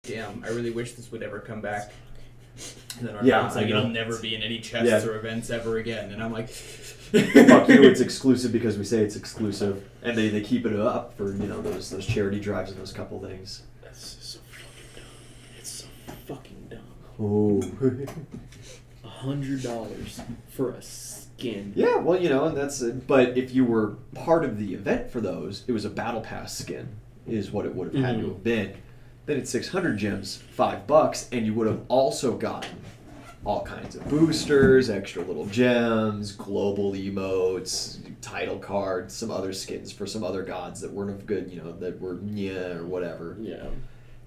damn, I really wish this would ever come back. And then our Yeah, friend's like, I know. it'll never be in any chests or events ever again. And I'm like, fuck you, it's exclusive because we say it's exclusive. And they keep it up for, you know, those charity drives and those couple things. That's so fucking dumb. It's so fucking dumb. Oh. $100 for a skin. Yeah, well, you know, and that's it. But if you were part of the event for those, it was a battle pass skin, is what it would have had to have been. Then it's 600 gems, $5, and you would have also gotten all kinds of boosters, extra little gems, global emotes, title cards, some other skins for some other gods that weren't of good, you know, that were Nya or whatever. Yeah.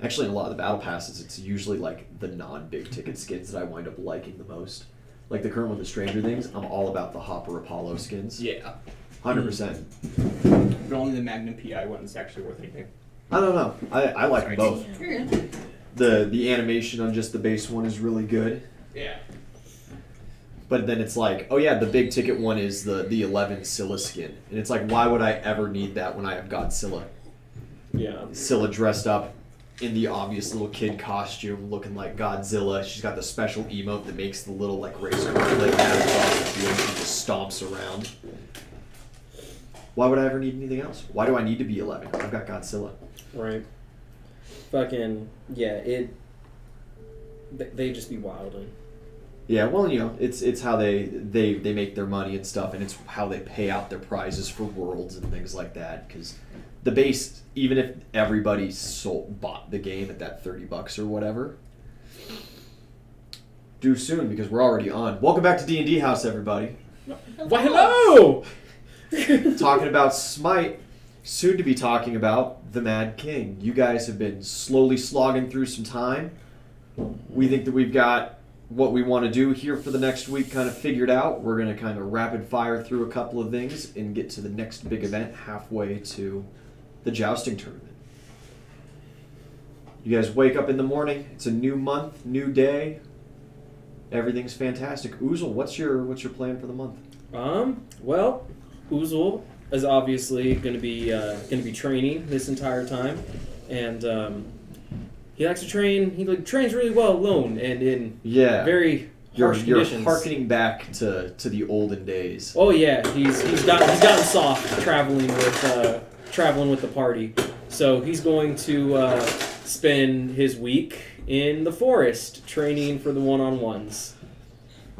Actually, in a lot of the battle passes, it's usually like the non-big ticket skins that I wind up liking the most. Like the current one, the Stranger Things, I'm all about the Hopper Apollo skins. yeah. 100%. But only the Magnum PI one is actually worth anything. I don't know. I like Sorry. both. You're good. The animation on just the base one is really good. Yeah. But then it's like, oh yeah, the big ticket one is the 11 Scylla skin. And it's like, why would I ever need that when I have Godzilla? Yeah. Scylla dressed up in the obvious little kid costume, looking like Godzilla. She's got the special emote that makes the little like race car like that across the field. She just stomps around. Why would I ever need anything else? Why do I need to be 11? I've got Godzilla. Right. Fucking, yeah, they just be wilding. Yeah, well, you know, it's how they make their money and stuff, and it's how they pay out their prizes for worlds and things like that. Because the base, even if everybody bought the game at that $30 or whatever, due soon because we're already on. Welcome back to D&D House, everybody. Why, hello! Talking about Smite, soon to be talking about the Mad King. You guys have been slowly slogging through some time. We think that we've got what we want to do here for the next week kind of figured out. We're going to kind of rapid fire through a couple of things and get to the next big event halfway to the jousting tournament. You guys wake up in the morning. It's a new month, new day. Everything's fantastic. Oozle, what's your plan for the month? Well, Oozle is obviously going to be training this entire time, and he likes to train. He trains really well alone and in very harsh conditions. You're harkening back to the olden days. Oh yeah, he's gotten soft traveling with the party. So he's going to spend his week in the forest training for the one-on-ones.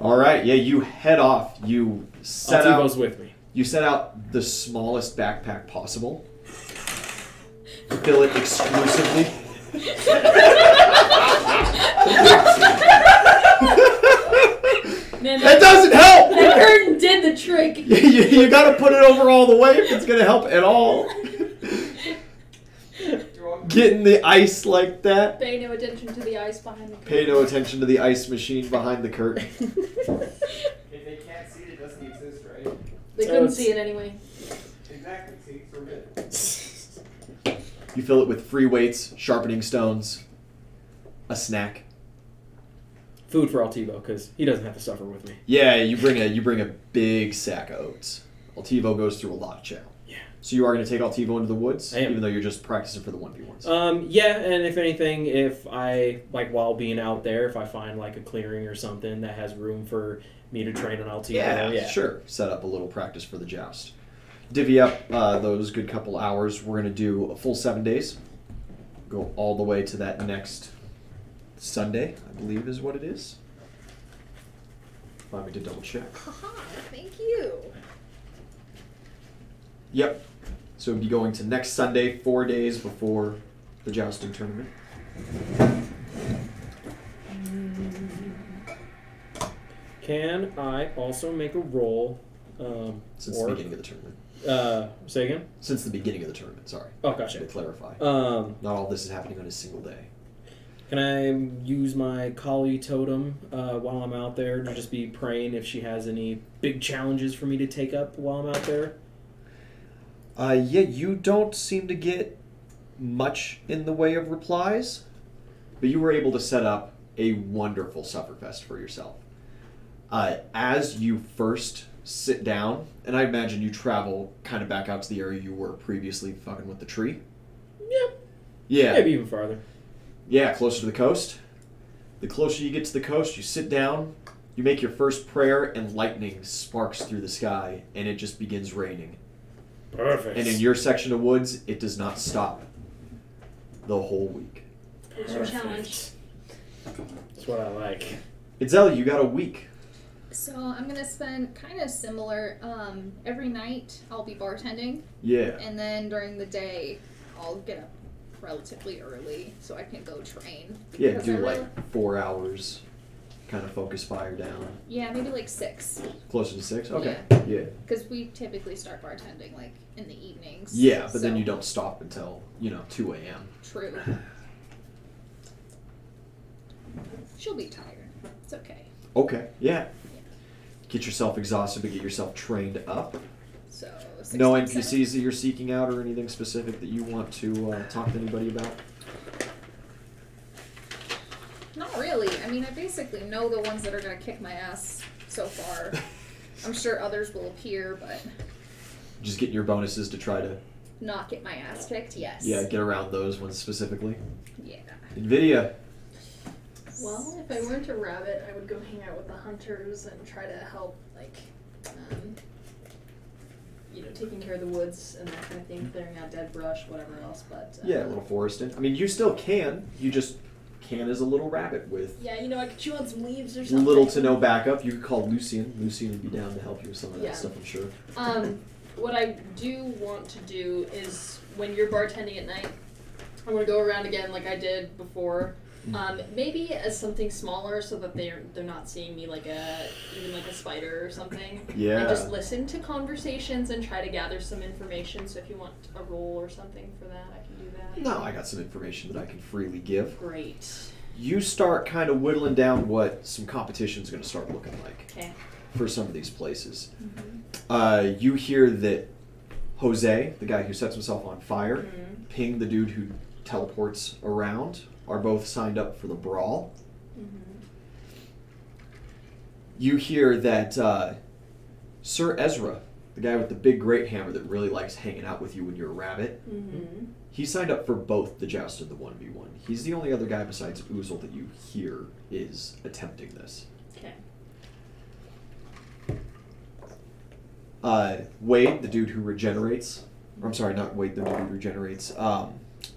All right, yeah, you head off. You set out. Altivo's with me. You set out the smallest backpack possible. Fill it exclusively. Man, That doesn't help! that curtain did the trick. You gotta put it over all the way if it's gonna help at all. Getting the ice like that. Pay no attention to the ice behind the curtain. Pay no attention to the ice machine behind the curtain. If they can't see it, it doesn't exist, right? They couldn't see it anyway. Exactly. See, so we're good. You fill it with free weights, sharpening stones, a snack. Food for Altivo because he doesn't have to suffer with me. Yeah, you bring a big sack of oats. Altivo goes through a lot of chow. Yeah. So you are going to take Altivo into the woods, I am. even though you're just practicing for the 1v1s. Yeah, and if anything, if I while being out there, if I find like a clearing or something that has room for me to train on Altivo, yeah. Sure. Set up a little practice for the joust. Divvy up those good couple hours. We're going to do a full 7 days. Go all the way to that next Sunday, I believe is what it is. Allow me to double check. Haha, thank you. Yep. So we'll be going to next Sunday, 4 days before the jousting tournament. Can I also make a roll? Since the beginning of the tournament. Say again? Since the beginning of the tournament, sorry. Oh, gotcha. To clarify. Um, Not all this is happening on a single day. Can I use my Kali totem while I'm out there to just be praying if she has any big challenges for me to take up while I'm out there? Yeah, you don't seem to get much in the way of replies, but you were able to set up a wonderful Sufferfest for yourself. As you first sit down, and I imagine you travel kind of back out to the area you were previously fucking with the tree. Yep. Yeah. Maybe even farther. Yeah, closer to the coast. The closer you get to the coast, you sit down, you make your first prayer, and lightning sparks through the sky, and it just begins raining. Perfect. And in your section of woods, it does not stop the whole week. What's your challenge? That's what I like. Itzel, you got a week. So I'm gonna spend kind of similar. Every night I'll be bartending, Yeah. and then during the day I'll get up relatively early so I can go train. Yeah, Because do I really- like 4 hours, kind of focus fire down. Yeah, maybe like 6. Closer to 6? Okay. Yeah. Because we typically start bartending like in the evenings. Yeah, but then so- you don't stop until, 2 a.m. True. She'll be tired. It's okay. Okay, yeah. Get yourself exhausted, but get yourself trained up. So 6 No to 7. NPCs that you're seeking out or anything specific that you want to talk to anybody about? Not really. I mean, I basically know the ones that are gonna kick my ass so far. I'm sure others will appear, but Just getting your bonuses to try to, not get my ass kicked. Yes. get around those ones specifically. Yeah. NVIDIA. Well, if I weren't a rabbit, I would go hang out with the hunters and try to help, like, taking care of the woods and that kind of thing, clearing out dead brush, whatever else. But Yeah, a little forested. I mean, you still can. You just can as a little rabbit with yeah, I could chew on some leaves or something. little to no backup. You could call Lucian. Lucian would be down to help you with some of that Yeah. stuff, I'm sure. What I do want to do is when you're bartending at night, I want to go around again like I did before. Maybe as something smaller so that they're not seeing me like even like a spider or something. Yeah. And just listen to conversations and try to gather some information. So if you want a roll or something for that, I can do that. No, I got some information that I can freely give. Great. You start kind of whittling down what some competition's going to start looking like Okay. for some of these places. You hear that Jose, the guy who sets himself on fire, Ping, the dude who teleports around, are both signed up for the brawl. You hear that Sir Ezra, the guy with the big great hammer that really likes hanging out with you when you're a rabbit, he signed up for both the joust and the 1v1. He's the only other guy besides Oozle that you hear is attempting this. Okay. Wade, the dude who regenerates, or I'm sorry, not Wade, the dude who regenerates,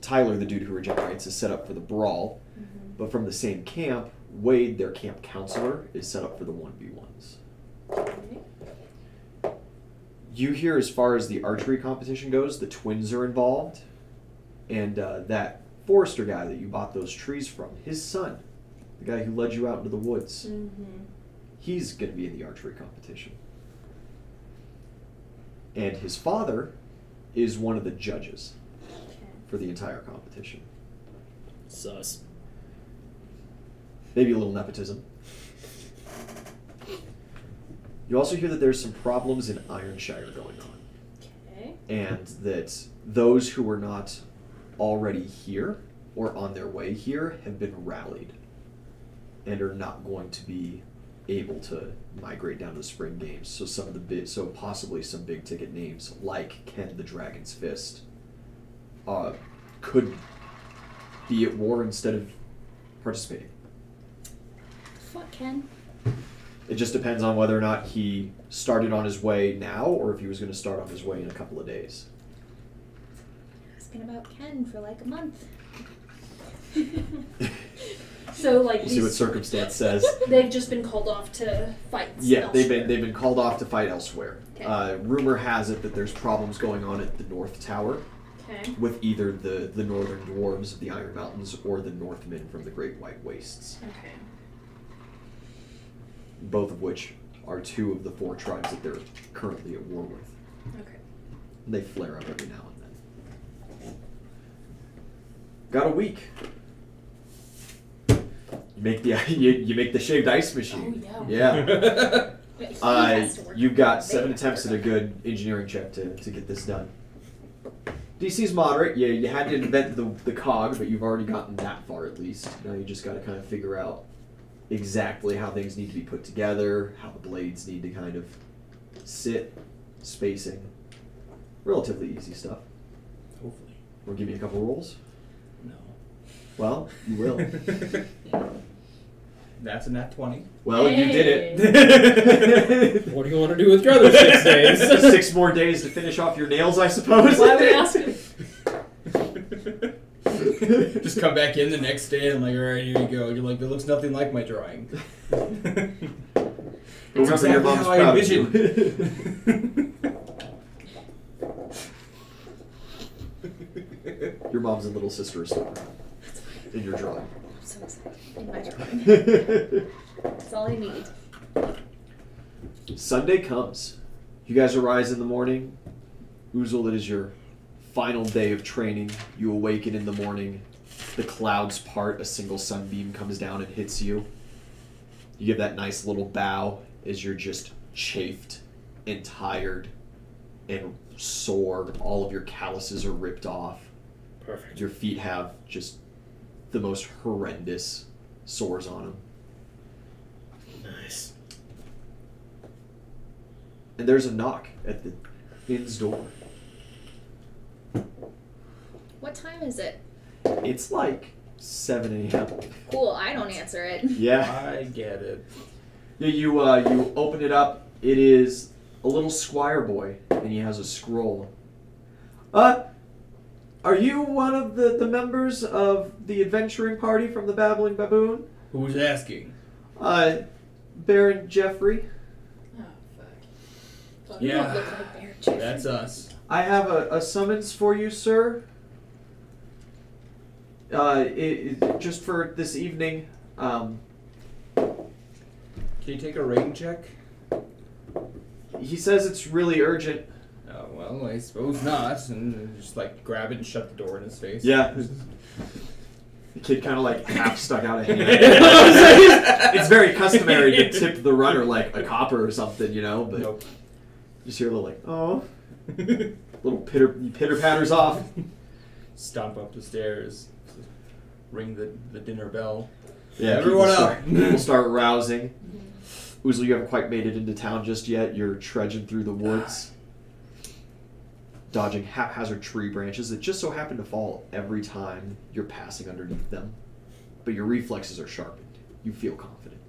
Tyler, the dude who regenerates, is set up for the brawl, but from the same camp, Wade, their camp counselor, is set up for the 1v1s. You hear, as far as the archery competition goes, the twins are involved, and that forester guy that you bought those trees from, his son, the guy who led you out into the woods, he's going to be in the archery competition. And his father is one of the judges for the entire competition. Sus. Maybe a little nepotism. You also hear that there's some problems in Ironshire going on. Okay. And that those who were not already here or on their way here have been rallied and are not going to be able to migrate down to the spring games. So some of the possibly some big ticket names like Ken the Dragon's Fist could be at war instead of participating. Fuck Ken. It just depends on whether or not he started on his way now or if he was going to start on his way in a couple of days. Asking about Ken for like a month. So like We'll see what circumstance says. they've just been called off to fights. Yeah, they've elsewhere. been called off to fight elsewhere. Okay. Rumor has it that there's problems going on at the North Tower Okay. with either the Northern Dwarves of the Iron Mountains or the Northmen from the Great White Wastes, Okay. both of which are two of the 4 tribes that they're currently at war with. Okay. They flare up every now and then. Got a week. You make the you make the shaved ice machine. Oh, yeah. Yeah. But he has to work You've got on 7 it. attempts at a good engineering check to get this done. DC's moderate. Yeah, you had to invent the cog, but you've already gotten that far at least. Now you just got to kind of figure out exactly how things need to be put together, how the blades need to kind of sit, spacing. Relatively easy stuff. Hopefully. We'll give you a couple rolls. No. Well, you will. That's a nat 20. Well, you did it. What do you want to do with your other 6 days? 6 more days to finish off your nails, I suppose. Why are we asking? Just come back in the next day and I'm like, alright, here you go. You're like, that looks nothing like my drawing. Remember, exactly your mom's how I proud of you. Your mom's and little sister are still proud in your drawing. I'm so excited. In my drawing. That's all I need. Sunday comes. You guys arise in the morning. Uzul, it is your final day of training. You awaken in the morning. The clouds part. A single sunbeam comes down and hits you. You give that nice little bow as you're just chafed and tired and sore. All of your calluses are ripped off. Perfect. Your feet have just the most horrendous sores on them. Nice. And there's a knock at the inn's door. What time is it? It's like 7 a.m. Cool, I don't answer it. Yeah. I get it. Yeah, you open it up. It is a little squire boy, and he has a scroll. Are you one of the members of the adventuring party from the Babbling Baboon? Who's asking? Baron Jeffrey. Oh, fuck. You Yeah. don't look like Bear Jeffrey. That's us. I have a summons for you, sir. Just for this evening. Can you take a rain check? He says it's really urgent. Oh, well, I suppose not. And just like grab it and shut the door in his face. Yeah. The kid kind of like half stuck out a hand. It's very customary to tip the runner like a copper or something, you know. But Nope. you just hear a little like, oh, little pitter patters off. Stomp up the stairs. Ring the dinner bell. Yeah, Everyone up. People start rousing. Uzul, you haven't quite made it into town just yet. You're trudging through the woods, dodging haphazard tree branches that just so happen to fall every time you're passing underneath them. But your reflexes are sharpened. You feel confident.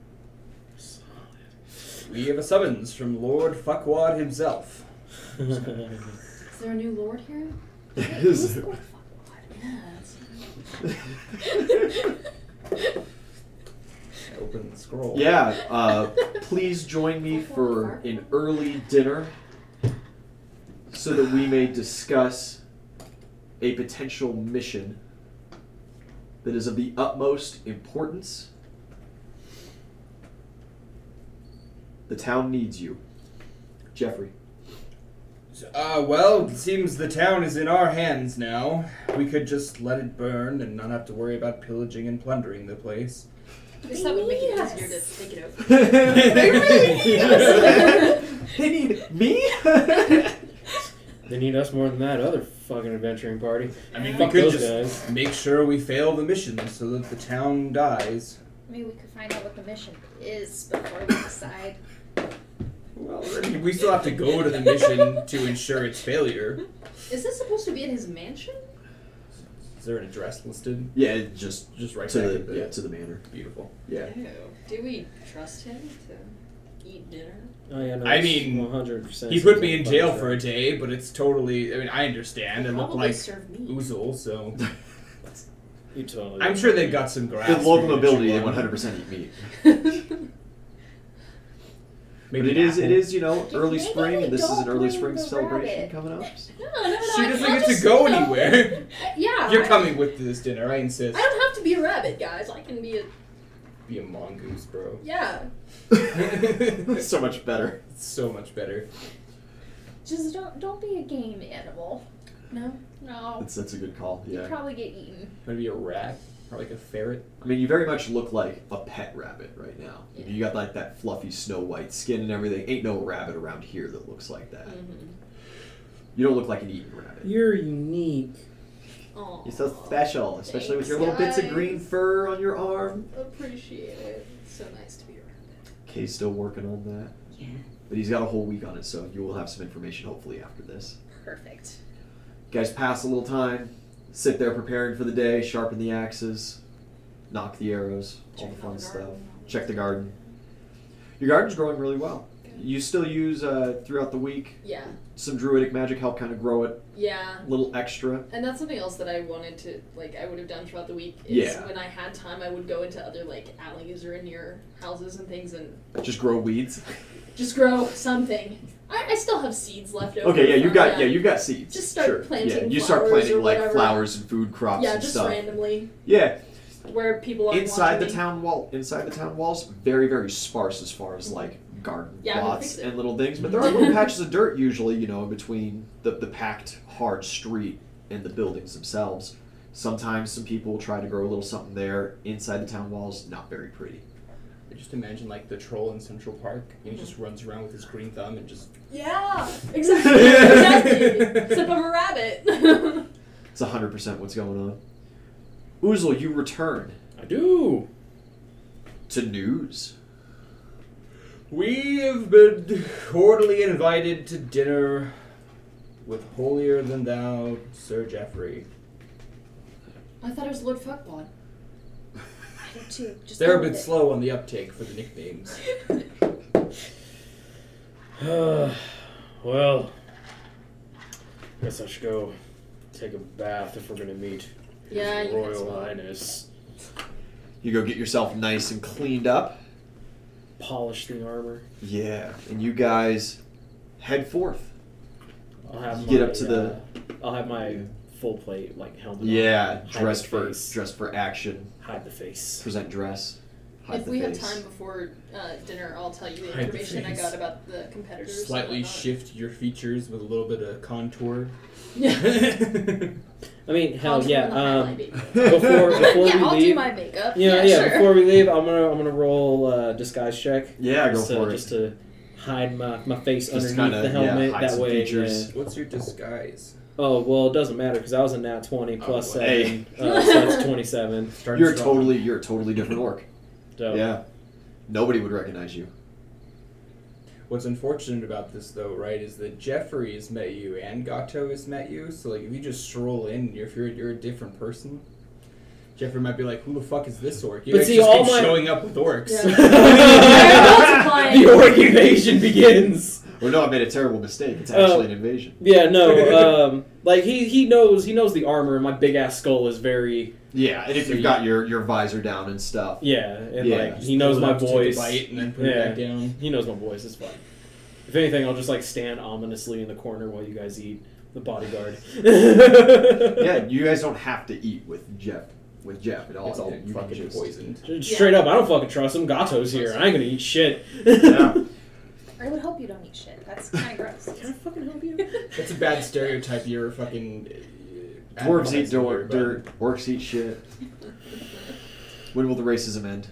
We have a summons from Lord Fuckwad himself. Is there a new lord here? Who's Lord Fuckwad? Yeah, Open the scroll. Yeah, please join me for an early dinner so that we may discuss a potential mission that is of the utmost importance. The town needs you. Jeffrey. Well, it seems the town is in our hands now. We could just let it burn and not have to worry about pillaging and plundering the place. I guess that would make it Yes. easier to take it over. They need me? They need us more than that other fucking adventuring party. I mean, we Fuck could those just guys. make sure we fail the mission so that the town dies. Maybe we could find out what the mission is before we decide. Well, I mean, we still have to go to the mission to ensure its failure. Is this supposed to be in his mansion? Is there an address listed? Yeah, just Right to back the at the to the manor. Beautiful. Yeah. Ew. Do we trust him to eat dinner? Oh, yeah, no, I it's mean, 100%. He put me in jail for a day, but it's totally. I mean, I understand. It looked Probably like serve meat. Uzul, so You totally. I'm sure they got some grass. The local for nobility, they each one. 100% eat meat. Maybe But an it apple. is, you know, early Maybe spring, we and this is don't an early bring spring the celebration rabbit. coming up. No, She I doesn't I'll get to just, go you know, anywhere. Yeah. You're I- coming with this dinner, I insist. I don't have to be a rabbit, guys. I can be a. Be a mongoose, bro. Yeah. So much better. It's so much better. Just don't be a game animal. No. No. That's a good call. You'd Yeah. probably get eaten. Maybe a rat or like a ferret. I mean, you very much look like a pet rabbit right now. Yeah. You got like that fluffy Snow White skin and everything. Ain't no rabbit around here that looks like that. Mm-hmm. You don't look like an eaten rabbit. You're unique. Aw. You're so special, especially with your Thanks, little bits of guys. green fur on your arm. Appreciate it. It's so nice to be a rabbit. Kay's still working on that. Yeah. But he's got a whole week on it, so you will have some information hopefully after this. Perfect. You guys pass a little time. sit there preparing for the day, sharpen the axes, knock the arrows, all the fun stuff. Check the garden. Your garden's growing really well. You still use, throughout the week, Yeah. some druidic magic help kind of grow it Yeah. a little extra. And that's something else that I wanted to, like, I would have done throughout the week. Is Yeah. when I had time, I would go into other, like, alleys or near houses and things and Just grow weeds. just grow something. I still have seeds left over. Okay, yeah, from, you've got seeds. Just start sure. planting Yeah, you start flowers planting or like whatever. flowers and food crops Yeah, and just stuff. randomly Yeah, where people aren't inside the watching me. town wall, very very sparse as far as like garden Yeah, we'll plots fix it. and little things. But there are little patches of dirt usually, you know, in between the packed hard street and the buildings themselves. Sometimes some people will try to grow a little something there inside the town walls. Not very pretty. I just imagine like the troll in Central Park. He just runs around with his green thumb and just. Yeah, exactly. Except I'm a rabbit. It's 100% what's going on. Oozle, you return I do. to news. We have been cordially invited to dinner with holier than thou Sir Geoffrey. I thought it was Lord Fuckbot. I do too. Just They're a go bit with it. slow on the uptake for the nicknames. Well, guess I should go take a bath if we're gonna meet Yeah, His you can Royal smell it. Highness. You go get yourself nice and cleaned up. Polish the armor. Yeah, and you guys head forth. I'll have You my, get up to the- I'll have my full plate like helmet. Yeah, on. dressed Hide the for face. dressed for action. Hide the face. Present dress. Hide If the we face. have time before dinner, I'll tell you the Hide the information I face. got about the competitors. Slightly and whatnot. shift your features with a little bit of contour. Yeah. I mean, hell Contour yeah. and the highlight, baby. Before yeah, we I'll leave. do my makeup. Yeah, sure. Before we leave, I'm gonna roll disguise check. Yeah, go just for it. Just to hide my face Just underneath kinda, the helmet. hide that some way. features. What's your disguise? Oh well, it doesn't matter because I was a nat 20 plus well, 7, so that's 27. Starting You're a strong. totally different orc. So Yeah. Nobody would recognize you. What's unfortunate about this, though, right, is that Jeffrey has met you and Gato has met you. So, like, if you just stroll in, if you're a different person, Jeffrey might be like, "Who the fuck is this orc?" You But guys see, just all keep my- showing up with orcs. Yeah. the orc invasion begins. Well, no, I made a terrible mistake. It's actually an invasion. Yeah, no. Like he knows the armor, and my big ass skull is very Yeah, and if So you've you- got your visor down and stuff. yeah, and Yeah. like he knows Pull it my up, take a voice. bite, and then put it Yeah. back down. He knows my voice. It's fine. If anything, I'll just like stand ominously in the corner while you guys eat. The bodyguard. Yeah, you guys don't have to eat with Jeff at all. It's all You can fucking just- poisoned. Straight up, I don't fucking trust him. Gato's here. I ain't gonna eat shit. Yeah. I would hope you don't eat shit. That's kind of gross. Can I fucking help you? That's a bad stereotype. You're fucking. Dwarves eat advertising here, dirt. Orcs eat shit. When will the racism end?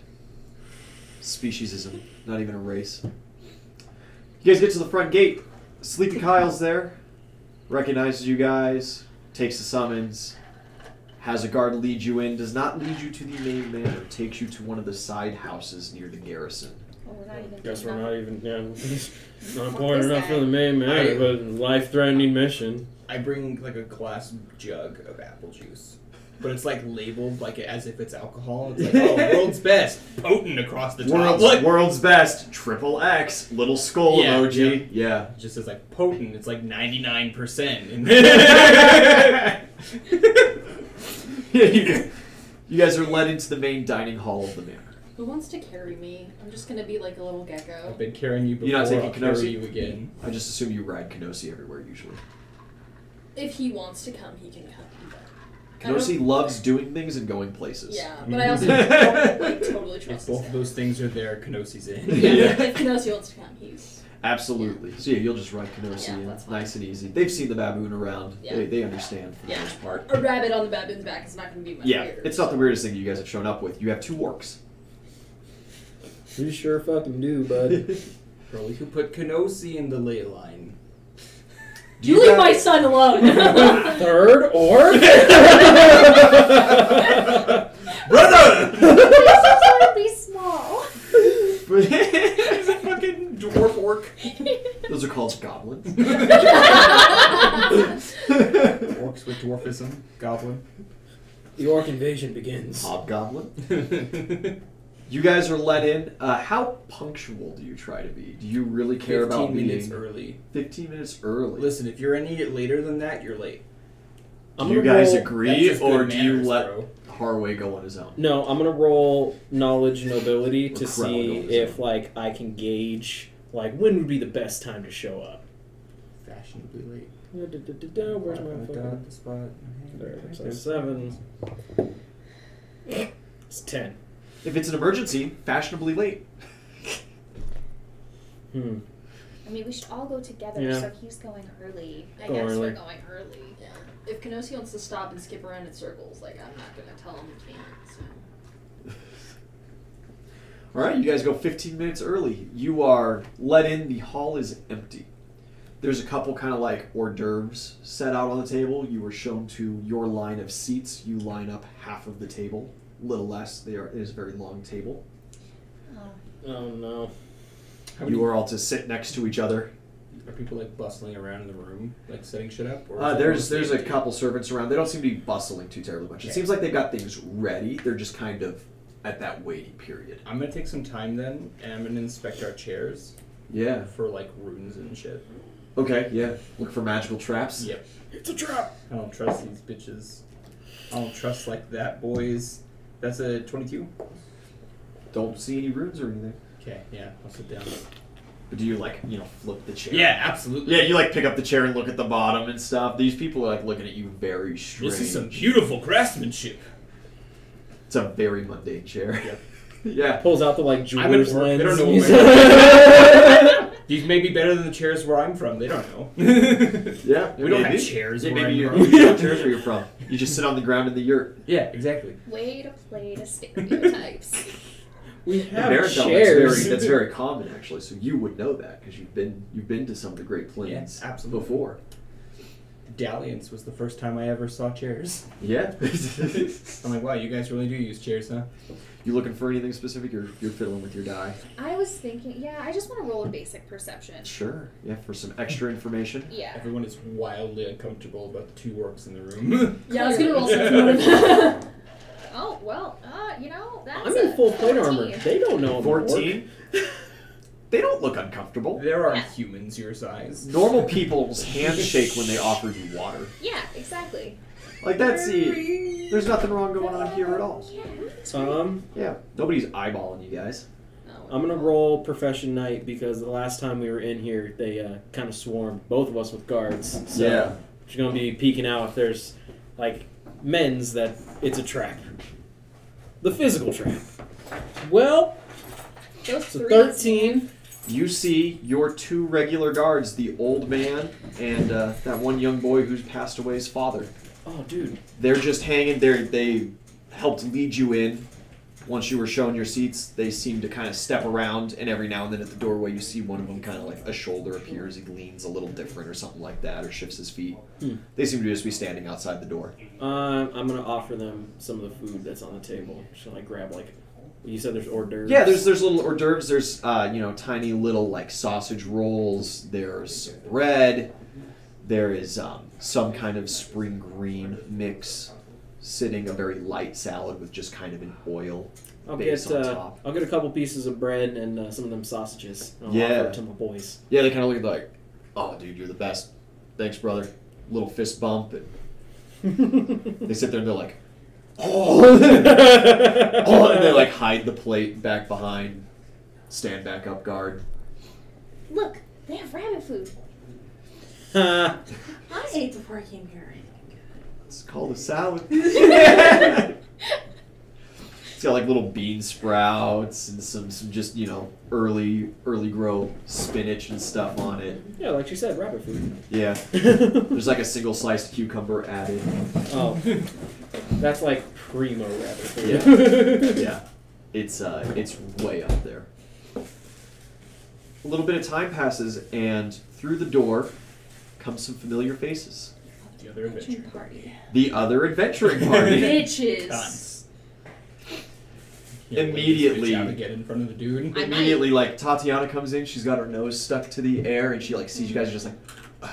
Speciesism, not even a race. You guys get to the front gate. Sleepy Kyle's there. Recognizes you guys. Takes the summons. Has a guard lead you in. Does not lead you to the main manor. Takes you to one of the side houses near the garrison. Well, we're not even Guess doing we're that. not even. Yeah, not Fuck important this enough guy. for the main man, but life-threatening mission. I bring like a glass jug of apple juice, but it's like labeled like as if it's alcohol. It's like, oh, world's best, potent across the top. Like, World's best. Triple X. Little skull Yeah, emoji. Yeah. it just says like potent. It's like 99%. You guys are led into the main dining hall of the manor. Who wants to carry me? I'm just gonna be like a little gecko. I've been carrying you before. You're not taking I'll carry Kenosi? you again. I just assume you ride Kenosi everywhere usually. If he wants to come, he can come. But I Kenosi don't- loves doing things and going places. Yeah, but I also don't like totally If trust both this of guy. those things are there, Kenosi's in. Yeah, if Kenosi wants to come, he's. Absolutely. So yeah, you'll just ride Kenosi Yeah, in. that's fine. Nice and easy. They've seen the baboon around. Yeah. They understand for the Yeah. most part. A rabbit on the baboon's back is not going to be my Yeah, weird. it's not the weirdest thing you guys have shown up with. You have 2 orcs. You sure fucking do, bud. Bro, we could put Kenosi in the ley line. Do You leave guys- my son alone! Third orc? Brother! Please just want to be small. He's a fucking dwarf orc. Those are called goblins. Orcs with dwarfism, goblins. The orc invasion begins. Hobgoblin. You guys are let in. How punctual do you try to be? Do you really care 15 about minutes being early. 15 minutes early? Listen, if you're any later than that, you're late. Do you guys That's agree, just or good do you manners, let bro. Harway go on his own? No, I'm gonna roll knowledge and ability to Or see Krell, if like I can gauge like when would be the best time to show up. Fashionably late. Where's my fucking... The spot. There, so 7. It's 10. If it's an emergency, fashionably late. I mean, we should all go together, Yeah. so he's going early. I Go guess early. we're going early. Yeah. If Kenosi wants to stop and skip around in circles, like, I'm not gonna tell him he can't. So. All right, you guys go 15 minutes early. You are let in. The hall is empty. There's a couple kind of like hors d'oeuvres set out on the table. You were shown to your line of seats. You line up half of the table, a little less. It is a very long table. Oh no. You are all to sit next to each other. Are people like bustling around in the room, like setting shit up? Or There's a couple servants around. They don't seem to be bustling too terribly much. It seems like they've got things ready. They're just kind of at that waiting period. I'm gonna take some time then, and I'm gonna inspect our chairs Yeah. for like runes and shit. Okay. Yeah. Look for magical traps. Yep. It's a trap. I don't trust these bitches. I don't trust like that, boys. That's a 22. Don't see any runes or anything. Okay, yeah, I'll sit down. But do you like flip the chair? Yeah, absolutely. Yeah, you like pick up the chair and look at the bottom and stuff. These people are like looking at you very strange. This is some beautiful craftsmanship. It's a very mundane chair. Yep. Yeah. Pulls out the like I'm jeweler's at work. lens. They don't know He's- what These may be better than the chairs where I'm from. They don't know. Yeah. We don't maybe. have chairs Yeah, where maybe I'm you from. don't have chairs where you're from. You just sit on the ground in the yurt. Yeah, exactly. Way to play to stereotypes. We In have Maritime, chairs. that's very common actually. So you would know that because you've been to some of the Great Plains absolutely. before. Dalliance was the first time I ever saw chairs. Yeah. I'm like, wow, you guys really do use chairs, huh? You looking for anything specific? You're fiddling with your die. I was thinking, yeah, I just want to roll a basic perception. Sure. Yeah, for some extra information. Yeah. Everyone is wildly uncomfortable about the two orcs in the room. Yeah, I was gonna roll something motive. Oh, well, that's I'm in full plate armor. 14. They don't know. I'm a orc. 14. They don't look uncomfortable. There are Yeah. humans your size. Normal people's hands shake when they offer you water. Yeah, exactly. Like that's the. There's nothing wrong going on here at all. Yeah. Yeah, nobody's eyeballing you guys. No. I'm gonna roll profession knight because the last time we were in here, they kind of swarmed both of us with guards. So Yeah. she's gonna be peeking out if there's like men's that it's a trap. The physical trap. Well, Those so threes, 13. You see your two regular guards, the old man and that one young boy who's passed away's father. Oh, dude. They're just hanging there. They helped lead you in. Once you were shown your seats, they seem to kind of step around, and every now and then at the doorway you see one of them kind of like a shoulder appears, he leans a little different or something like that, or shifts his feet. They seem to just be standing outside the door. I'm gonna offer them some of the food that's on the table. Should I grab like? You said there's hors d'oeuvres. Yeah, there's little hors d'oeuvres. There's tiny little like sausage rolls. There's bread. There is some kind of spring green mix, sitting a very light salad with just kind of an oil base on top. I'll get a couple pieces of bread and some of them sausages. I'll Yeah. offer it to my boys. Yeah, they kind of look at like, oh, dude, you're the best. Thanks, brother. Little fist bump, and they sit there and they're like, oh, oh, and they like hide the plate back behind, stand back up guard. Look, they have rabbit food. Ha. I ate before I came here. It's called a salad. It's got like little bean sprouts and some just early grow spinach and stuff on it. Yeah, like she said, rabbit food. Yeah, there's like a single sliced cucumber added. Oh, that's like primo rabbit food. Yeah, it's way up there. A little bit of time passes, and through the door comes some familiar faces. The other adventure. Party. The other adventuring party. Bitches. Cunts. Immediately. Out to get in front of the dude. Immediately, like Tatiana comes in, she's got her nose stuck to the air, and she like sees you guys just like.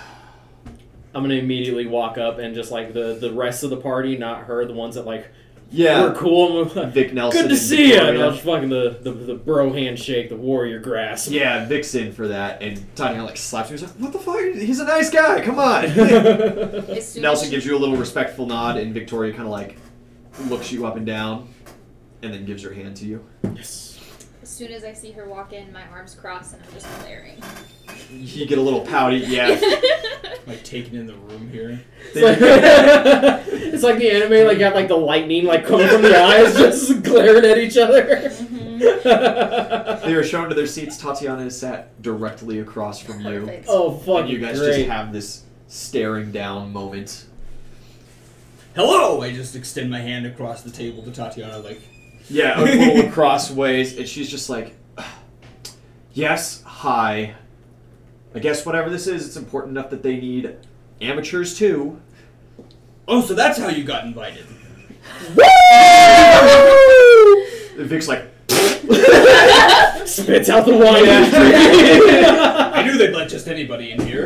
I'm gonna immediately walk up and just like the rest of the party, not her, the ones that like Yeah. we're cool. I'm like, Vic Nelson. good to and see you. And Victoria. I was fucking the bro handshake, the warrior grasp. Yeah, Vic's in for that, and Tanya like slaps me. He's like, "What the fuck? He's a nice guy. Come on." As soon Nelson as gives you a little respectful nod, and Victoria kind of like looks you up and down, and then gives her hand to you. Yes. As soon as I see her walk in, my arms cross and I'm just glaring. You get a little pouty. Yeah. Like taking in the room here. It's like the anime, like got like the lightning like coming from the eyes, just glaring at each other. They are shown to their seats. Tatiana is sat directly across from you. Perfect. Oh fuck! And you guys great. just have this staring down moment. Hello! I just extend my hand across the table to Tatiana, like, Yeah, a little crossways, and she's just like, yes, hi. I guess whatever this is, it's important enough that they need amateurs too. oh, so that's how you got invited. And Vic's like, spits out the wine. I knew they'd let just anybody in here.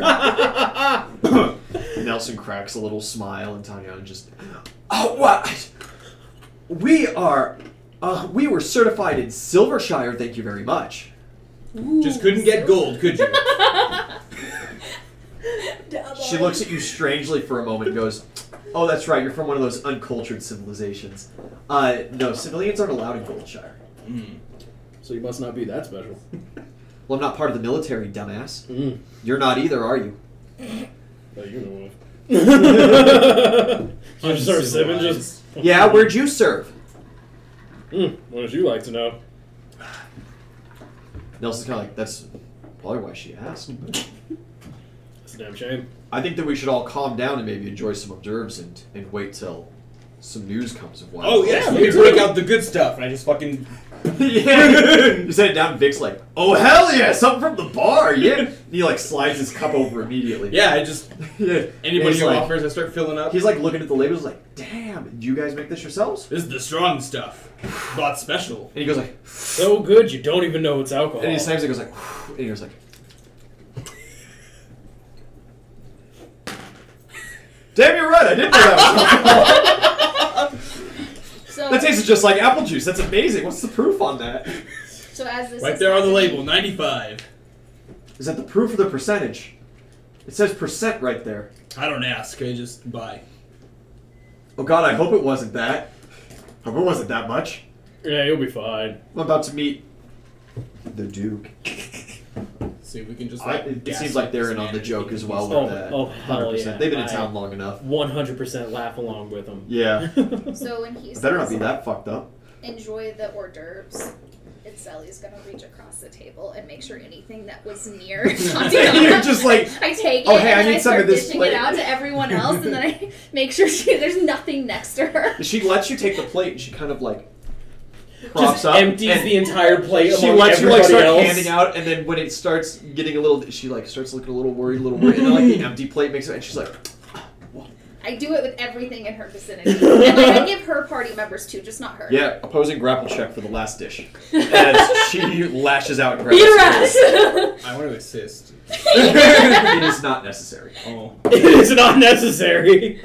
Nelson cracks a little smile, and Tatiana just, oh, what? We were certified in Silvershire, thank you very much. Just couldn't get gold, could you? She looks at you strangely for a moment and goes, oh, that's right, you're from one of those uncultured civilizations. No, civilians aren't allowed in Goldshire. So you must not be that special. Well, I'm not part of the military, dumbass. Mm. You're not either, are you? Oh, you know what? Just start sipping, just. Yeah, where'd you serve? What would you like to know? Nelson's kind of like, that's probably why she asked. It's a damn shame. I think that we should all calm down and maybe enjoy some hors d'oeuvres and wait till some news comes of why. Oh, yes, Yeah, let me me too. break out the good stuff. And I just fucking... Yeah. You set it down, and Vic's like, oh, hell yeah, something from the bar, yeah. And he like slides his cup over immediately. Yeah, I just... Yeah. Anybody He's who like- offers, I start filling up. He's like looking at the labels like, damn, did you guys make this yourselves? This is the strong stuff. Bought special. And he goes like, So good, you don't even know it's alcohol. and he slams it, goes like, and he goes like, damn, you're right, I didn't know that was So, That tastes just like apple juice. That's amazing. What's the proof on that? so as this Right is there on the happening- label, 95. Is that the proof or the percentage? It says percent right there. I don't ask, I just buy. Oh god, I hope it wasn't that. Hope it wasn't that much. Yeah, you'll be fine. I'm about to meet the Duke. See if we can just I, like... it gas seems like up they're this in on man the and joke he as can well be with Oh, that. oh, hell 100%. yeah. They've been in I- town long enough. 100% laugh along with them. Yeah. So when he It better not says, be that fucked up. enjoy the hors d'oeuvres, it's Sally's gonna reach across the table and make sure anything that was near Tatiana, You're just like, I take it oh, hey, I and need I some start of this dishing plate. it out to everyone else, and then I make sure there's nothing next to her. she lets you take the plate and she kind of like props Just up. empties and the entire plate she among lets you like everybody start else. handing out, and then when it starts getting a little, she like starts looking a little worried, and then like the empty plate makes it, and she's like, I do it with everything in her vicinity, and like I give her party members too, just not her. yeah, opposing grapple check for the last dish. As she lashes out and grabs Beat her his ass. I want to assist. It is not necessary. Oh. It is not necessary.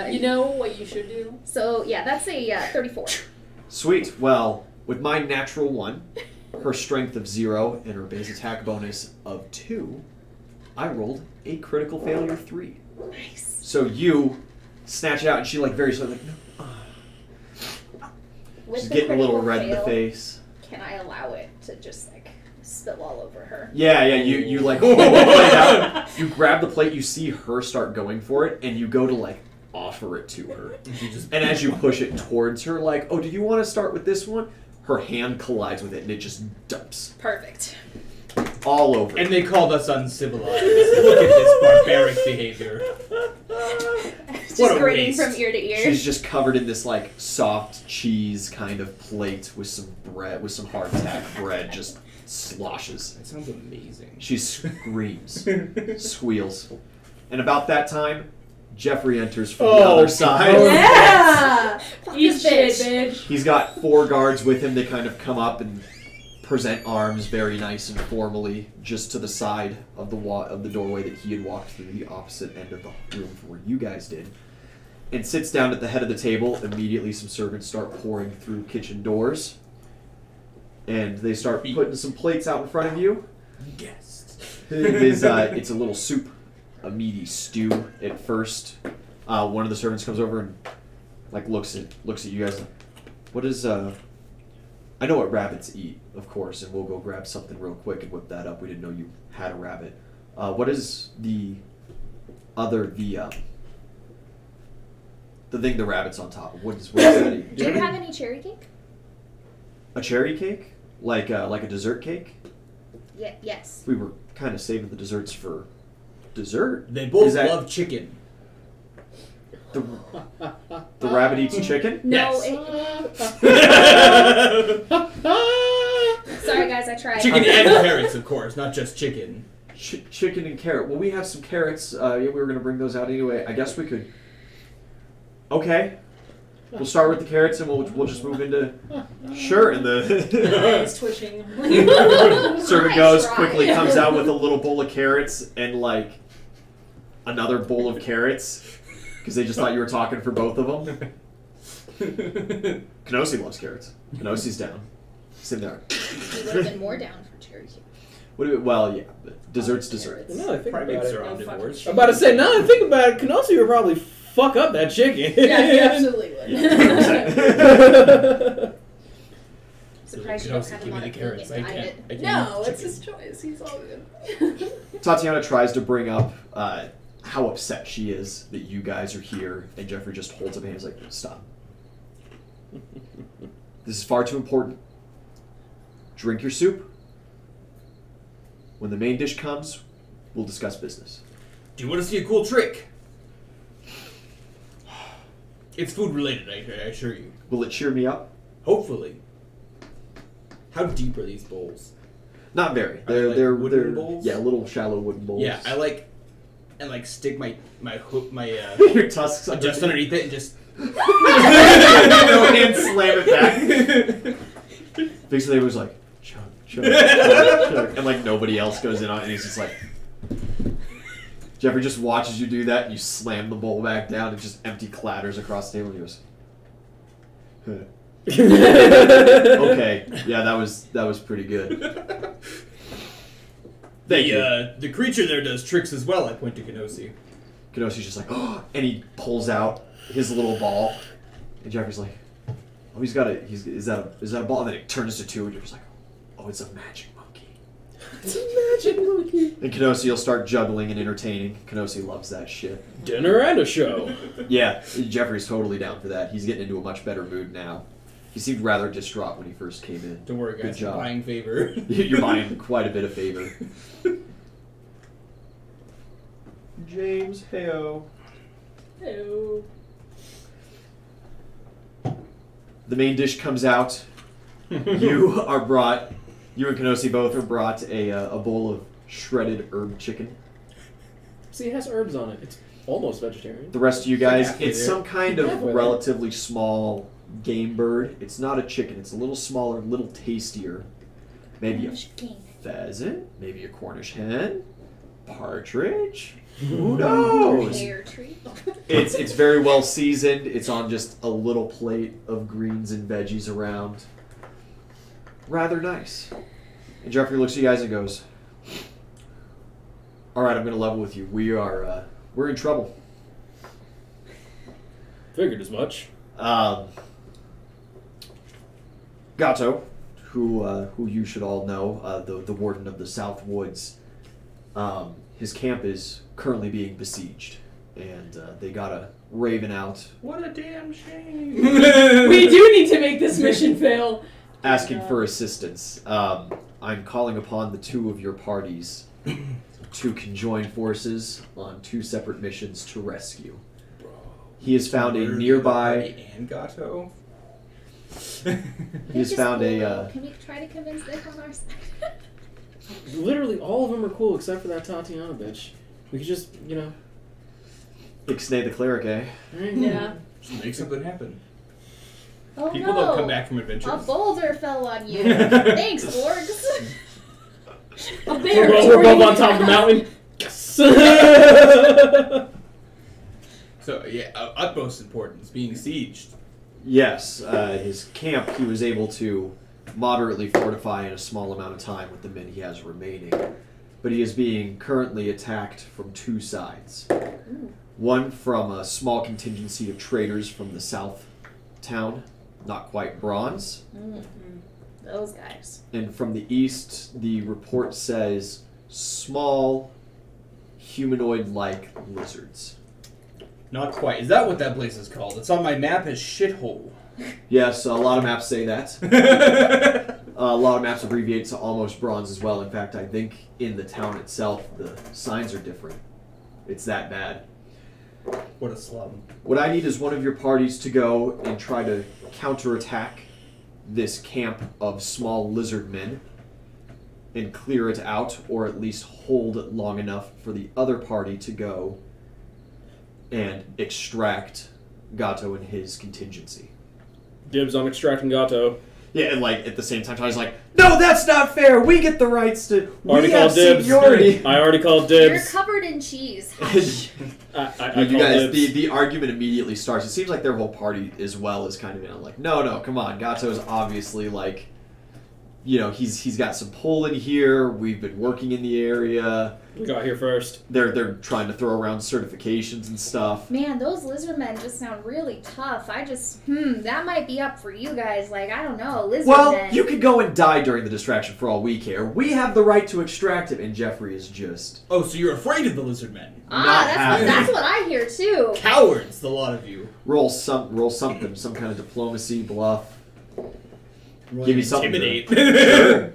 You know what you should do? So yeah, that's a 34. Sweet. Well, with my natural 1, her strength of 0, and her base attack bonus of 2, I rolled a critical failure 3. Nice. So you snatch it out, and she like very slowly, like, no. With She's the getting a little critical red in the fail, face. Can I allow it to just like spill all over her? Yeah, you like hold the plate out. You grab the plate, you see her start going for it, and you go to like offer it to her. She just... And as you push it towards her, like, oh, do you want to start with this one? Her hand collides with it, and it just dumps Perfect. all over. And they called us uncivilized. Look at this barbaric behavior. Just What a grinning waste. from ear to ear. She's just covered in this like soft cheese kind of plate with some bread, with some hardtack bread, just sloshes. That sounds amazing. She screams, squeals, and about that time, Jeffrey enters from the Oh, other side. oh. Yeah! Fuck Eat this shit, bitch. bitch. He's got 4 guards with him. They kind of come up and present arms very nice and formally, just to the side of the doorway that he had walked through the opposite end of the room from where you guys did, and sits down at the head of the table. Immediately, some servants start pouring through kitchen doors, and they start putting some plates out in front of you. Guests. It's a little soup, a meaty stew at first. One of the servants comes over and looks at you guys. What is I know what rabbits eat, of course, and we'll go grab something real quick and whip that up. We didn't know you had a rabbit. What is the thing the rabbit's on top of? What is that eat? Do you have any cherry cake? A cherry cake? Like a dessert cake? Yeah. Yes. We were kind of saving the desserts for dessert. They both Is that- love chicken. The rabbit eats chicken? No. Yes. Sorry, guys. I tried. Chicken and carrots, of course, not just chicken. Chicken and carrot. Well, we have some carrots. Yeah, we were going to bring those out anyway. I guess we could... Okay. We'll start with the carrots and we'll just move into... Sure, and the... Eyes twitching. servant goes, quickly comes out with a little bowl of carrots and, another bowl of carrots. Because they just thought you were talking for both of them. Kenosi loves carrots. Kenosi's down. Sit there. You would have been more down for cherry cake. Well, yeah, but dessert's dessert. No, I think about Primates it. are often fucking worse. shit. I'm about to say, now that I think about it, Kenosi would probably fuck up that chicken. Yeah, you absolutely would. Surprised you don't Kenosi, have give a me lot the of carrots. I vegan can't. diet. No, eat it's chicken. his choice. He's all good. Tatiana tries to bring up how upset she is that you guys are here, and Jeffrey just holds up hands like, stop. This is far too important. Drink your soup. When the main dish comes, we'll discuss business. Do you want to see a cool trick? It's food related, I assure you. Will it cheer me up? Hopefully. How deep are these bowls? Not very. Are they, like, wooden bowls? Yeah, little shallow wooden bowls. Yeah, I stick my hook your tusks just underneath it and just and slam it back. Big Slave was like, chug, chug, chug, chug. And nobody else goes in on it, and he's just like... Jeffrey just watches you do that, and you slam the bowl back down, and just empty clatters across the table, and he goes... Huh. Okay, yeah, that was pretty good. Thank you. The creature there does tricks as well, I point to Kenosi. Kenosi's just like, oh, and he pulls out his little ball, and Jeffrey's like, oh, is that a ball? And then it turns to two, and Jeffrey's like, oh, it's a magic monkey. It's a magic monkey. And Kenosi will start juggling and entertaining. Kenosi loves that shit. Dinner and a show. Yeah, Jeffrey's totally down for that. He's getting into a much better mood now. He seemed rather distraught when he first came in. Don't worry, Good guys, I'm job. buying favor. You're buying quite a bit of favor. James, heyo. Hello. The main dish comes out. You and Kenosi both are brought a bowl of shredded herb chicken. See, it has herbs on it. It's almost vegetarian. The rest of you guys, halfway it's there. some kind of Halfway there. relatively small game bird. It's not a chicken. It's a little smaller, a little tastier. Maybe a pheasant, maybe a Cornish hen, partridge. Who knows? Pear tree. It's very well seasoned. It's on just a little plate of greens and veggies around. Rather nice. And Jeffrey looks at you guys and goes, "All right, I'm going to level with you. We're in trouble." Figured as much. Gato, who you should all know, the warden of the South Woods, his camp is currently being besieged, and they got a raven out What a damn shame. We do need to make this mission fail. asking for assistance. I'm calling upon the two of your parties to conjoin forces on two separate missions to rescue. He has found a Murder nearby. the party and Gato. He has found a. Can we try to convince them on our side? Literally, all of them are cool except for that Tatiana bitch. We could just, Ixnay the cleric, eh? Right? Yeah. Just make something happen. Oh People no! don't come back from A adventures. boulder fell on you. Thanks, orcs. A bear. We're both on top of the mountain. Yes. So yeah, utmost importance, being sieged. Yes, his camp he was able to moderately fortify in a small amount of time with the men he has remaining. But he is being currently attacked from two sides. One from a small contingency of traders from the south town, not quite bronze. Those guys. And from the east, the report says small humanoid-like lizards. Not quite. Is that what that place is called? It's on my map as shithole. Yes, a lot of maps say that. A lot of maps abbreviate to almost bronze as well. In fact, I think in the town itself, the signs are different. It's that bad. What a slum. What I need is one of your parties to go and try to counterattack this camp of small lizard men and clear it out, or at least hold it long enough for the other party to go and extract Gato and his contingency. Dibs on extracting Gato. Yeah, and like at the same time, I was like, "No, that's not fair. We get the rights to. Already We have called dibs. seniority." I already called You're dibs. covered in cheese. Hush. I You called guys, dibs. the argument immediately starts. It seems like their whole party as well is kind of in on like, no, come on. Gato's obviously like, you know, he's got some pull in here. We've been working in the area. We got here first. They're trying to throw around certifications and stuff. Man, those lizard men just sound really tough. I just, that might be up for you guys. Like, I don't know, lizard Well, men. you could go and die during the distraction for all we care. We have the right to extract him, and Jeffrey is just Oh, so you're afraid of the lizard men? not happy. that's what I hear too. Cowards, the lot of you. roll something, some kind of diplomacy, bluff. Give me something. Intimidate. Sure.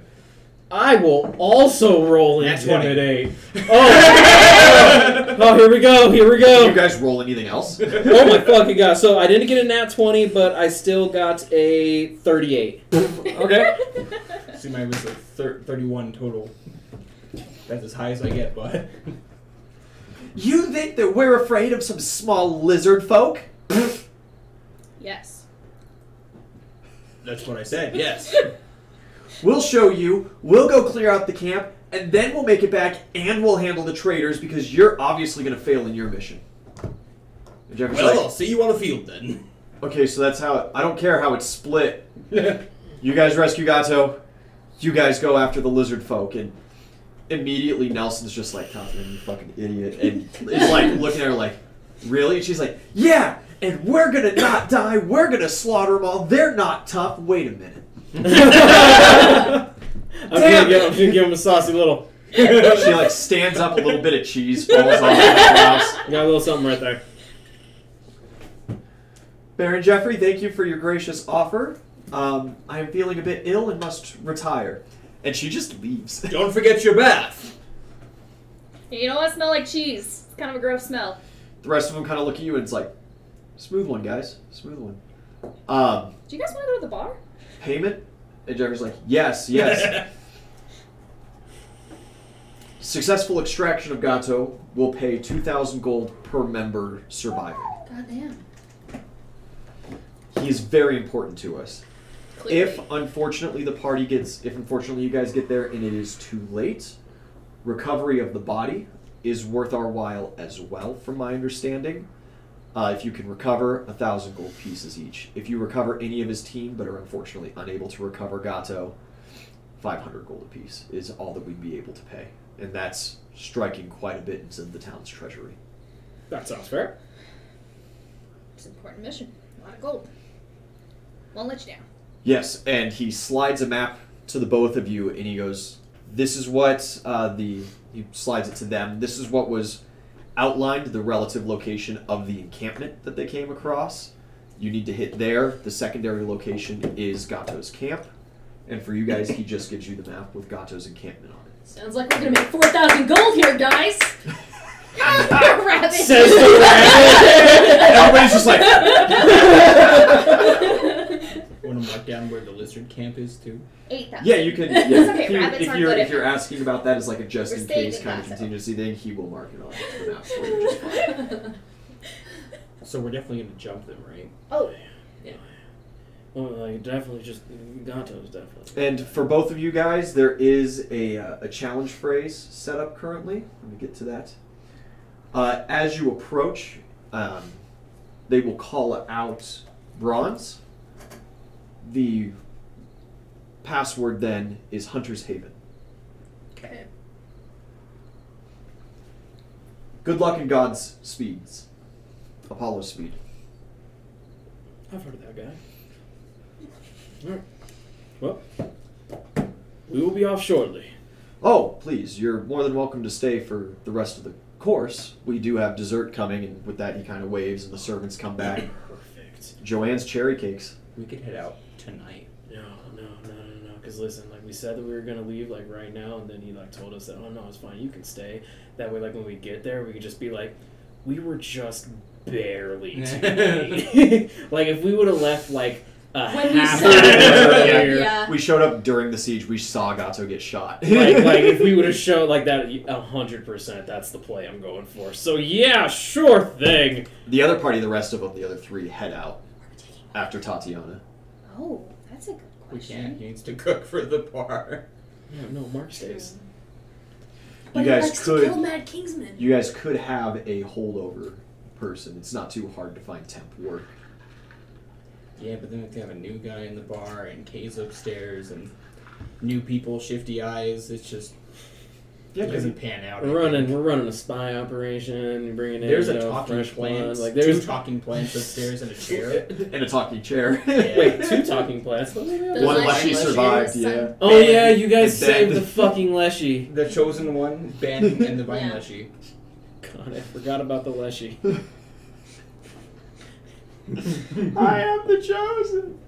I will also roll Nat 20. intimidate. Oh, here we go. Here we Do go. you guys roll anything else? Oh my fucking god! So I didn't get a nat 20, but I still got a 38. Okay. See, mine was like 31 total. That's as high as I get, but You think that we're afraid of some small lizard folk? Yes. that's what I said. Yes. We'll show you. We'll go clear out the camp, and then we'll make it back, and we'll handle the traitors because you're obviously going to fail in your mission. And Jeffrey's Well, like, I'll see you on the field then. okay, so that's how. I don't care how it's split. You guys rescue Gato. You guys go after the lizard folk, and immediately Nelson's just like, "Catherine, you fucking idiot," and is like looking at her like, "Really?" And she's like, "Yeah, and we're gonna not die. We're gonna slaughter them all. They're not tough. Wait a minute." I'm gonna give him a saucy little. She like stands up, a little bit of cheese falls off her blouse. Got a little something right there. Baron Jeffrey, thank you for your gracious offer. I am feeling a bit ill and must retire. And she just leaves. Don't forget your bath. You know what? Smell like cheese. It's kind of a gross smell. The rest of them kind of look at you and it's like, smooth one, guys. Smooth one. Do you guys want to go to the bar? Payment? And Jeffrey's like, yes. Successful extraction of Gato will pay 2,000 gold per member surviving. God damn. He is very important to us. Clearly. If unfortunately you guys get there and it is too late, recovery of the body is worth our while as well, from my understanding. If you can recover 1,000 gold pieces each. If you recover any of his team but are unfortunately unable to recover Gato, 500 gold apiece is all that we'd be able to pay. And that's striking quite a bit into the town's treasury. That sounds fair. It's an important mission. A lot of gold. Won't let you down. Yes, and he slides a map to the both of you, and he goes, "This is what he slides it to them. This is what was outlined, the relative location of the encampment that they came across. You need to hit there. The secondary location is Gato's camp, and for you guys, he just gives you the map with Gato's encampment on it." Sounds like we're gonna make 4,000 gold here, guys. Rabbit. Says the rabbit. Everybody's just like, Want to mark down where the lizard camp is too? 8,000. yeah, you can. Yeah, It's okay, rabbits if aren't you're good if at you're math. asking about that as like a just We're in case saving kind of Gato. contingency thing, he will mark it on the map for you just fine. So we're definitely gonna jump them, right? Oh, Well, like, definitely just Gato's definitely. And for both of you guys, there is a challenge phrase set up currently. Let me get to that. As you approach, they will call out bronze. The password then is Hunter's Haven. Okay. Good luck and God's speeds. Apollo's speed. I've heard of that guy. Alright. Well, we will be off shortly. Oh, please, you're more than welcome to stay for the rest of the course. We do have dessert coming, and with that he kind of waves and the servants come back. Perfect. Joanne's cherry cakes. We could head out tonight. No. Because listen, like we said that we were gonna leave like right now, and then he like told us that oh no, it's fine, you can stay. That way, like when we get there, we could just be like, we were just barely too late. Like if we would have left like a When we half said hour it, earlier. yeah. We showed up during the siege. We saw Gato get shot. like if we would have showed like that 100%, that's the play I'm going for. So yeah, sure thing. The other party, the rest of them, the other three, head out after Tatiana. Oh, that's a good We question. can't. He needs to cook for the bar. Yeah, no, Mark stays. You guys likes to kill could. Mad Kingsman. You guys could have a holdover person. It's not too hard to find temp work. Yeah, but then we have to have a new guy in the bar, and Kay's upstairs, and new people, shifty eyes. It's just it doesn't pan out. We're running a spy operation, bringing in There's you a know, talking fresh plant. blood. Like Two there's talking plants upstairs and a chair. And a talking chair. wait, 2 talking plants. Those One Leshy Leshy Leshy survived, son. yeah. Oh yeah, you guys And saved then- the fucking Leshy. The chosen one, Ben, and the vine Yeah. Leshy. God, I forgot about the Leshy. I am the chosen.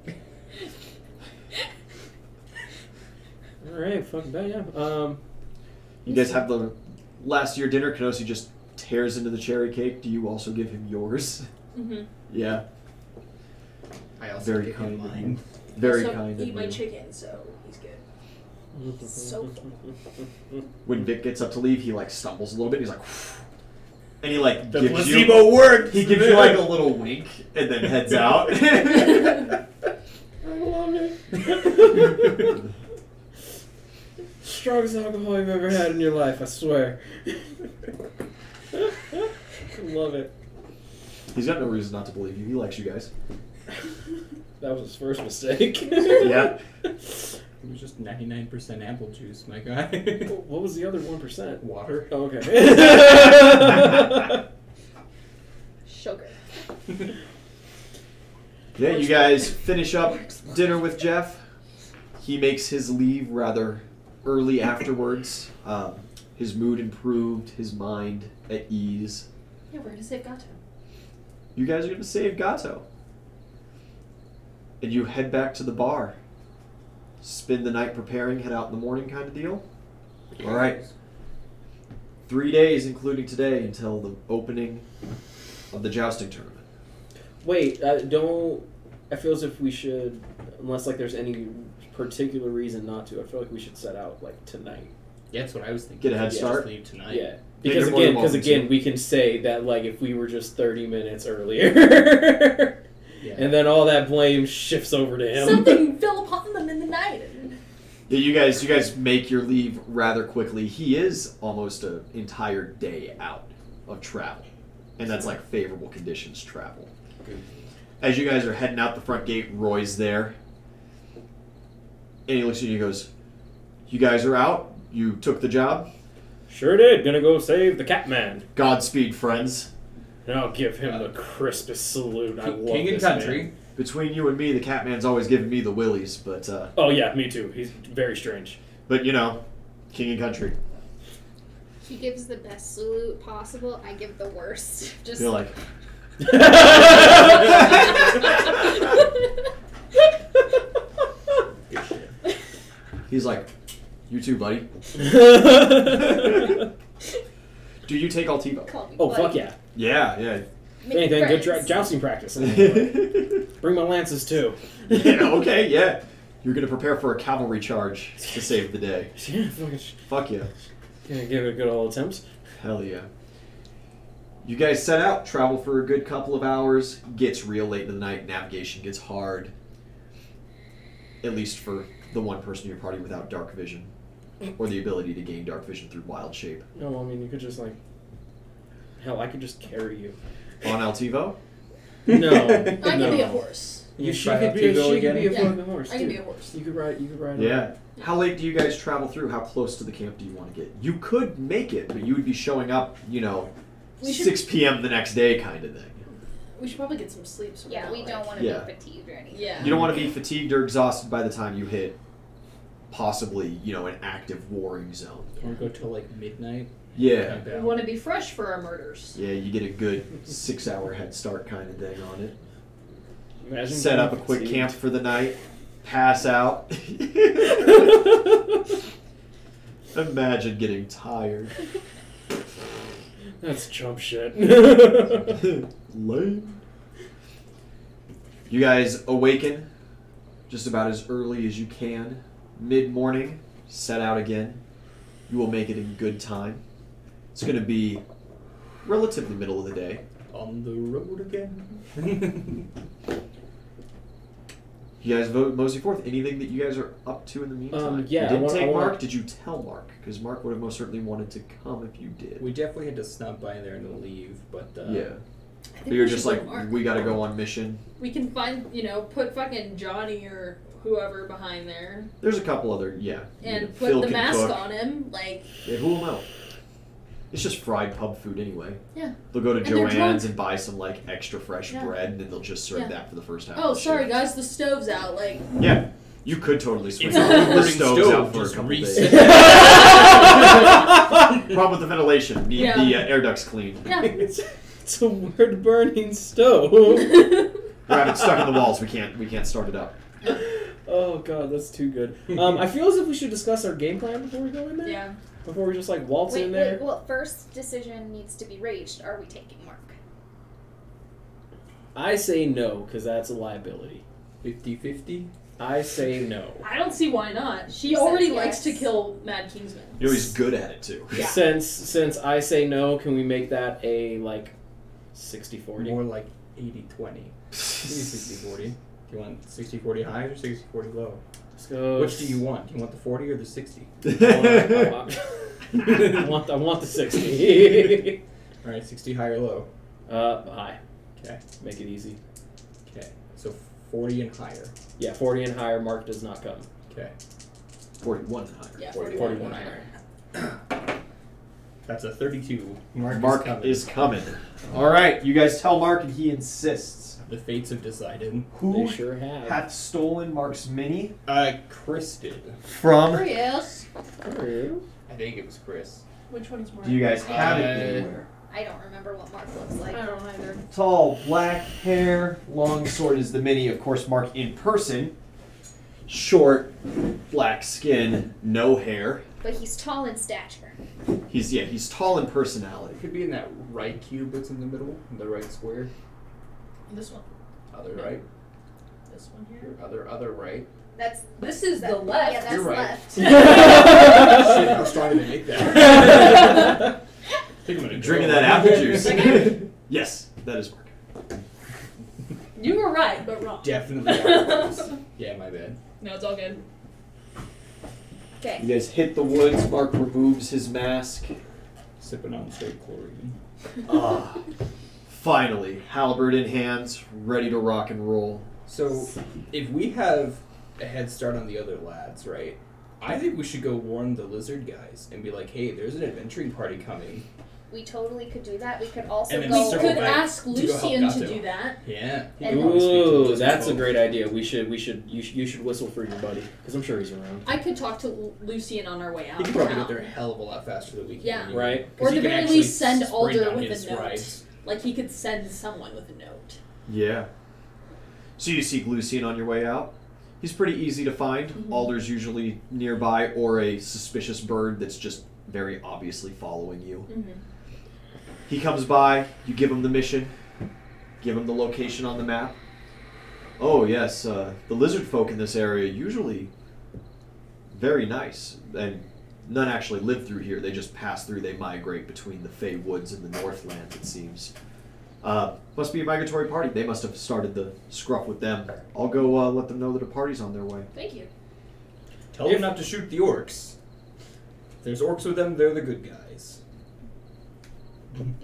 All right, fucking bad, yeah. You guys have the last year dinner. Kenosi just tears into the cherry cake. Do you also give him yours? Mm-hmm. Yeah. I also Very give kind him of mine. Very so kind eat of my you. chicken, so he's good. So When Vic gets up to leave, he like stumbles a little bit. He's like, and he like The gives placebo you. worked. He gives you like a little wink and then heads out. I love it. Strongest alcohol you've ever had in your life, I swear. Love it. He's got no reason not to believe you. He likes you guys. That was his first mistake. Yeah. It was just 99% apple juice, my guy. What was the other 1%? Water. Oh, okay. Sugar. Yeah, you guys finish up dinner with Jeff. He makes his leave rather early afterwards. His mood improved, his mind at ease. yeah, we're gonna save Gato. You guys are going to save Gato. And you head back to the bar. Spend the night preparing, head out in the morning kind of deal. All right. 3 days, including today, until the opening of the jousting tournament. Wait, don't... I feel as if we should, unless like there's any particular reason not to, I feel like we should set out like tonight. Yeah, that's what I was thinking. Get a head Yeah, start? Just leave tonight. Yeah. Yeah, Because you're more than again, welcome to. we can say that like if we were just 30 minutes earlier, Yeah. and then all that blame shifts over to him. Something fell upon them in the night. Yeah, you guys make your leave rather quickly. He is almost an entire day out of travel. And that's like favorable conditions travel. Good. As you guys are heading out the front gate, Roy's there. And he looks at you and he goes, "You guys are out? You took the job? Sure did. Gonna go save the Catman. Godspeed, friends. And I'll give him the crispest salute. I love King and this country. man. Between you and me, the Catman's always giving me the willies, but Oh yeah, me too. He's very strange. you know, king and country. He gives the best salute possible. I give the worst. Just You're like, Good shit. he's like, you too, buddy. Do you take Altivo? call me Oh buddy. fuck yeah! Yeah, Make Anything good friends. jousting practice. yeah. Bring my lances too. Yeah, okay, yeah. You're gonna prepare for a cavalry charge to save the day. Yeah, fucking. Fuck yeah. Gonna give it a good old attempt. Hell yeah. You guys set out, travel for a good couple of hours, gets real late in the night, navigation gets hard. at least for the one person in your party without dark vision, or the ability to gain dark vision through wild shape. No, I mean you could just like. Hell, I could just carry you. On Altivo? No, I can be a horse. She try could be a Altivo again? fucking horse. I can too. be a horse. You could ride. You could ride. Yeah. How late do you guys travel through? How close to the camp do you want to get? You could make it, but you would be showing up, We should- 6 p.m. the next day kind of thing. We should probably get some sleep. So Yeah, we don't want to Yeah. be fatigued or anything. Yeah. You don't want to be fatigued or exhausted by the time you hit possibly, an active warring zone. Or go till like midnight. Yeah. Camp We out. want to be fresh for our murders. Yeah, you get a good 6-hour head start kind of thing on it. Imagine Set up a being quick fatigued. camp for the night, pass out. Imagine getting tired. That's chump shit. Lame. You guys awaken just about as early as you can. Mid-morning, set out again. You will make it in good time. It's going to be relatively middle of the day. On the road again. You guys vote mosey forth. Anything that you guys are up to in the meantime? Yeah, You didn't I take want- Mark? Did you tell Mark? Because Mark would have most certainly wanted to come if you did. We definitely had to snub by there and leave, but Yeah. I think But you're we just should like, go to Mark. we got to go on mission. We can find, put fucking Johnny or whoever behind there There's a couple other, and Phil put the can mask cook. on him. Like, Yeah, who will know? It's just fried pub food anyway. yeah. They'll go to And they're Joann's drunk. and buy some like extra fresh Yeah. bread, and then they'll just serve Yeah. that for the first half. Oh, of the sorry shift. guys, the stove's out. Like, Yeah, you could totally switch It's a the burning stoves stove, out for a just couple reset. days. Problem with the ventilation. Need Yeah. the air ducts cleaned. yeah. It's a wood burning stove. We have it stuck in the walls. We can't start it up. Oh god, that's too good. I feel as if we should discuss our game plan before we go in there. Yeah. Before we just like waltz Wait, in there. well, first decision needs to be reached. Are we taking Mark? I say no because that's a liability. 50-50? I say no. I don't see why not. She He already says likes to yes. kill Mad Kingsman. He's good at it too. Yeah. Since I say no, can we make that a like 60-40? More like 80-20. Maybe 60-40. Do you want 60-40 high or 60-40 low? Let's go. Which do you want? Do you want the 40 or the 60? I want the 60. Alright, 60 high or low? High. Okay. Make it easy. Okay. So 40 and higher. Yeah, 40 and higher. Mark does not come. Okay. 41 and higher. Yeah, 41 41 higher. That's a 32. Mark coming. is coming. All right, you guys tell Mark, and he insists. The fates have decided. Who They sure have. hath stolen Mark's mini Chris did. from? Yes. I think it was Chris. Which one's more? Do you guys have it Uh, anywhere? I don't remember what Mark looks like. I don't either. Tall, black hair, long sword is the mini. Of course, Mark in person. Short, black skin, no hair. But he's tall in stature. He's tall in personality. It could be in that right cube that's in the middle, the right square. This one. Other right. This one here. Other right. This is That- the left. Yeah, that's You're right. left. Shit, how strong did they make that? I think I'm gonna Drinking go. that apple juice. Okay. Yes, that is Mark. You were right, but wrong. Definitely. Chris. Yeah, my bad. No, it's all good. Okay. You guys hit the woods. Mark removes his mask. Sipping on straight chlorine. Ah, finally, halberd in hands, ready to rock and roll. So, if we have a head start on the other lads, right? I think we should go warn the lizard guys and be like, "Hey, there's an adventuring party coming." We totally could do that. We could also And then We go. circle could back ask to go help Lucian to Gato. do that. Yeah. He And- could probably speak to the Ooh, lizard that's a folk. great idea. You should whistle for your buddy because I'm sure he's around. I could talk to Lucian on our way out. He could probably now. get there a hell of a lot faster than we can. Yeah. anyway. Right. 'Cause Or he at the can very actually least send sprint Alder on with his a note. rides. Like he could send someone with a note. Yeah. So you seek Lucian on your way out. He's pretty easy to find. Mhm. Alder's usually nearby, or a suspicious bird that's just very obviously following you. Mm-hmm. He comes by, you give him the mission, give him the location on the map. Oh yes, the lizard folk in this area usually very nice, and none actually live through here. They just pass through. They migrate between the Fey Woods and the Northland, it seems. Must be a migratory party. They must have started the scruff with them. I'll go let them know that a party's on their way. Thank you. Tell them not to shoot the orcs. If there's orcs with them, they're the good guys. Don't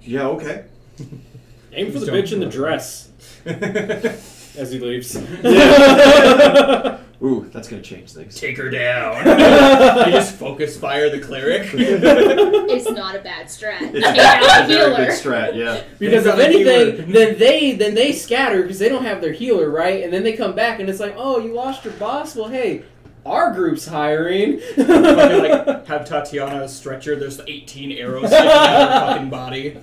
shoot. Yeah, okay. Aim for the Don't bitch in the worry. dress as he leaves. Ooh, that's gonna change things. Take her down. You just focus fire the cleric. It's not a bad strat. It's Take out a the very healer. good strat, yeah. Because if That's not a anything, keyword. then they scatter because they don't have their healer, right? And then they come back and it's like, oh, you lost your boss. Well, hey, our group's hiring. Fucking like have Tatiana stretcher. There's 18 arrows sticking out of her fucking body.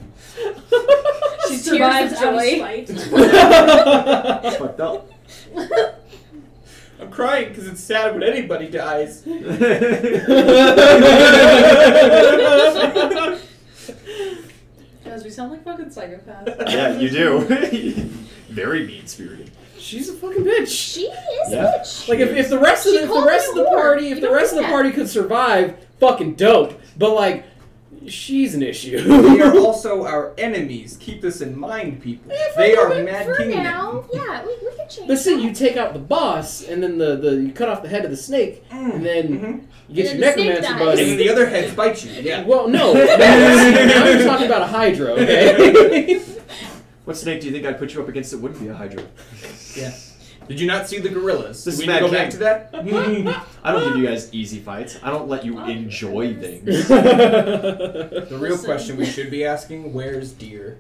She Tears survives of out of joy. spite. It's fucked up. I'm crying because it's sad when anybody dies. Guys, we sound like fucking psychopaths. Yeah, you do. Very mean-spirited. She's a fucking bitch. She is Yeah. a bitch. Like if the rest of She the, if the called rest me of the a whore. party, You if the don't rest do of the that. party could survive, fucking dope. But like, she's an issue. They are also our enemies. Keep this in mind, people. If They we're are moving Mad for Kingdom. now, yeah, we can change But see, that. you take out the boss, and then the you cut off the head of the snake, and then you get And your then the snake necromancer dies. And then buddy. the other heads bite you. Yeah. Well, no, now you're talking about a Hydra, okay? What snake do you think I'd put you up against that wouldn't be a Hydra? Yeah. Did you not see the gorillas? This Do is we need to go Mad back to that? I don't give you guys easy fights. I don't let you enjoy things. The real Listen. question we should be asking: where's Deer?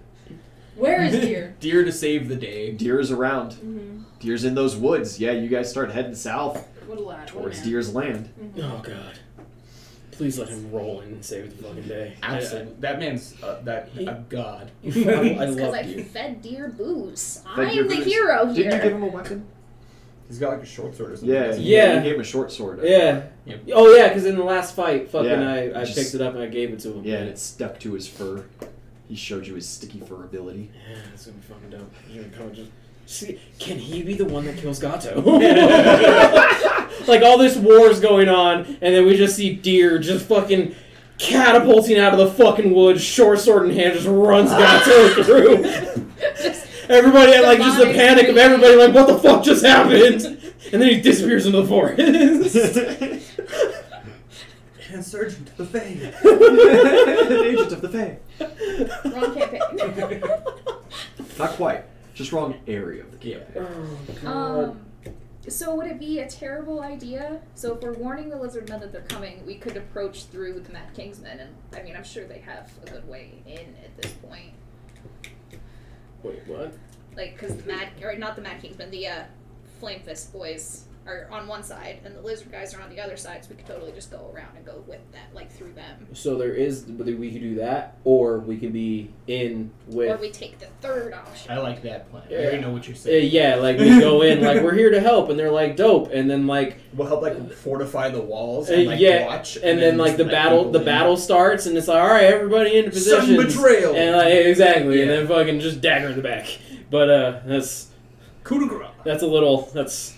Where is Deer? Deer to save the day. Deer is around. Mm-hmm. Deer's in those woods. Yeah, you guys start heading south What a lad. towards what a man. Deer's land. Oh god. Please let him roll in and save the fucking day. Absolutely. That man's a god. I It's because love I you. fed deer booze. Fed deer I'm the booze. hero here. Didn't you give him a weapon? He's got like a short sword or something. Yeah, doesn't he? Yeah. You gave him a short sword. Yeah. Yep. Oh yeah, because in the last fight, fucking Yeah, I just- picked it up and I gave it to him. Yeah, and it stuck to his fur. He showed you his sticky fur ability. Yeah, it's gonna be fucking dope. You're gonna come and just see, can he be the one that kills Gato? Like all this war's going on, and then we just see Deer just fucking catapulting out of the fucking woods, short sword in hand, just runs Gato through. Everybody had like just the panic of everybody like, what the fuck just happened? And then he disappears into the forest. Insurgent of the Fae. An agent of the Fae. Wrong campaign. Not quite. Just wrong area of the Yeah. Oh, So would it be a terrible idea? So if we're warning the lizard men that they're coming, we could approach through with the Mad Kingsmen, and I mean, I'm sure they have a good way in at this point. Wait, what? Like, because the Mad, or not the Mad Kingsmen, the Flame Fist boys are on one side, and the lizard guys are on the other side, so we could totally just go around and go with that, like through them. So there is, we could do that, or we could be in Or with. we take the third option. I like that plan. I Yeah. already know what you're saying. Yeah, like we go in, like we're here to help, and they're like dope, and then like We'll help like fortify the walls and like yeah, watch, and then like just the let battle, people the in. battle starts, and it's like, all right, everybody into Sudden positions, betrayal. and like exactly, and Yeah. then fucking just dagger in the back. But that's Coup de grace. that's a little that's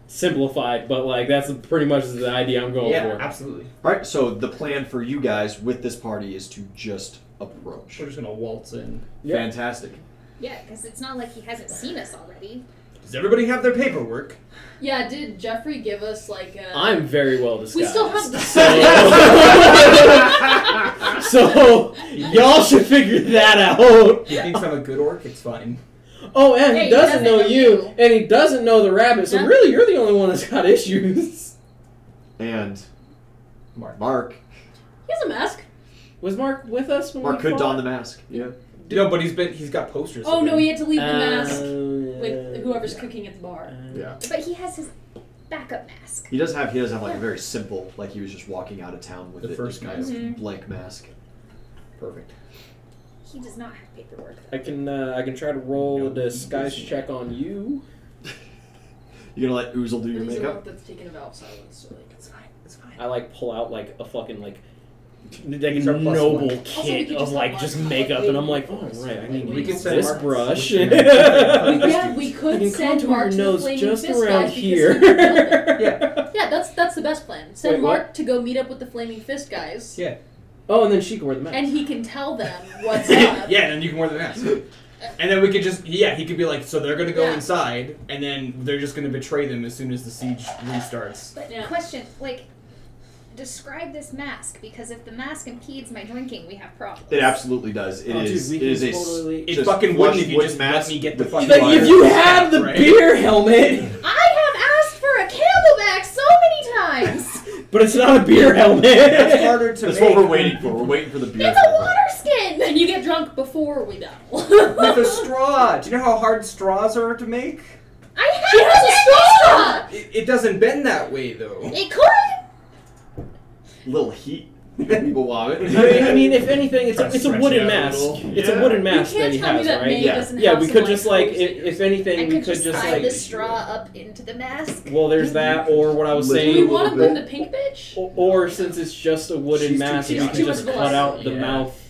simplified, but like that's pretty much the idea I'm going Yeah, for. absolutely. Alright, so the plan for you guys with this party is to just approach. We're just gonna waltz in. Yeah. Fantastic. Yeah, because it's not like he hasn't seen us already. Does everybody have their paperwork? Yeah, did Jeffrey give us like a... I'm very well disguised. We still have the... So y'all should figure that out. He thinks I'm a good orc. It's fine. Oh, and Hey, he doesn't know you, and he doesn't know the rabbit. So Yeah. really, you're the only one that's got issues. And Mark. Mark. He has a mask. Was Mark with us when Mark we could fought? don the mask. Yeah. No, but he's got posters. Oh of no, him. he had to leave the mask yeah. with whoever's cooking at the bar. Yeah. But he has his backup mask. He does have like a very simple, like he was just walking out of town with The it, first kind mask. of blank mask. Perfect. He does not have paperwork. Though. I can try to roll a No, disguise easy. check on you. You gonna let Oozle do your He's a makeup? orc that's taken a vow of silence, so like, it's fine. It's fine. I like pull out like a fucking like These are plus noble one. Also, we kit could of just like have just one. makeup, and I'm like, oh right, I need We to could use send this Mark brush. with Yeah, we I could can send contour Mark her to the nose Flaming just Fist around guys because here. he killed it. Yeah. Yeah, that's the best plan. Send Wait, what? Mark to go meet up with the Flaming Fist guys. Yeah. Oh, and then she can wear the mask. and he can tell them what's up. Yeah, then you can wear the mask. And then we could just, he could be like, so they're gonna go Yeah. inside, and then they're just gonna betray them as soon as the siege restarts. But Yeah. question, like, describe this mask, because if the mask impedes my drinking, we have problems. It absolutely does. It Oh, dude, is. we It can is a. totally- It just fucking flush wouldn't if you wood just let mask me get the with fucking Like, if you fire. had the Right? beer helmet, I have asked for a camelback so many times! but it's not a beer helmet. That's harder to That's make. what we're waiting for. We're waiting for the beer. It's a water skin! And you get drunk before we battle. With a straw. Do you know how hard straws are to make? I She has a have straw! It doesn't bend that way, though. It could! Little heat. People want it. I mean, if anything, it's a Stretch wooden it out a mask. little. It's Yeah. a wooden You mask that can't he tell me has, that right? May Yeah. doesn't Yeah, have we some, could like, just like, hosing. if anything, I we could could just just tie like. the straw up into the mask. Well, there's that, or what I was Do we saying, want to little bring the pink bitch? or since it's just a wooden She's too mask, we chaotic. could just Too much cut blood. out the Yeah. mouth.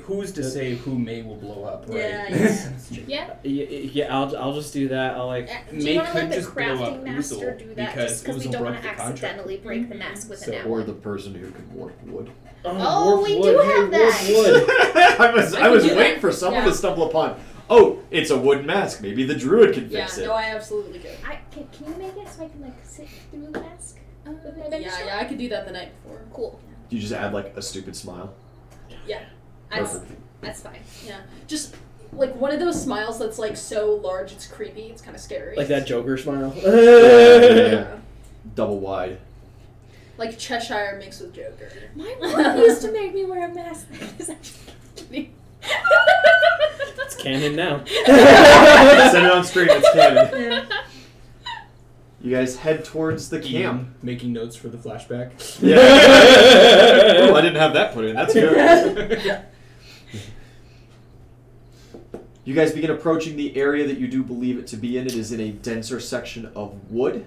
Who's to say who May will blow up, right? Yeah, yes. Yeah? Yeah, I'll just do that. I'll like. Do May you want to could let the just blow up crafting master Uzel do that because just because we Uzel don't broke want to the contract. accidentally break the mask with So- an Or apple? the person who can warp wood. Oh, warp we wood. do Hey, have warp that. wood. I was I could do waiting that. for someone Yeah. to stumble upon. Oh, it's a wooden mask. Maybe the druid can Yeah, fix it. no, I absolutely could. Can you make it so I can like sit through the mask? With my Yeah, bench yeah, I could do that the night before. Cool. You just add like a stupid smile. Yeah, That's, Perfect. that's fine. yeah. Just like one of those smiles that's like so large it's creepy. It's kind of scary. Like that Joker smile. Yeah. Double wide. Like Cheshire mixed with Joker. My mom used to make me wear a mask. It's canon now. Send it on screen. It's canon. You guys head towards the camp. Ian making notes for the flashback. Yeah. Oh, I didn't have that put in. That's good. You guys begin approaching the area that you do believe it to be in. It is in a denser section of wood.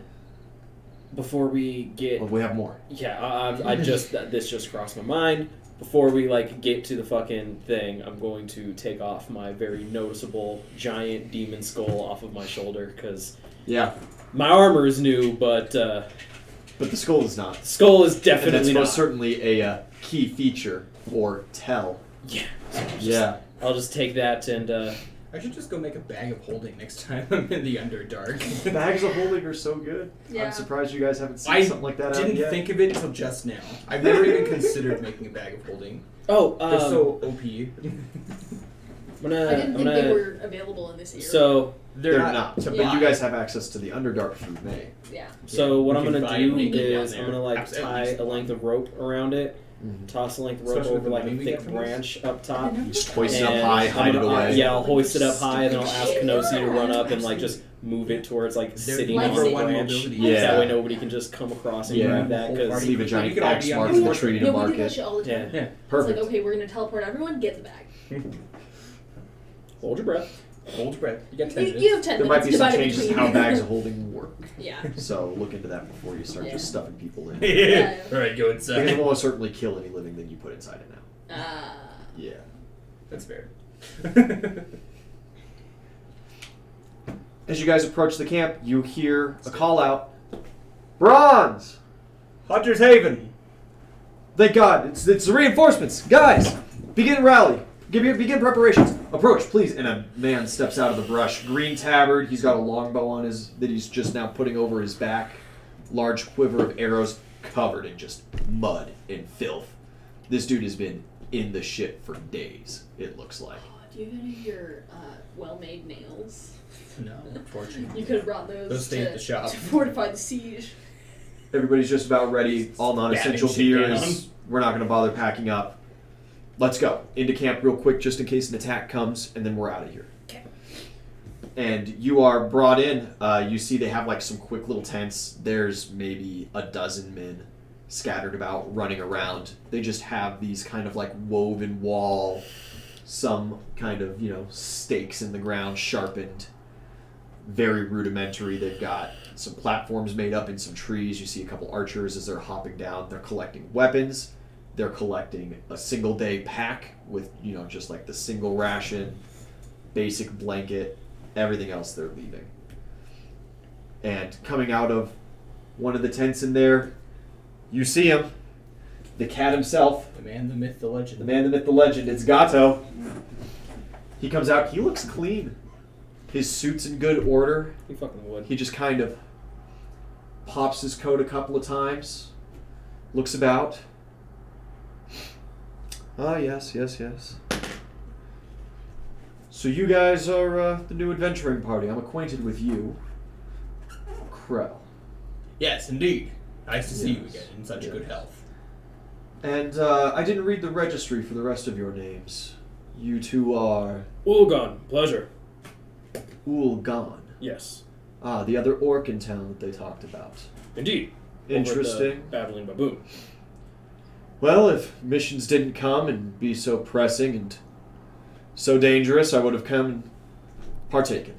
Before we get, Well, we have more. yeah, I just this just crossed my mind. Before we like get to the fucking thing, I'm going to take off my very noticeable giant demon skull off of my shoulder because Yeah. my armor is new, but But the skull is not. skull is And that's definitely not. most certainly a key feature or tell. Yeah. Yeah. I'll just take that and I should just go make a bag of holding next time I'm in the Underdark. Bags of holding are so good. Yeah. I'm surprised you guys haven't seen I something like that out didn't yet. think of it until just now. I've never even considered making a bag of holding. oh, They're so OP. I'm gonna, I didn't I'm think gonna, they were available in this area. so They're not. to But buy. you guys have access to the Underdark through May. yeah. So what we I'm can gonna buy do and make it is down I'm there. gonna like At tie least a length of rope around it, Mm-hmm. toss a length of rope Especially with over the like a money we get thick from this. branch up top. You just hoist it up And high, I'm hide it gonna- away. Yeah, I'll hoist it up high, and then I'll ask Stupid Kenosi to shit. run up and like just move it towards like They're sitting like on the number one branch. mobility. Yeah. That way nobody can just come across and Yeah. grab that because Party. Leave a You giant could X already mark have in the this tree to No, we mark do that it. shit all the time. yeah. Yeah. It's Perfect. like, okay, we're gonna teleport everyone, get the bag. Hold your breath. Hold your breath. You got 10 You, minutes. you have 10 There might minutes be some divided changes in between. how bags of holding work. Yeah. So look into that before you start Yeah. just stuffing people in. Yeah. Alright, go Because it inside. will most certainly kill any living thing you put inside it now. Yeah. That's fair. As you guys approach the camp, you hear a call out. Bronze! Hunter's Haven. Thank God, it's the reinforcements. Guys, begin rally. Begin preparations. Approach, please. And a man steps out of the brush. Green tabard. He's got a longbow on his that he's just now putting over his back. Large quiver of arrows covered in just mud and filth. This dude has been in the shit for days, it looks like. Do you have any of your well-made nails? No, unfortunately. You could have brought those, Those stay at the shop. to fortify the siege. Everybody's just about ready. All non-essential Batting shit gear down. is. We're not going to bother packing up. Let's go into camp real quick, just in case an attack comes, and then we're out of here. Okay. And you are brought in. You see they have like some quick little tents. There's maybe a dozen men scattered about, running around. They just have these kind of like woven wall, some kind of stakes in the ground, sharpened. Very rudimentary. They've got some platforms made up in some trees. You see a couple archers as they're hopping down. They're collecting weapons. They're collecting a single day pack with, just like the single ration, basic blanket, everything else they're leaving. And coming out of one of the tents in there, you see him. the cat himself, The man, the myth, the legend. the man, the myth, the legend. It's Gato. He comes out. He looks clean. His suit's in good order. You fucking would. He just kind of pops his coat a couple of times, looks about. Ah, yes. So you guys are the new adventuring party. I'm acquainted with you. Krell. Yes, indeed. Nice to see you Yes. again in such Yes. good health. And I didn't read the registry for the rest of your names. You two are Ulgon, pleasure. Ulgon. Yes. Ah, the other orc in town that they talked about. Indeed. Over at the Interesting. Babbling Baboon. Well, if missions didn't come and be so pressing and so dangerous, I would have come and partaken.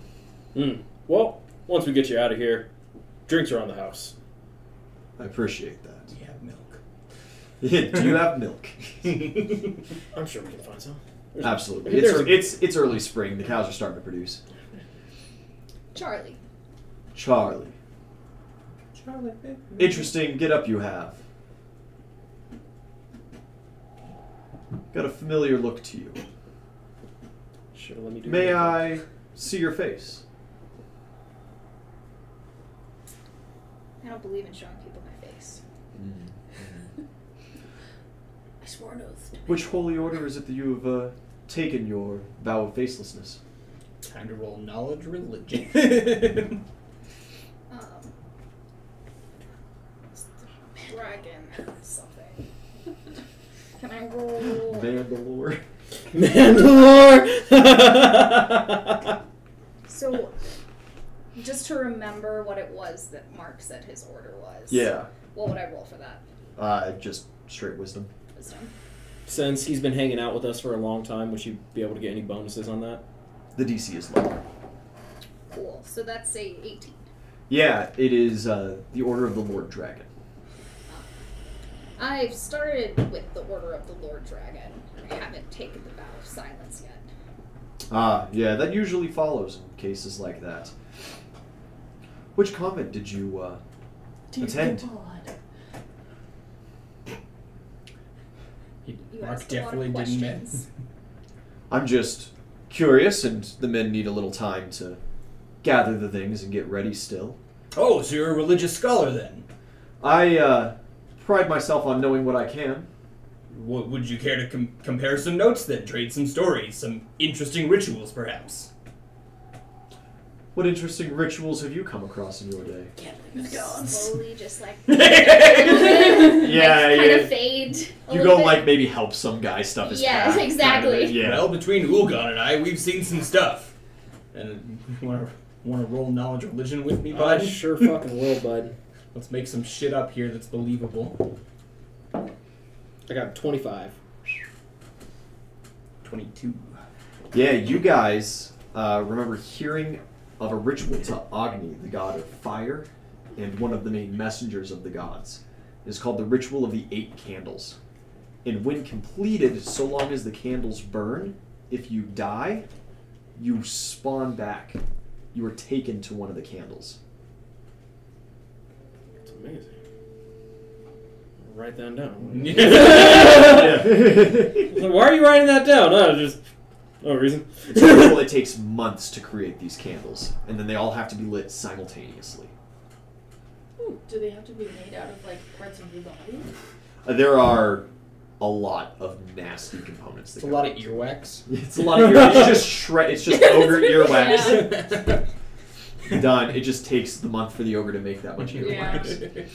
Well, once we get you out of here, drinks are on the house. I appreciate that. We have milk. Do you have milk? I'm sure we can find some. There's- Absolutely. there's- It's early spring. The cows are starting to produce. Charlie. Charlie. Charlie. Interesting get up you have. Got a familiar look to you. Sure, let me do May that. I see your face? I don't believe in showing people my face. I swore an oath. Which holy order is it that you have taken your vow of facelessness? Time to roll knowledge religion. Dragon something. Can I roll? Mandalore. Mandalore! So, just to remember what it was that Mark said his order was. Yeah. What would I roll for that? Just straight wisdom. Wisdom. Since he's been hanging out with us for a long time, would you be able to get any bonuses on that? The DC is lower. Cool. So that's a 18. Yeah, it is the Order of the Lord Dragon. I've started with the Order of the Lord Dragon. I haven't taken the Vow of Silence yet. Ah, yeah, that usually follows in cases like that. Which convent did you attend? You Mark asked a lot of definitely didn't questions. I'm just curious, and the men need a little time to gather the things and get ready still. Oh, so you're a religious scholar then? I pride myself on knowing what I can. Would you care to compare some notes then? Trade some stories, some interesting rituals perhaps? What interesting rituals have you come across in your day? Slowly, just like Yeah, kind of fade. You go like maybe help some guy stuff his Yeah, path, kind of exactly. thing, yeah. Well, between Ulgon and I, we've seen some stuff. And want to roll knowledge religion with me, I bud? sure fucking will, bud. Let's make some shit up here that's believable. I got 25. 22. Yeah, you guys remember hearing of a ritual to Agni, the god of fire, and one of the main messengers of the gods. It is called the Ritual of the 8 Candles. And when completed, so long as the candles burn, if you die, you spawn back. You are taken to one of the candles. It's amazing. I'll write that down. Yeah. Why are you writing that down? Oh, just no reason. It's a ritual that takes months to create these candles, and then they all have to be lit simultaneously. Do they have to be made out of like parts of your body? There are a lot of nasty components. It's a lot of earwax. It's a lot of earwax. It's just It's just ogre earwax. Done. It just takes the month for the ogre to make that much earwax.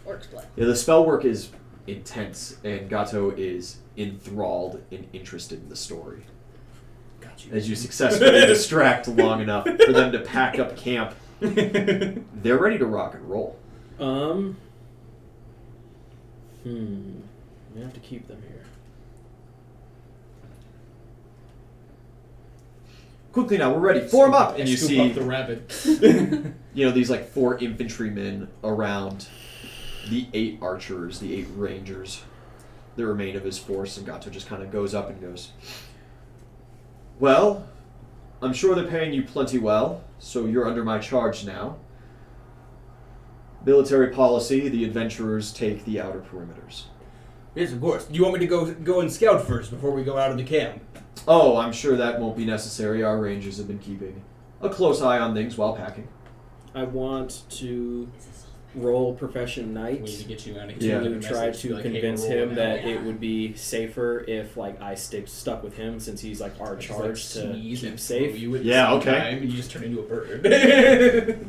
Orc's blood. Yeah, the spell work is intense, and Gato is enthralled and interested in the story. Got you. As you successfully distract long enough for them to pack up camp, they're ready to rock and roll. We have to keep them here. Quickly now, we're ready. Form up! And you Scoop see up the rabbit. these like 4 infantrymen around the 8 archers, the 8 rangers, the remain of his force, and Gato just kind of goes up and goes, well, I'm sure they're paying you plenty well, so you're under my charge now. Military policy, the adventurers take the outer perimeters. Yes, of course. Do you want me to go and scout first before we go out of the camp? Oh, I'm sure that won't be necessary. Our rangers have been keeping a close eye on things while packing. I want to roll Profession Knight. We need to get you out of Yeah. here. To try to convince him that it would be safer if like I stuck with him since he's like our charge to keep safe. You at the Yeah, same okay. time, and you just turn into a bird.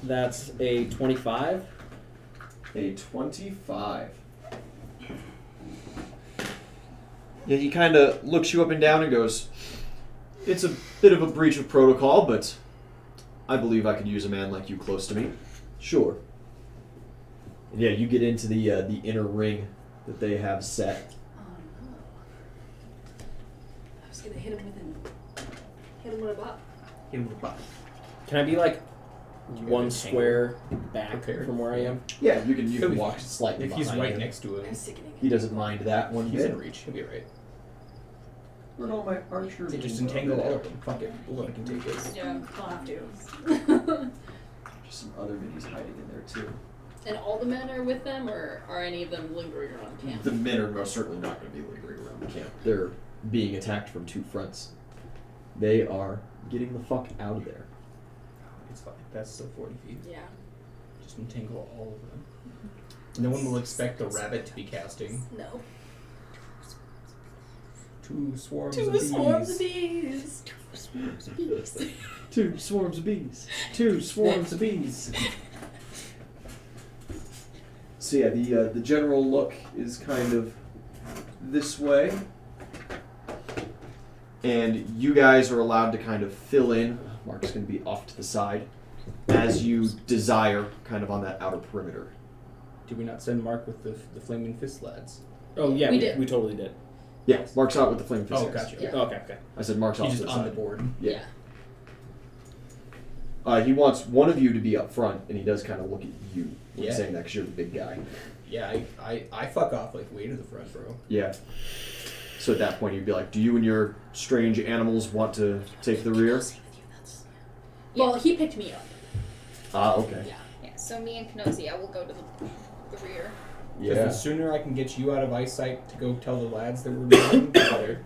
That's a 25. A 25. Yeah, he kind of looks you up and down and goes, "It's a bit of a breach of protocol, but I believe I could use a man like you close to me." Sure. And yeah, you get into the inner ring that they have set. Oh no. I was gonna hit him with a bop. Can I be like You one gotta square back Prepared. from where I am? Yeah, you can He'll be walk fine. slightly If he's behind right him. next to him, I'm sickening. He doesn't mind that one he's in bit. reach. He'll be right. Where'd all my archers They just go? entangle all of them. Fuck it. Blood can take this. Yeah, I'll have to. There's some other minis hiding in there too. And all the men are with them, or are any of them lingering around camp? The men are most certainly not going to be lingering around the camp. They're being attacked from two fronts. They are getting the fuck out of there. It's fine. That's still 40 feet. Yeah. Just entangle all of them. No one will expect the rabbit to be casting. No. Two swarms Two of bees. swarms of bees. Two swarms of bees. Two swarms of bees. So yeah, the general look is kind of this way. And you guys are allowed to kind of fill in. Mark's going to be off to the side as you desire, kind of on that outer perimeter. Did we not send Mark with the flaming fist lads? Oh yeah, We did. we totally did. Yeah, Mark's out with the flame fist. Oh, gotcha. Yeah. Okay. I said Mark's off He's to just the on side. the board. Yeah. He wants one of you to be up front, and he does kind of look at you when Yeah. saying that because you're the big guy. Yeah, I fuck off like way to the front, bro. Yeah. So at that point, you'd be like, "Do you and your strange animals want to take the rear?" Well, he picked me up. Ah, okay. Yeah. Yeah, so me and Knossia will go to the rear. Because Yeah. the sooner I can get you out of eyesight to go tell the lads that we're moving, the better.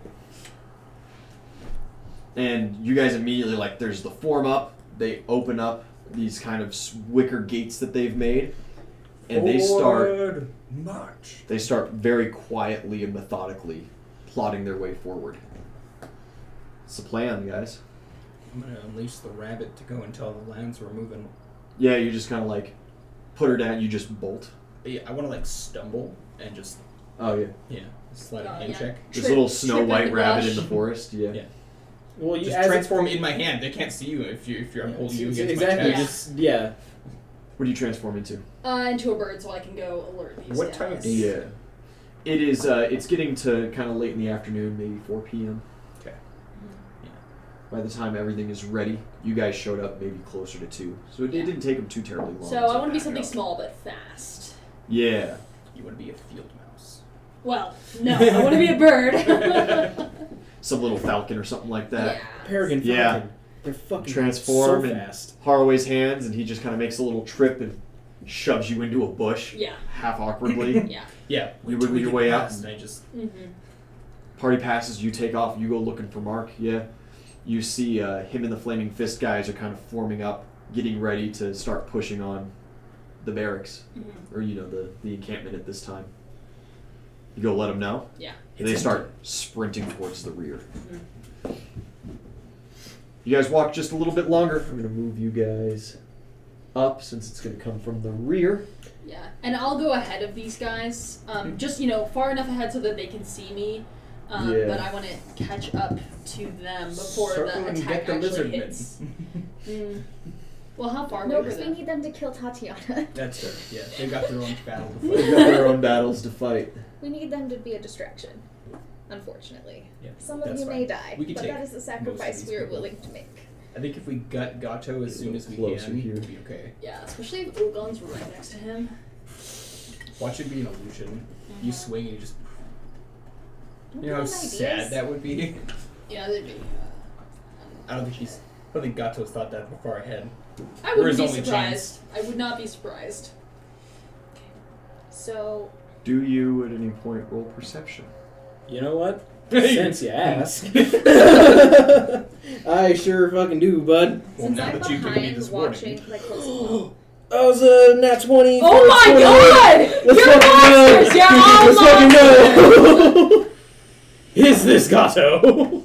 And you guys immediately, like, there's the form up. They open up these kind of wicker gates that they've made, and they start. Forward march. They start very quietly and methodically plotting their way forward. It's the plan, guys. I'm gonna unleash the rabbit to go and tell the lads we're moving. Yeah, you just kind of like put her down. You just bolt. But yeah, I want to like stumble and just Oh yeah. slide a Oh, hand yeah. check. This Trip- little Snow trip in White the rabbit brush. in the forest. Yeah. Yeah. Well, you Just as transform in my hand. They can't see you if I'm holding you against exactly. my chest. Just yeah. What do you transform into? Into a bird so I can go alert these What guys. time of day? Yeah. It is. It's getting to kind of late in the afternoon, maybe 4 p.m. Okay. By the time everything is ready, you guys showed up maybe closer to 2, so it Yeah. didn't take them too terribly long. So I want to be pack something up. small but fast. Yeah. You want to be a field mouse. Well, no, I want to be a bird. Some little falcon or something like that. Yeah. Peregrine Falcon. Yeah. They're fucking Transform so and fast. Haraway's hands, and he just kind of makes a little trip and shoves you into a bush, Yeah. half awkwardly. Yeah. Yeah. You wiggle your way out. And I just Mm-hmm. Party passes, you take off, you go looking for Mark. Yeah. You see him and the Flaming Fist guys are kind of forming up, getting ready to start pushing on the barracks, Mm-hmm. or the encampment at this time. You go let them know. Yeah. And they start sprinting towards the rear. Mm-hmm. You guys walk just a little bit longer. I'm going to move you guys up since it's going to come from the rear. Yeah. And I'll go ahead of these guys, just, far enough ahead so that they can see me. Yeah. But I want to catch up to them before circle the and attack get the actually lizard hits. men. Well, how far No, away because were we they? need them to kill Tatiana. That's fair. Yeah, they got their own battle to They've fight. got their own battles to fight. We need them to be a distraction, unfortunately. Yeah, Some of that's you fine. may die, We could but take that is the most of sacrifice these we are people. willing to make. I think if we gut Gato as soon as we Closer can, here. we'll be okay. Yeah, especially if Ulgon's right next to him. Watch it be an illusion. You swing and you just. Don't You know how we have sad ideas? that would be? Yeah, they'd be. I don't think Gato's thought that far ahead. I We're wouldn't his be only surprised. I would not be surprised. So Do you at any point roll perception? You know what? Since you ask. I sure fucking do, bud. Well, since now I'm that you've given me behind this watching, warning. like close. That was a nat 20. Oh my god! Let's You're monsters! You're all Let's fucking monsters! go! Is this Gato?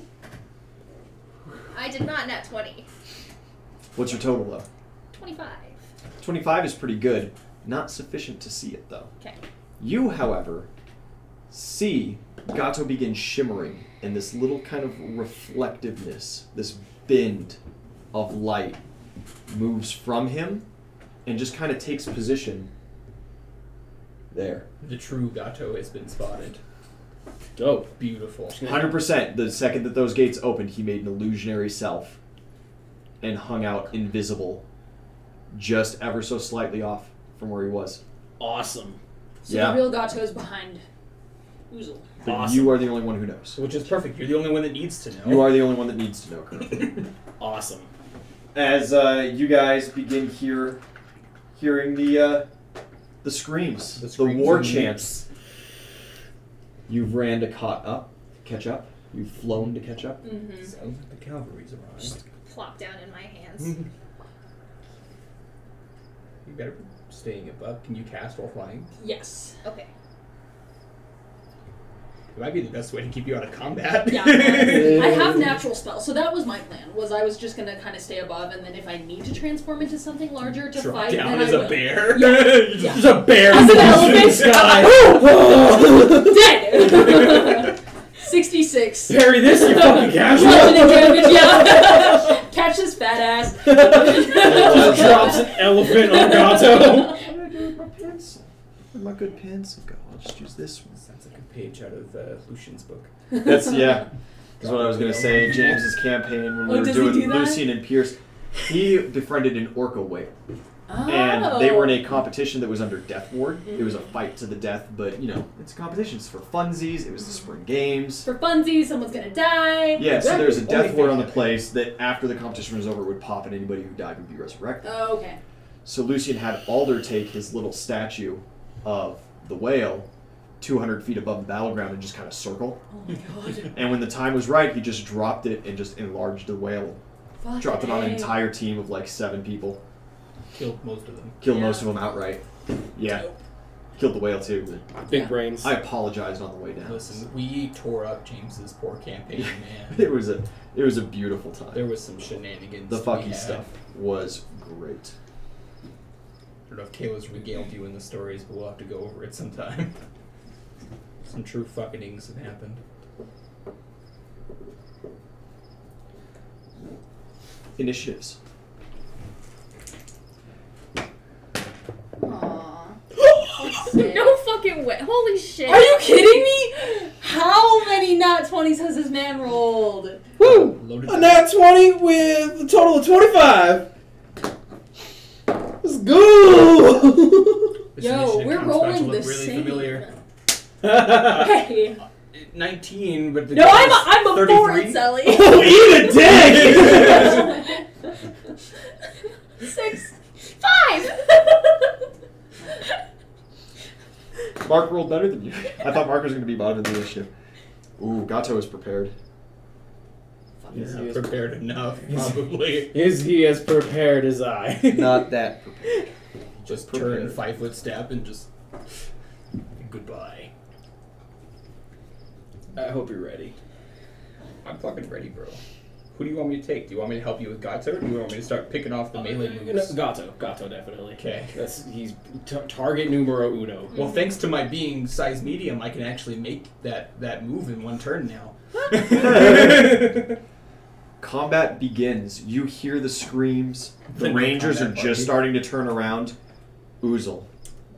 I did not nat 20. What's your total though? 25. 25 is pretty good. Not sufficient to see it though. Okay. You, however, see Gato begin shimmering, and this little kind of reflectiveness, this bend of light, moves from him and just kind of takes position there. The true Gato has been spotted. Dope. Beautiful. 100%. The second that those gates opened, he made an illusionary self and hung out invisible, just ever so slightly off from where he was. Awesome. So Yeah. the real Gato is behind Oozle. But Awesome. you are the only one who knows. Which is perfect. You're the only one that needs to know. You are the only one that needs to know currently. Awesome. As you guys begin hearing the screams, the war and chants. You've ran to catch up. You've flown to catch up. Mm-hmm. Sounds like the cavalry's arrived. Just plop down in my hands. You better be staying above. Can you cast while flying? Yes. Okay. It might be the best way to keep you out of combat. Yeah. I have natural spells, so that was my plan. Was I was just gonna kind of stay above, and then if I need to transform into something larger to Drop fight, down then as I a will. bear. Yeah. Just a bear. As an moves through elephant. the sky. Dead. 66. Parry this, you fucking casual. Bludgeoning damage. Yeah. Catch this fat ass. Just drops an elephant on Gato. What do I do with my pencil? Where'd my good pencil go? I'll just use this one. Sounds like a page out of Lucian's book. That's That's what I was gonna say. James's campaign when we Oh, were does he doing do that? Lucian and Pierce, he befriended an orca whale, and they were in a competition that was under Death Ward. It was a fight to the death, but you know it's a competition. It's for funsies. It was the spring games. For funsies, someone's gonna die. Yeah, so Exactly. there's a death Only ward on the thing. place that after the competition was over would pop, and anybody who died would be resurrected. Oh, okay. So Lucian had Alder take his little statue of the whale 200 feet above the battleground and just kind of circle. Oh my god. And when the time was right, he just dropped it and just enlarged the whale. Fuck Dropped it on an dang. entire team of like 7 people. Killed most of them. Killed Yeah. most of them outright. Yeah. Killed the whale too. Big Yeah. brains. I apologized on the way down. Listen, we tore up James's poor campaign, man. It was a beautiful time. There was some shenanigans. The to be fucking had. stuff was great. I don't know if Kayla's regaled you in the stories, but we'll have to go over it sometime. Some true fuckings have happened. Initiatives. Aww. No fucking way. Holy shit. Are you kidding me? How many nat 20s has this man rolled? Woo! Loaded A nat 20 with a total of 25. Let's go! This Yo, initiative we're counts rolling about to the look really same. familiar. Hey. 19, but the No, guy's I'm a 33. forward, Sally. Oh, eat a dick! 6. 5. Mark rolled better than you. I thought Mark was going to be bottom of the initiative. Ooh, Gato is prepared. Is he Not as- prepared enough, probably. Is he as prepared as I? Not that prepared. Just Prepared. turn 5 foot step and just goodbye. I hope you're ready. I'm fucking ready, bro. Who do you want me to take? Do you want me to help you with Gato, or do you want me to start picking off the melee moves? Gato definitely. Okay. He's target numero uno. Well, thanks to my being size medium, I can actually make that move in one turn now. Combat begins. You hear the screams. The The Rangers are combat just party. starting to turn around. Oozle.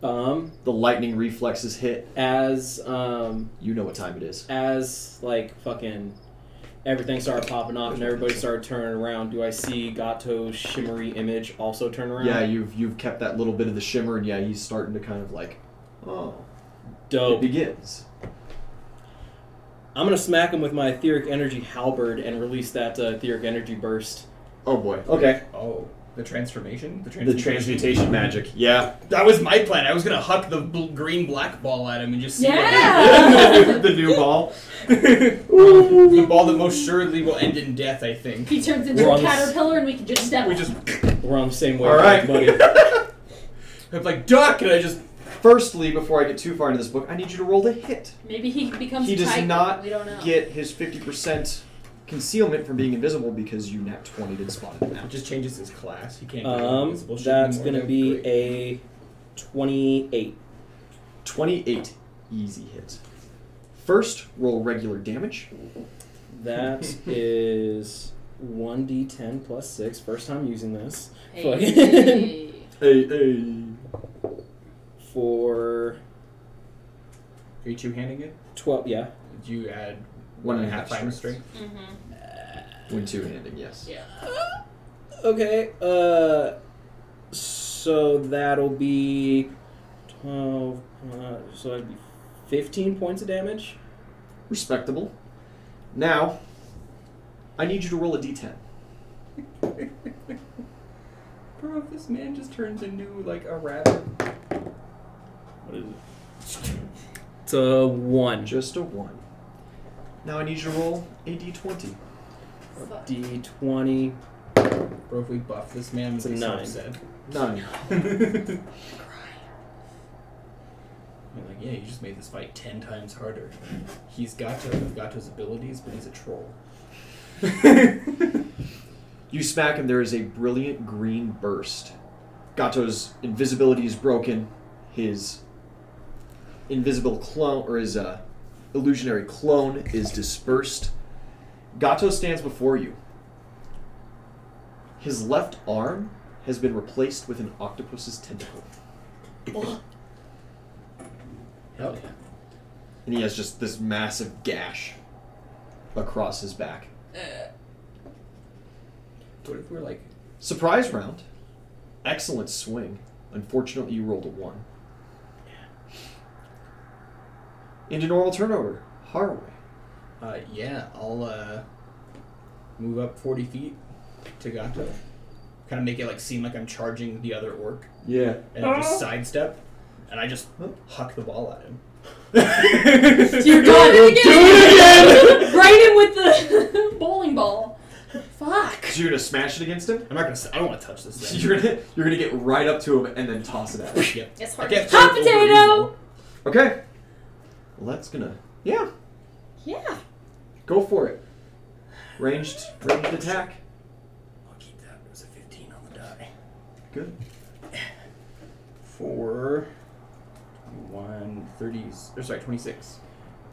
The lightning reflexes hit. As You know what time it is. like fucking everything started popping off and everybody started turning around, do I see Gato's shimmery image also turn around? Yeah, you've kept that little bit of the shimmer, and yeah, he's starting to kind of like, oh. It Dope. begins. I'm gonna smack him with my etheric energy halberd and release that etheric energy burst. Oh boy. Okay. Oh. The transformation? The transmutation magic. Yeah. That was my plan. I was gonna huck the green black ball at him and just see Yeah! The new ball. the ball that most surely will end in death, I think. He turns into We're a on this- caterpillar and we can just step We on just We're on the same All right. wavelength, buddy. I'm like, duck, and I just Firstly, before I get too far into this book, I need you to roll to hit. Maybe he becomes He a does tiger. not We don't know. get his 50% concealment from being invisible because you nat 20 didn't spot him it out. just changes his class. He can't go invisible shit That's anymore. gonna That'd be great. a 28. 28. Easy hit. First, roll regular damage. That is 1d10 plus 6. First time using this. Hey. Hey. For Are you two-handing it? 12, yeah. Did you add 1.5 fire strength. Mm-hmm. When two-handed, yes. Yeah. Okay, so that'll be 12, so that'd be 15 points of damage. Respectable. Now, I need you to roll a d10. Bro, if this man just turns into, like, a rabbit. What is it? It's a 1. Just a 1. Now I need you to roll a d20. Fuck. D20. Bro, if we buff this man, It's a we'd be so 9. upset. 9. I'm like, yeah, you just made this fight 10 times harder. He's Gato's abilities, but he's a troll. You smack him, there is a brilliant green burst. Gato's invisibility is broken. His invisible clone, or his illusionary clone, is dispersed. Gato stands before you. His left arm has been replaced with an octopus's tentacle. Hell yeah. And he has just this massive gash across his back. What if we're like... Surprise round. Excellent swing. Unfortunately, you rolled a 1. Into normal turnover. Haraway. Yeah, I'll move up 40 feet to Gato. Kind of make it like seem like I'm charging the other orc. Yeah. And I just sidestep, and I just huck the ball at him. Dear God, do it again! Right in with the bowling ball. Fuck. So you're gonna smash it against him? I'm not gonna. I don't want to touch this thing. You're gonna get right up to him and then toss it at him. Yep. It's I hard. can't Hot throw it over potato! evil. Okay. Well, that's gonna. Yeah. Yeah. Go for it. Ranged attack. I'll keep that. It was a 15 on the die. Good. For 21, 30s, or sorry, 26.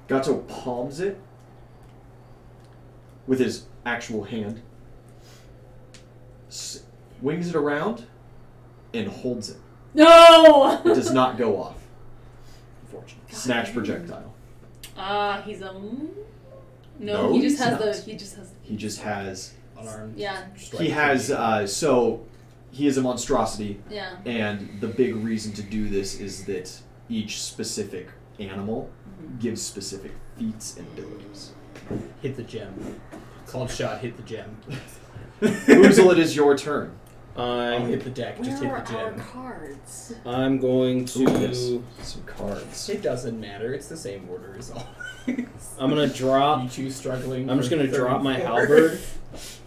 Gato palms it with his actual hand, wings it around, and holds it. No! It does not go off. Unfortunately. Snatch projectile. He's a... No, he just he's has not. He just has... Unarmed. Yeah. strike. He has, so he is a monstrosity, Yeah. and the big reason to do this is that each specific animal gives specific feats and abilities. Hit the gem. Called shot, hit the gem. Oozle, it is your turn. I'll hit I'm the deck, Where just hit are the our gem. cards? I'm going to. Ooh, yes. Some cards. It doesn't matter, it's the same order as always. I'm gonna drop. You two struggling. I'm just for gonna drop my 34. halberd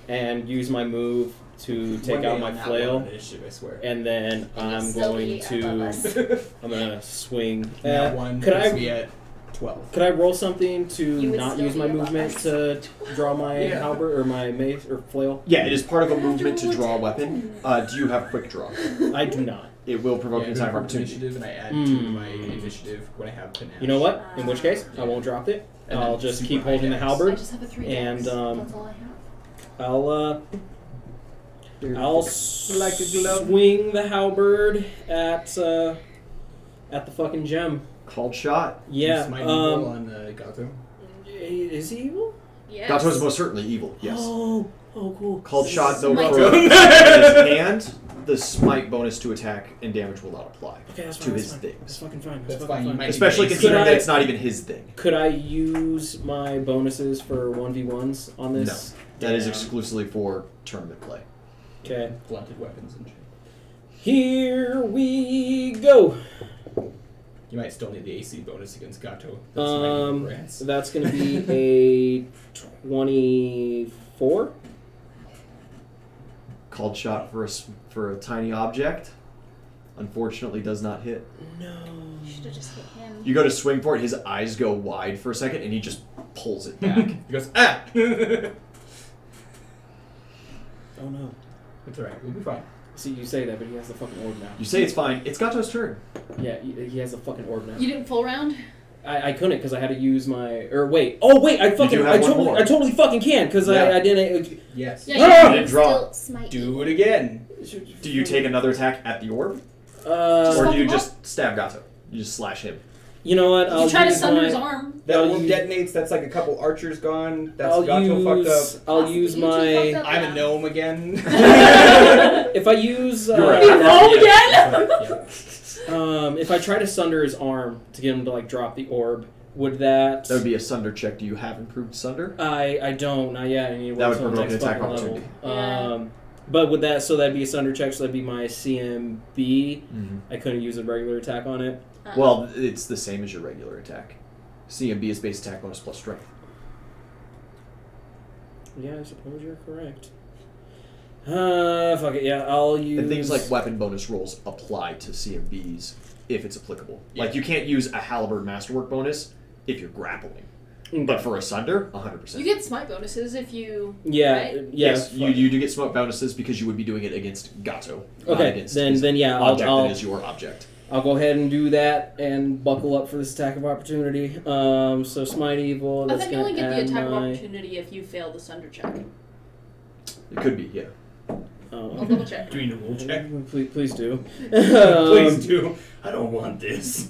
and use my move to take One out day my on that flail, one initiative, I swear. and then I'm So going he above to. us. I'm gonna swing. That one could puts I? me at 12. Could I roll something to You would not still use be my above movement us. to draw my Yeah. halberd or my mace or flail? Yeah, it is part of a movement to draw a weapon. Do you have quick draw? I do not. It will provoke an Yeah, attack of I opportunity. initiative, and I add Hmm. 2 to my initiative when I have panache. You know what? In which case, I won't drop it. And I'll then just super keep high holding the dex. I halberd, just have a 3 and That's all I have. I'll Like a glove. swing the halberd at the fucking gem. Called shot. Yeah. Smite evil on Gato. Is he evil? Yes. Gato is most certainly evil, yes. Oh, cool. Called shot, though, Smite. for his hand, the smite bonus to attack and damage will not apply Okay, that's fine. to that's his fine. things. That's fucking fine. That's That's fine, fucking you fine. might- Especially Could considering I- that it's not even his thing. Could I use my bonuses for 1v1s on this? That is Damn. exclusively for tournament play. Okay. Blunted weapons and shit. Here we go. You might still need the AC bonus against Gato. That's my brands. That's going to be a 24. Called shot for a tiny object. Unfortunately, does not hit. No. Should have just hit him. You go to swing for it, his eyes go wide for a second, and he just pulls it back. He goes, ah! Oh no. It's alright, we'll be fine. See, you say that, but he has the fucking orb now. You say it's fine. It's Gato's turn. Yeah, he has the fucking orb now. You didn't full round? I couldn't because I had to use my... Or wait. Oh, wait, I totally fucking can because Yeah. I didn't... Yes. Yeah, You You didn't draw. still smite Do me. it again. Do you take another attack at the orb? Uh, Or fuck do you him just stab Gato? You just slash him. you know what? I'll You try to use sunder my... his arm. That I'll one use- detonates, that's like a couple archers gone. That's I'll Gato fucked use... up. I'll use You two my... fucked up. I'm a gnome again. If I use... You're right. Oh, Yeah. if I try to sunder his arm to get him to, like, drop the orb, would that... That would be a sunder check. Do you have improved sunder? I don't, not yet. I need to That wait would till the provoke an next attack fucking level. opportunity. Yeah. But with that, so that'd be a sunder check, so that'd be my CMB. Mm-hmm. I couldn't use a regular attack on it. Well, it's the same as your regular attack. CMB is base attack bonus plus strength. Yeah, I suppose you're correct. Fuck it, yeah, I'll use... And things like weapon bonus rolls apply to CMBs if it's applicable. Yeah. Like, you can't use a halberd masterwork bonus if you're grappling. Okay. But for a sunder, 100%. You get smite bonuses if you... Yeah, right? yeah. Yes, fuck. you do get smoke bonuses because you would be doing it against Gato. Not Okay, against then his yeah, object I'll that is your object. I'll go ahead and do that and buckle up for this attack of opportunity. So Smite Evil, I that's think you gonna only get the add attack of my... opportunity if you fail the sunder check. It could be, yeah. Oh. I'll double check. Do we need a rule check? Please do. Please do. I don't want this.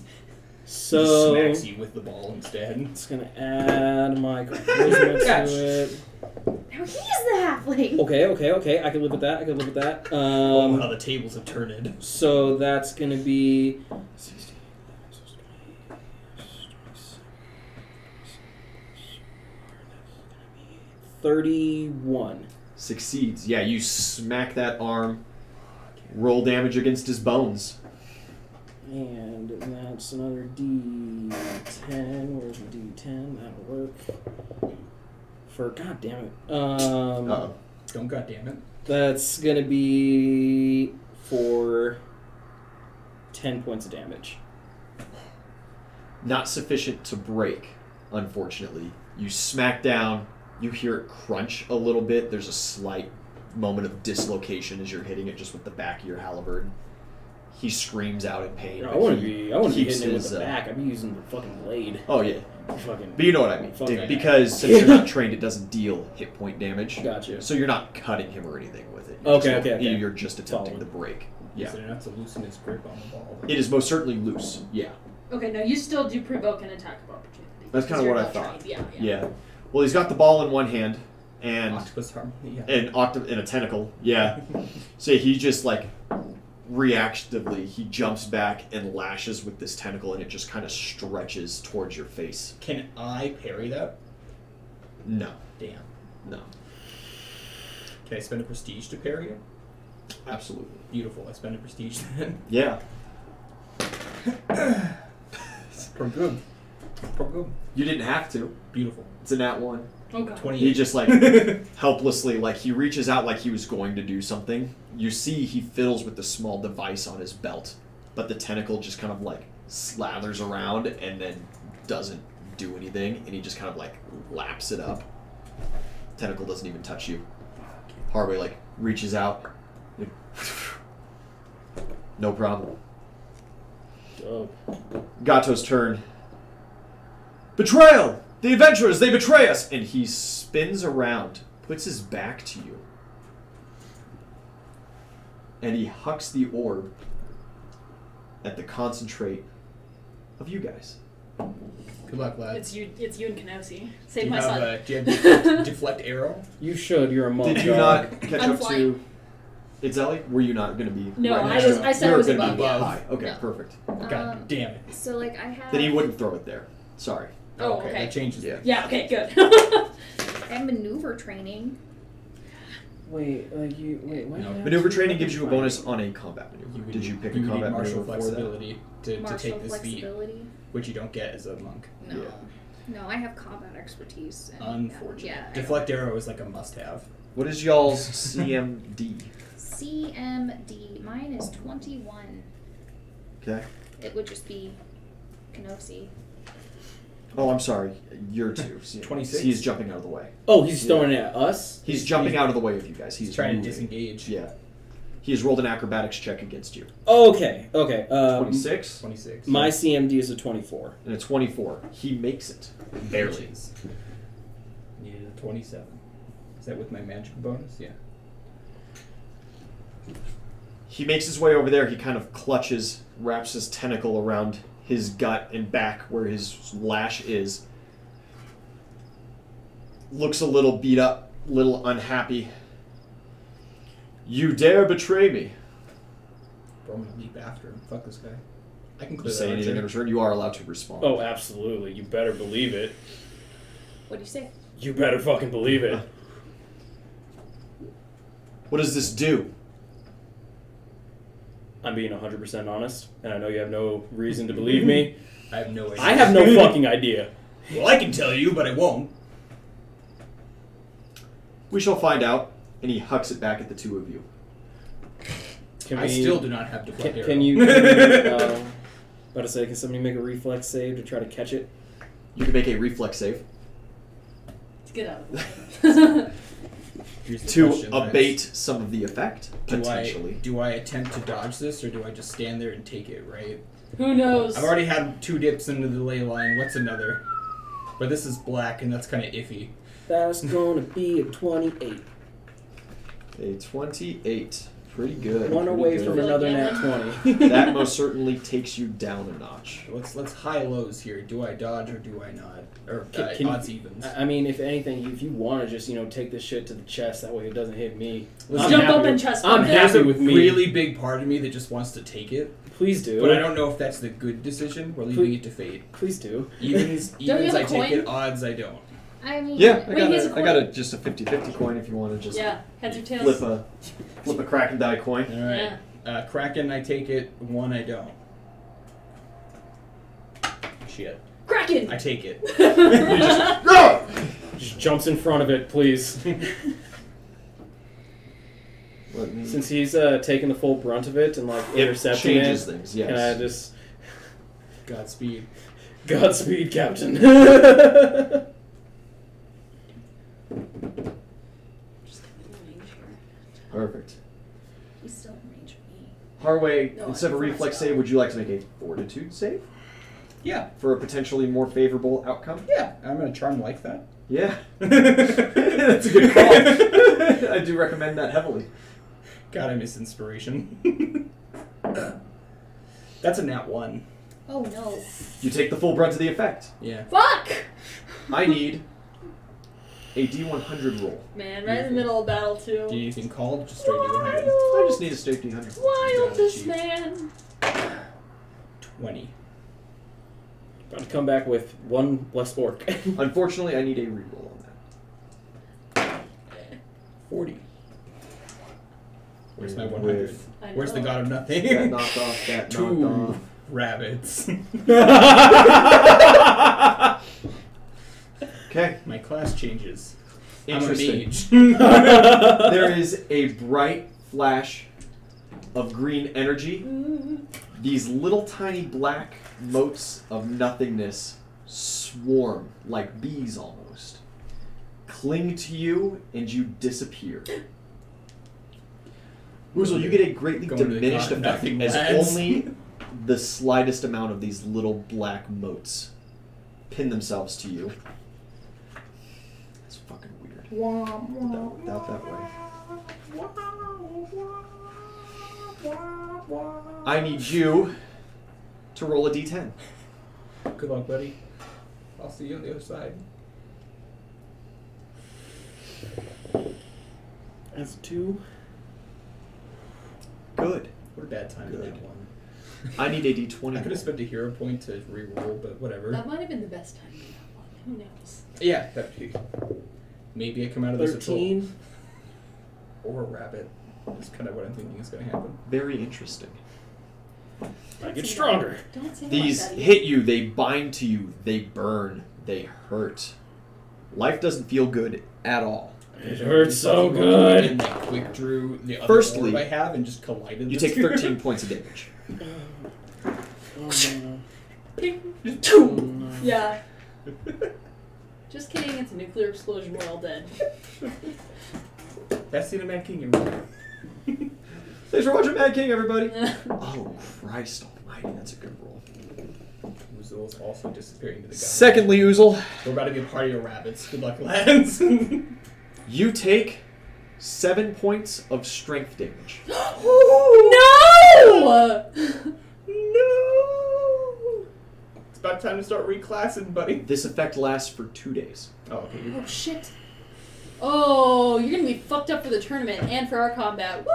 So Smacks you with the ball instead. it's gonna add my charisma Catch. to it. Now he's the halfling. Okay. I can live with that. Oh, how the tables have turned. So that's gonna be 31. Succeeds. Yeah, you smack that arm. Roll damage against his bones. And that's another D10. Where's the D10? That'll work. For god damn it. Uh-oh. Don't goddamn it. That's gonna be for 10 points of damage. Not sufficient to break, unfortunately. You smack down, you hear it crunch a little bit. There's a slight moment of dislocation as you're hitting it just with the back of your halberd. He screams out in pain. I but wouldn't he be hitting keeps it with his, the back. I'd be using the fucking blade. Oh, yeah. Fucking. But you know what I mean. Fuck that. Because since you're not trained, it doesn't deal hit point damage. Gotcha. So you're not cutting him or anything with it. Okay. You're just attempting the break. Yeah. Is it enough to loosen his grip on the ball? It is most certainly loose. Yeah. Okay, no, you still do provoke an attack of opportunity. That's kinda because you're what I not thought. trained. Yeah. Yeah. Well, he's got the ball in one hand and Octopus arm. Yeah. and a tentacle. Yeah. So he just like reactively he jumps back and lashes with this tentacle and it just kind of stretches towards your face. Can I parry that? No. Damn. No. Can I spend a prestige to parry it? Absolutely. Beautiful. I spend a prestige then. Yeah. For good. For good. You didn't have to. Beautiful. It's a nat one. Oh god. 28. He just like helplessly, like he reaches out like he was going to do something. You see he fiddles with the small device on his belt, but the tentacle just kind of like slathers around and then doesn't do anything, and he just kind of like laps it up. Tentacle doesn't even touch you. Harvey like reaches out. No problem. Oh. Gato's turn. Betrayal! The adventurers, they betray us! And he spins around, puts his back to you. And he hucks the orb at the concentrate of you guys. Good luck, lad. It's you and Kenosi. do Save you my have, son. do you have deflect arrow? You should. You're a monk. Did you not catch I'm up to flying. Itzeli? Were you not going to be No, right I next was- to him? I said You I were was gonna be above, yeah. high. Okay, No. perfect. God damn it. So like I have. Then he wouldn't throw it there. Sorry. Oh, okay. That changes Yeah. it. Yeah, okay, good. I have maneuver training. Wait, why No. do you have Maneuver to training gives you a modify bonus it? on a combat maneuver. would Did you need- pick a would need combat martial maneuver for that? flexibility to Martial take this feat, flexibility. which you don't get as a monk. No. Yeah. No, I have combat expertise. And, Unfortunate. Yeah. I Deflect arrow is like a must-have. What is y'all's CMD? CMD. Mine is 21. Okay. It would just be Kenosi. Oh, I'm sorry. You're two. 26? He's jumping out of the way. Oh, he's throwing it at us? He's jumping out of the way of you guys. He's He's trying moving. to disengage. Yeah. He has rolled an acrobatics check against you. Okay. 26 26. My CMD is a 24. and a 24. He makes it. Barely. Needed a 27. Is that with my magic bonus? Yeah. He makes his way over there. He kind of clutches, wraps his tentacle around his gut and back where his lash is. Looks a little beat up, little unhappy. You dare betray me? Bro, I'm gonna leap after him. Fuck this guy. I can clear Say that anything in archer. return. You are allowed to respond. Oh, absolutely. You better believe it. What do you say? You better fucking believe it. What does this do? I'm being 100% honest, and I know you have no reason to believe me. I have no idea. I have no fucking idea. Well, I can tell you, but I won't. We shall find out. And he hucks it back at the two of you. I still do not have deflect arrow. Can you about to say, can somebody make a reflex save to try to catch it? You can make a reflex save Get out of the way. Here's the to question, Lance. abate some of the effect, Do potentially. do I attempt to dodge this, or do I just stand there and take it, right? Who knows? I've already had 2 dips into the ley line. What's another? But this is black, and that's kind of iffy. That's gonna be a 28. A 28. Pretty good. One pretty away good. from Feel like another Alan? nat 20. That most certainly takes you down a notch. Let's high lows here. Do I dodge or do I not? Or Can odds you, evens. I mean, if anything, if you want to just take this shit to the chest, that way it doesn't hit me. Let's I'm jump happy up and with- chest I'm bump it. There's happy a with me. really big part of me that just wants to take it, Please do. but I don't know if that's the good decision. We're leaving Please- it to fate. Please do. Evens, you evens have I a take coin? it. Odds I don't. I mean, Yeah, Wait, he has a I got coin. just a 50-50 coin if you want to just Yeah, heads or tails. flip a crack and die coin. All right. Yeah. Kraken, I take it. 1, I don't. Shit. Kraken! I take it. No! Just jumps in front of it, please. Let me. Since he's taking the full brunt of it and It intercepting changes it, things. Yes. can I just Godspeed. Godspeed, Captain? Just give me the range here. Perfect. he's still in range of me. Harway, No, instead of a I reflex forgot. save, would you like to make a fortitude save Yeah. for a potentially more favorable outcome? Yeah. I'm gonna charm like that. Yeah. That's a good call. I do recommend that heavily. God, I miss inspiration. That's a nat 1. Oh no. You take the full brunt of the effect. Yeah. Fuck! I need a D100 roll. Man, right in the middle of battle, too. Do you need anything called? Just straight D100. I just need a straight D100. Wild, this Cheap. man. 20. About to come back with one less orc. Unfortunately, I need a reroll on that. 40. Where's my 100? With I know. Where's the god of that nothing? knocked off, that knocked 2 off. rabbits. Okay. My class changes. Interesting. I'm a mage. There is a bright flash of green energy. These little tiny black motes of nothingness swarm like bees almost. Cling to you and you disappear. Woozle, you get a greatly Going to the diminished god of effect nothing, as lads. only the slightest amount of these little black motes pin themselves to you. It's fucking weird. Put that that way. I need you to roll a d10. Good luck, buddy. I'll see you on the other side. That's 2. Good. What a bad time to Good. that one. I need a d20. I could have spent a hero point to reroll, but whatever. That might have been the best time to do that one. Who knows? Yeah, maybe I come out of this at all. 13. Or a rabbit. That's kind of what I'm thinking is going to happen. Very interesting. I get stronger. Don't say These like that hit you, they bind to you, they burn, they hurt. Life doesn't feel good at all. It hurts so And good. like quick drew the other Firstly, orb I have and just collided. You the take two. 13 points of damage. Yeah. Just kidding, it's a nuclear explosion, we're all dead. Best scene of Mad King ever. Thanks for watching Mad King, everybody. Oh, Christ almighty, that's a good roll. Uzul's also disappearing to the guy. Secondly, Uzel, We're about to be a party of rabbits. Good luck, lads. you take 7 points of strength damage. No! No! It's about time to start reclassing, buddy. This effect lasts for 2 days. Oh, okay. Oh shit. Oh, you're gonna be fucked up for the tournament and for our combat. Woo!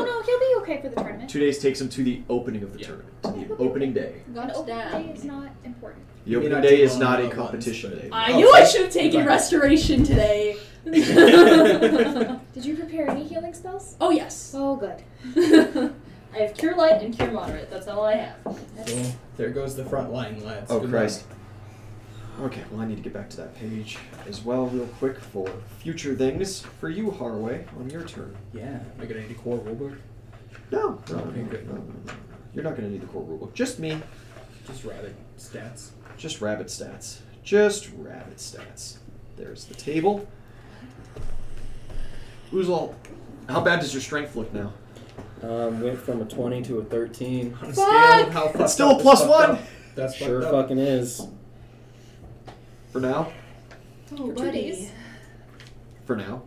No, he'll be okay for the tournament. 2 days takes him to the opening of the tournament, to the opening day. Got An us open down. day is not important. The Maybe opening not day too is long not a all at once, competition but- day. I Oh, knew I okay. should have taken Right. restoration today. Did you prepare any healing spells? Oh yes. Oh, good. I have Cure Light and Cure Moderate. That's all I have. Well, there goes the front line, lads. Oh, Good Christ. luck. Okay, well, I need to get back to that page as well, real quick, for future things. For you, Harway, on your turn. Yeah. Am I gonna need a core rulebook? No, Okay, good. no. You're not going to need the core rulebook. Just me. Just rabbit stats. Just rabbit stats. Just rabbit stats. There's the table. Uzal, how bad does your strength look now? Went from a 20 to a 13. On a scale of how fucked still up a plus is fucked 1. up. That's Sure fucked up. fucking is. For now. Oh, For 2 days. For now.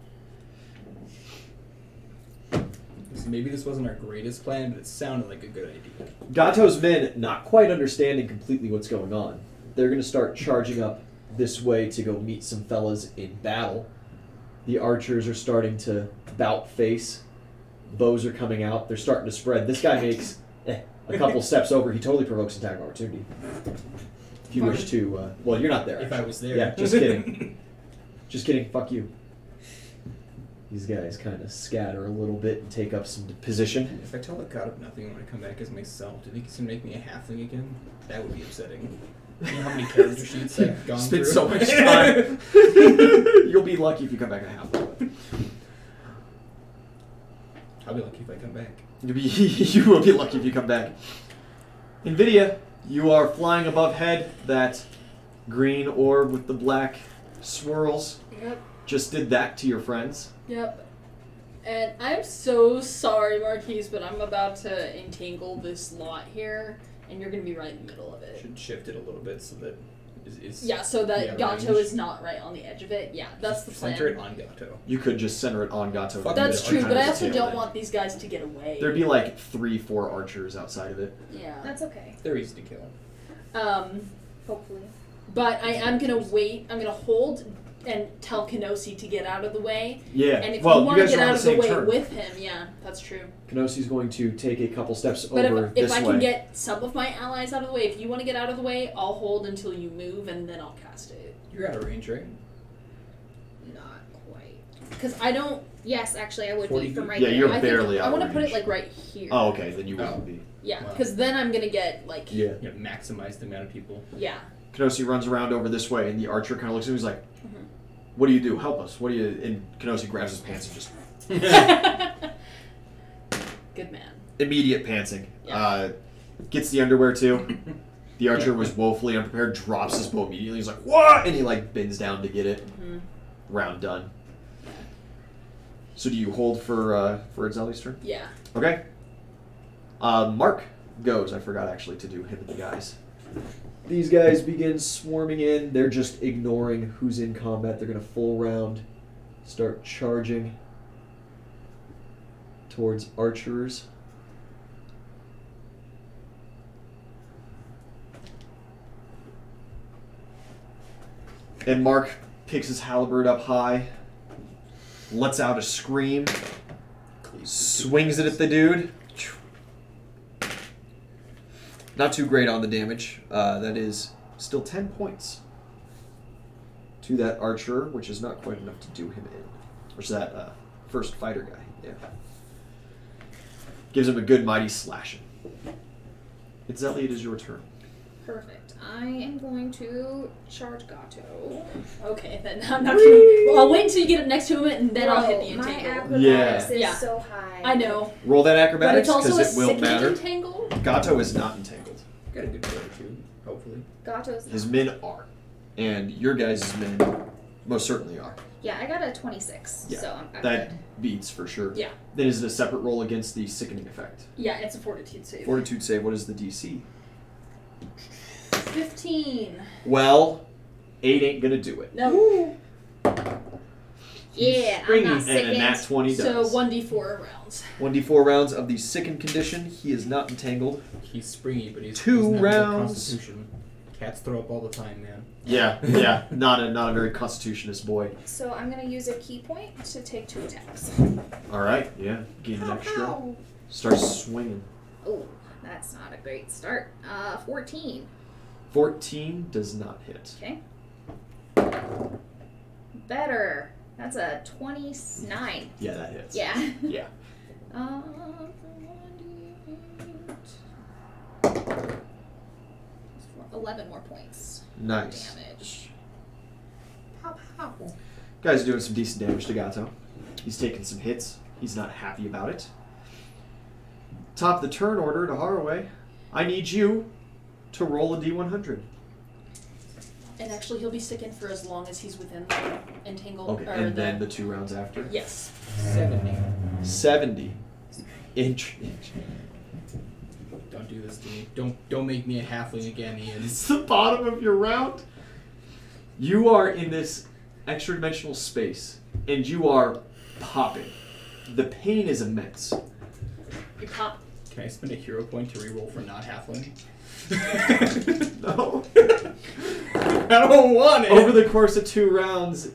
So maybe this wasn't our greatest plan, but it sounded like a good idea. Gato's men, not quite understanding completely what's going on, they're going to start charging up this way to go meet some fellas in battle. The archers are starting to bout face. Bows are coming out. They're starting to spread. This guy makes a couple steps over. He totally provokes attack of opportunity. If you wish to... well, you're not there. If I was there. Yeah, just kidding. Just kidding. Fuck you. These guys kind of scatter a little bit and take up some position. If I tell the god of nothing when I come back as myself, do you think he's gonna make me a halfling again? That would be upsetting. You know how many character sheets I've gone Spent through? so much time. You'll be lucky if you come back a halfling. I'll be lucky if I come back. You will be lucky if you come back. NVIDIA, you are flying above head. That green orb with the black swirls Yep. just did that to your friends. Yep. And I'm so sorry, Marquise, but I'm about to entangle this lot here, and you're gonna be right in the middle of it. Should shift it a little bit so that it's Yeah, so that yeah, Gato range. is not right on the edge of it. Yeah, that's the plan. Center it on Gato. You could just center it on Gato. Fuck That's Yeah, true, but I Kind of also tail don't end. want these guys to get away. There'd be like 3-4 archers outside of it. Yeah. That's okay. They're easy to kill. Hopefully. But I am gonna wait. I'm gonna hold and tell Kenosi to get out of the way. Yeah. And if well, you want you to guys get are on out the of the same way turn. with him, yeah, that's true. Kenosi's going to take a couple steps But over if this I way. can get some of my allies out of the way, if you want to get out of the way, I'll hold until you move, and then I'll cast it. You're out of range, right? Not quite. Because I don't. Yes, actually, I would 40 be from feet. right Yeah, there. you're I barely think, out I want to of put it range. like right here. Oh, okay. Then you wouldn't Oh. be. Yeah, Wow. because then I'm gonna get like. Yeah. You know, maximize the amount of people. Yeah. Kenosi runs around over this way, and the archer kind of looks at him. He's like, Mhm. "What do you do? Help us! What do you?" And Kenosi grabs his pants and just Good man. immediate pantsing. Yeah. Gets the underwear too. The archer was woefully unprepared. Drops his bow immediately. He's like, "What?" And he like bends down to get it. Mhm. Round done. So do you hold for Edzeli's turn? Yeah. Okay. Mark goes. I forgot actually to do him and the guys. These guys begin swarming in. They're just ignoring who's in combat. They're going to full round start charging towards archers. And Mark picks his halberd up high, lets out a scream, swings it at the dude. Not too great on the damage. That is still 10 points to that archer, which is not quite enough to do him in. Which is that first fighter guy. Yeah. Gives him a good mighty slashing. It's Elliot, is your turn. Perfect. I am going to charge Gato. Okay, then I'm not gonna. Well, I'll wait until you get up next to him and then I'll hit the My entangle. acrobatics is Yeah. so high. I know. Roll that But acrobatics it's also a because it will sickening matter. entangle. Gato is not entangled. Got a good fortitude, hopefully. Gato's His not. men are. And your guys' men most certainly are. Yeah, I got a 26, Yeah, so I'm That good. beats for sure. Yeah. Then is it a separate roll against the sickening effect? Yeah, it's a fortitude save. Fortitude save, what is the DC? 15. Well, 8 ain't gonna do it. No. Yeah, I'm Springy. not And sick. a nat 20 So does. 1d4 rounds. 1d4 rounds of the sickened condition. He is not entangled. He's springy, but he's 2 doesn't have a good rounds. Constitution. Cats throw up all the time, man. Yeah. Not a very constitutionist boy. So I'm gonna use a key point to take 2 attacks. Alright, yeah. Gain an extra. Start swinging. Oh, that's not a great start. 14. 14 does not hit. Okay. Better. That's a 29. Yeah, that hits. Yeah. Yeah. 11 more points. Nice. Damage. Guy's doing some decent damage to Gato. He's taking some hits. He's not happy about it. Top of the turn order to Haraway. I need you to roll a D100. And actually, he'll be sticking for as long as he's within the entangled. Okay, or and then the 2 rounds after. Yes. 70. 70. Inch. Don't do this to me. Don't make me a halfling again, Ian. It's the bottom of your round. You are in this extra dimensional space, and you are popping. The pain is immense. You pop. Can I spend a hero point to reroll for not halfling? No. I don't want it. Over the course of 2 rounds,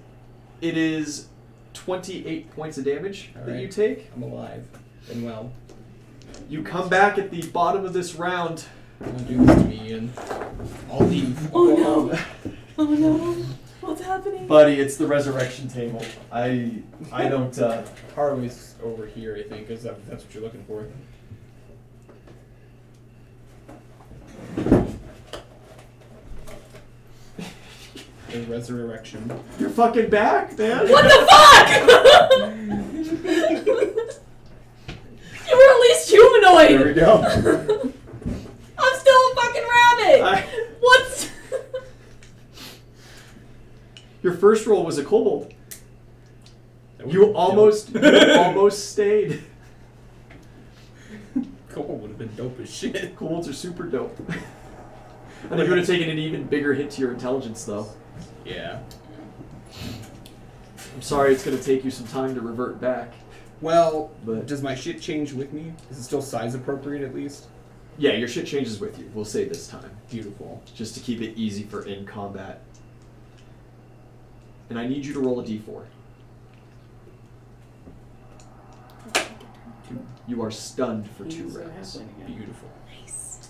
it is 28 points of damage that Alright. you take. I'm alive and well. You come back at the bottom of this round. Don't do this to me, Ian. I'll leave. Oh no. Oh no. What's happening? Buddy, it's the resurrection table. I don't Haraway's over here, I think, because that's what you're looking for. The resurrection. You're fucking back, man. What the fuck? You were at least humanoid. There we go. I'm still a fucking rabbit. What's? Your first roll was a kobold. That You would've almost stayed. Cole would have been dope as shit. Kobolds are super dope. I think you would have taken an even bigger hit to your intelligence, though. Yeah. I'm sorry it's going to take you some time to revert back. Well, But- does my shit change with me? Is it still size appropriate at least? Yeah, your shit changes with you. We'll say this time. Beautiful. Just to keep it easy for in combat. And I need you to roll a d4. You are stunned for 2 rounds. Beautiful. Nice.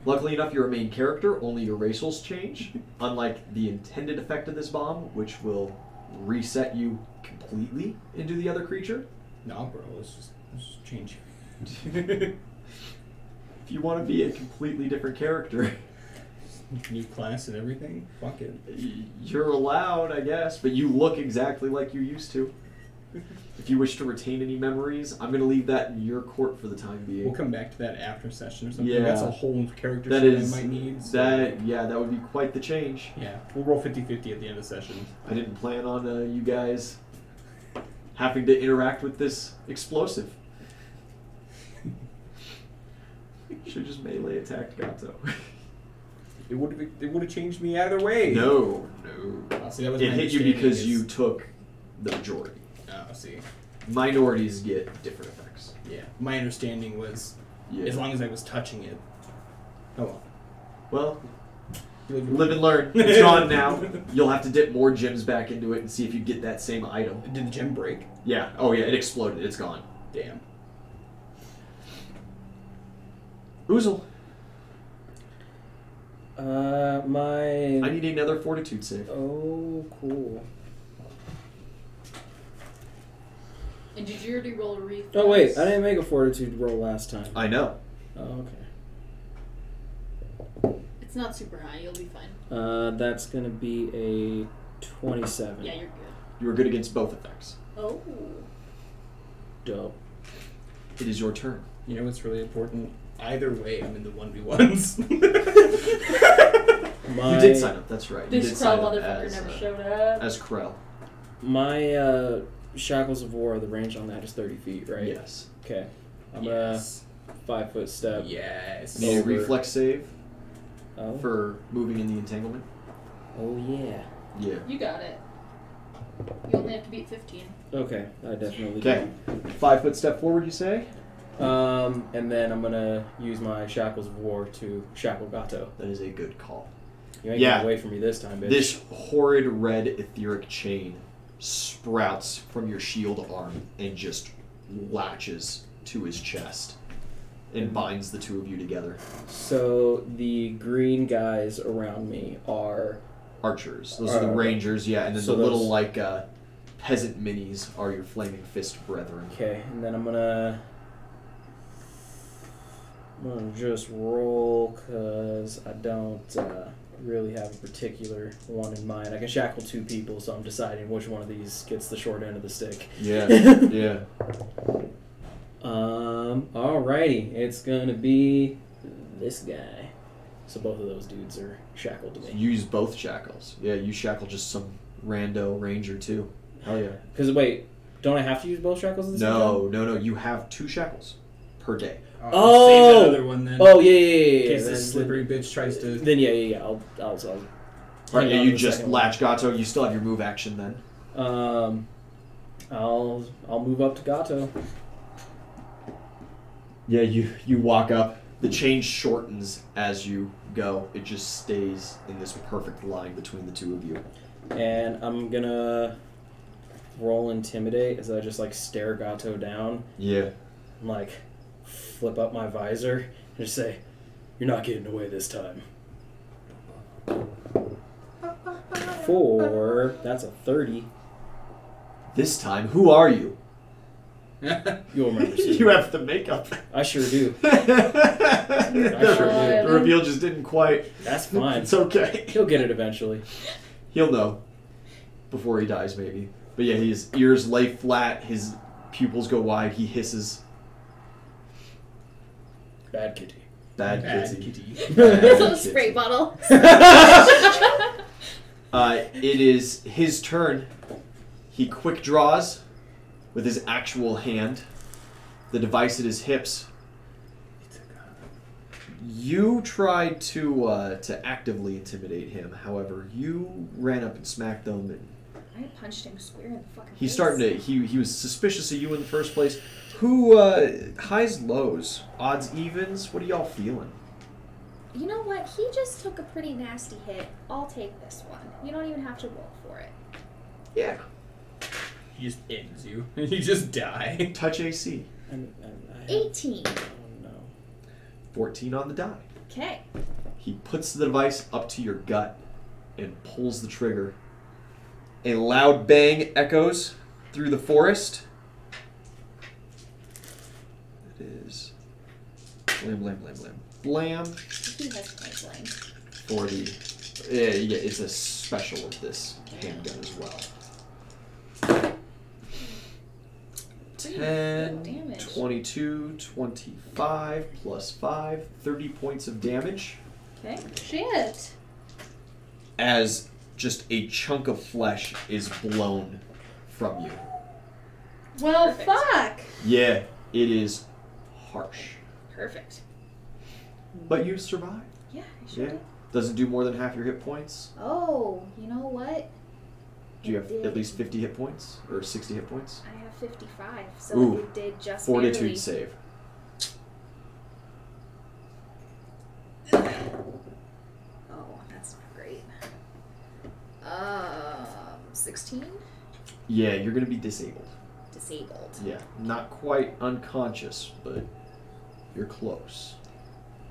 Luckily enough, you're a main character. Only your racials change. Unlike the intended effect of this bomb, which will reset you completely into the other creature. Nah, bro. Let's just change. If you want to be a completely different character, New class and everything. Fuck it. you're allowed, I guess. But you look exactly like you used to. If you wish to retain any memories, I'm going to leave that in your court for the time being. We'll come back to that after session or something. Yeah. That's a whole character That sheet is I might need. So that would be quite the change. yeah, we'll roll 50-50 at the end of session. I didn't plan on you guys having to interact with this explosive. Should just melee attacked Gato. It would have changed me either way. No. See, that was It my hit you understanding because is- you took the majority. Oh, see. Minorities get different effects. Yeah. My understanding was Yeah. as long as I was touching it. Oh well. Well, You live- live and learn. It's gone now. You'll have to dip more gems back into it and see if you get that same item. Did the gem break? Yeah. Oh yeah, it exploded. It's gone. Damn. Oozle. I need another fortitude save. Oh, cool. And did you already roll a reflex? Oh wait, I didn't make a fortitude roll last time. I know. Oh, okay. It's not super high. You'll be fine. That's gonna be a 27. Yeah, you're good. You were good against both effects. Oh. Dope. It is your turn. You know what's really important? Either way, I'm in the 1v1s. You did sign up. That's right. You This did Krell sign up motherfucker never showed up. as Krell. My Shackles of War, the range on that is 30 feet, right? Yes. Okay. I'm Yes. gonna 5-foot step. Yes. Need a Over. reflex save Oh. for moving in the entanglement. Oh yeah. Yeah. You got it. You only have to beat 15. Okay, I definitely Okay. 5 foot step forward, you say? do. And then I'm gonna use my Shackles of War to shackle Gato. That is a good call. You ain't Yeah. getting away from me this time, bitch. This horrid red etheric chain sprouts from your shield arm and just latches to his chest and binds the two of you together. So the green guys around me are Archers. Those are the rangers, yeah, and then So the little, those- like, peasant minis are your flaming fist brethren. okay, and then I'm gonna just roll because I don't really have a particular one in mind. I can shackle 2 people, so I'm deciding which one of these gets the short end of the stick. Yeah, yeah. Alrighty, it's gonna be this guy. So both of those dudes are shackled to me. Use both shackles. Yeah, you shackle just some rando ranger too. Hell yeah. Because wait, don't I have to use both shackles at the same time? No. You have 2 shackles per day. Oh! Save that other one then. Oh yeah. In case Then- this slippery bitch tries to. Then yeah. I'll Right, hang yeah, on you to the just second one. latch Gato. You still have your move action then. I'll move up to Gato. Yeah, you walk up. The chain shortens as you go. It just stays in this perfect line between the two of you. And I'm gonna roll intimidate as I just like stare Gato down Yeah. and like flip up my visor and just say, "You're not getting away this time." 4, that's a 30. This time, who are you? You'll remember soon. You have the makeup. I sure do. The reveal just didn't quite. That's fine. It's okay. He'll get it eventually. He'll know before he dies, maybe. But yeah, his ears lay flat, his pupils go wide, he hisses. Bad kitty. Bad Bad kitty. kitty. Bad It's a kitty. spray bottle. It is his turn. He quick draws with his actual hand, the device at his hips. You tried to actively intimidate him. However, you ran up and smacked him, and I punched him square in the fucking he's face. starting to. He was suspicious of you in the first place. Who highs, lows, odds, evens? What are y'all feeling? You know what? He just took a pretty nasty hit. I'll take this one. You don't even have to roll for it. Yeah, He just ends you. You just die. touch AC. I 18. Oh no. 14 on the die. Okay. He puts the device up to your gut and pulls the trigger. A loud bang echoes through the forest. It is blam, blam, blam, blam, blam He has blank. for the. Yeah, it's a special of this handgun as well. 10, damage. 22, 25, plus 5, 30 points of damage. Okay. Shit. As just a chunk of flesh is blown from you. Well, Perfect. fuck. Yeah, it is harsh. Perfect. But you survive. Yeah, I sure Yeah. did. Doesn't do more than half your hit points. Oh, you know what? Do you It have did. at least 50 hit points? Or 60 hit points? I have 55, so Ooh. it did just Fortitude barely. save. Oh, that's not great. 16? Yeah, you're going to be disabled. Disabled. Yeah, not quite unconscious, but you're close.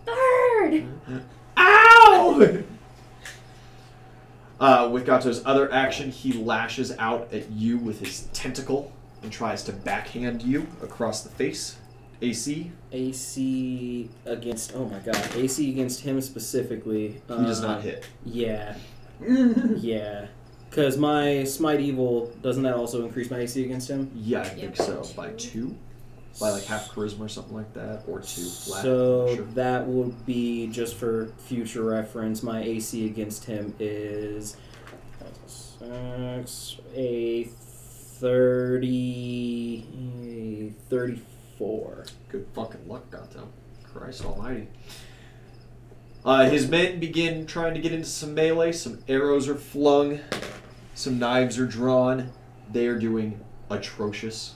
Bird! Ow! No! With Gato's other action, he lashes out at you with his tentacle and tries to backhand you across the face. AC. AC against. Oh my god. AC against him specifically. He does not hit. Yeah. Yeah. Because my Smite Evil, doesn't that also increase my AC against him? Yeah, I think so. By 2? By like half charisma or something like that? Or 2 flat? So I'm not sure. that would be, just for future reference, my AC against him is a 34. Good fucking luck, Gato. Christ almighty. His men begin trying to get into some melee. Some arrows are flung. Some knives are drawn. They are doing atrocious.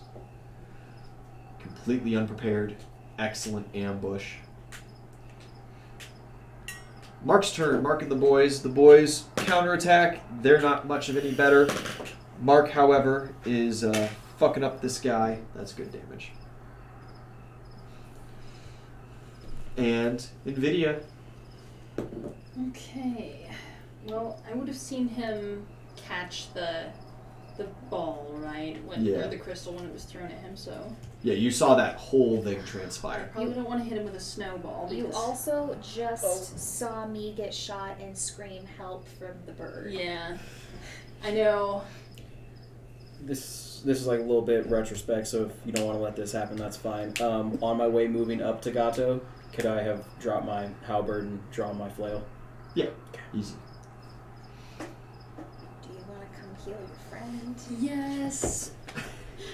Completely unprepared. Excellent ambush. Mark's turn. Mark and the boys. The boys counterattack. They're not much of any better. Mark, however, is fucking up this guy. That's good damage. And NVIDIA. Okay. Well, I would have seen him catch the ball, right? Yeah. Or the crystal when it was thrown at him, so. Yeah, you saw that whole thing I transpire. probably don't want to hit him with a snowball. You because- also just saw me get shot and scream help from the bird. Yeah. I know. This is like a little bit retrospect, so if you don't want to let this happen, that's fine. On my way moving up to Gato, could I have dropped my halberd and drawn my flail? Yeah, easy. Do you want to come heal your friend? Yes.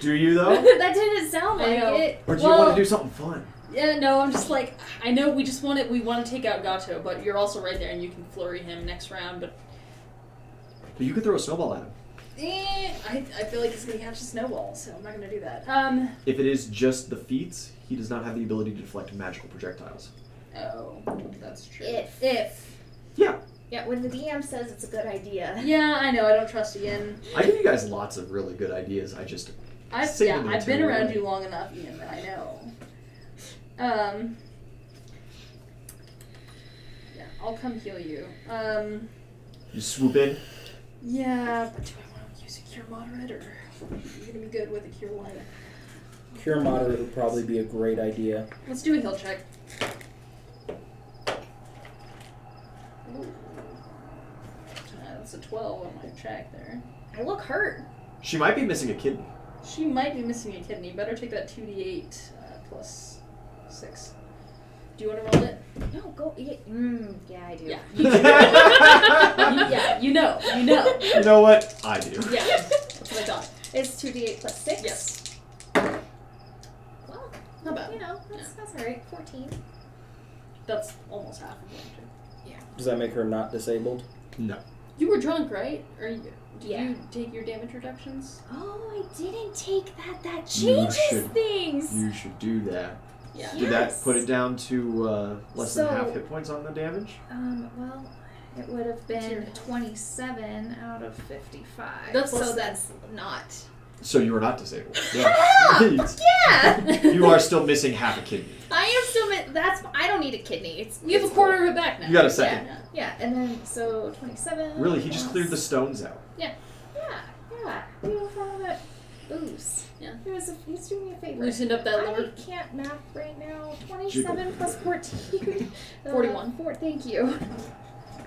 Do you though? That didn't sound I like know. it. Or do you want to do something fun? Yeah, no, I'm just like, I know we want to take out Gato, but you're also right there and you can flurry him next round, but But you could throw a snowball at him. I feel like he's going to catch a snowball, so I'm not going to do that. If it is just the feats, he does not have the ability to deflect magical projectiles. Oh, that's true. If. Yeah. Yeah, when the DM says it's a good idea. Yeah, I know, I don't trust Ian. I give you guys lots of really good ideas. I just... I've been around you long enough, Ian, that I know. Yeah, I'll come heal you. You swoop in. Yeah, but do I want to use a cure moderate, or you're gonna be good with a cure light? Cure Moderate would probably be a great idea. Let's do a heal check. Ooh. That's a 12 on my check there. I look hurt. She might be missing a kidney. She might be missing a kidney. Better take that 2d8 plus 6. Do you want to roll it? No, go. Yeah, yeah I do. Yeah. Yeah, you know. You know what? I do. Yeah, that's what I thought. It's 2d8 plus 6? Yes. Well, Not bad. you know, that's alright. 14. That's almost half of it. Does that make her not disabled? No. You were drunk, right? Or did Yeah. you take your damage reductions? Oh, I didn't take that. That You changes should- things. You should do that. Yeah. Did that Yes. put it down to less than So- half hit points on the damage? Well, it would have What's your been health? 27 out of 55. That's so less than- that's not. So you are not disabled. Yeah. Yeah! You are still missing half a kidney. I am still. I don't need a kidney. It's. You have it's a quarter of it back now. You got a second. Yeah. Yeah, and then so 27. Really, he just plus- cleared the stones out. Yeah. You know, for all that booze. Yeah. He's doing me a favor. Loosened up that I liver. can't math right now. 27 plus 14. 41. Thank you.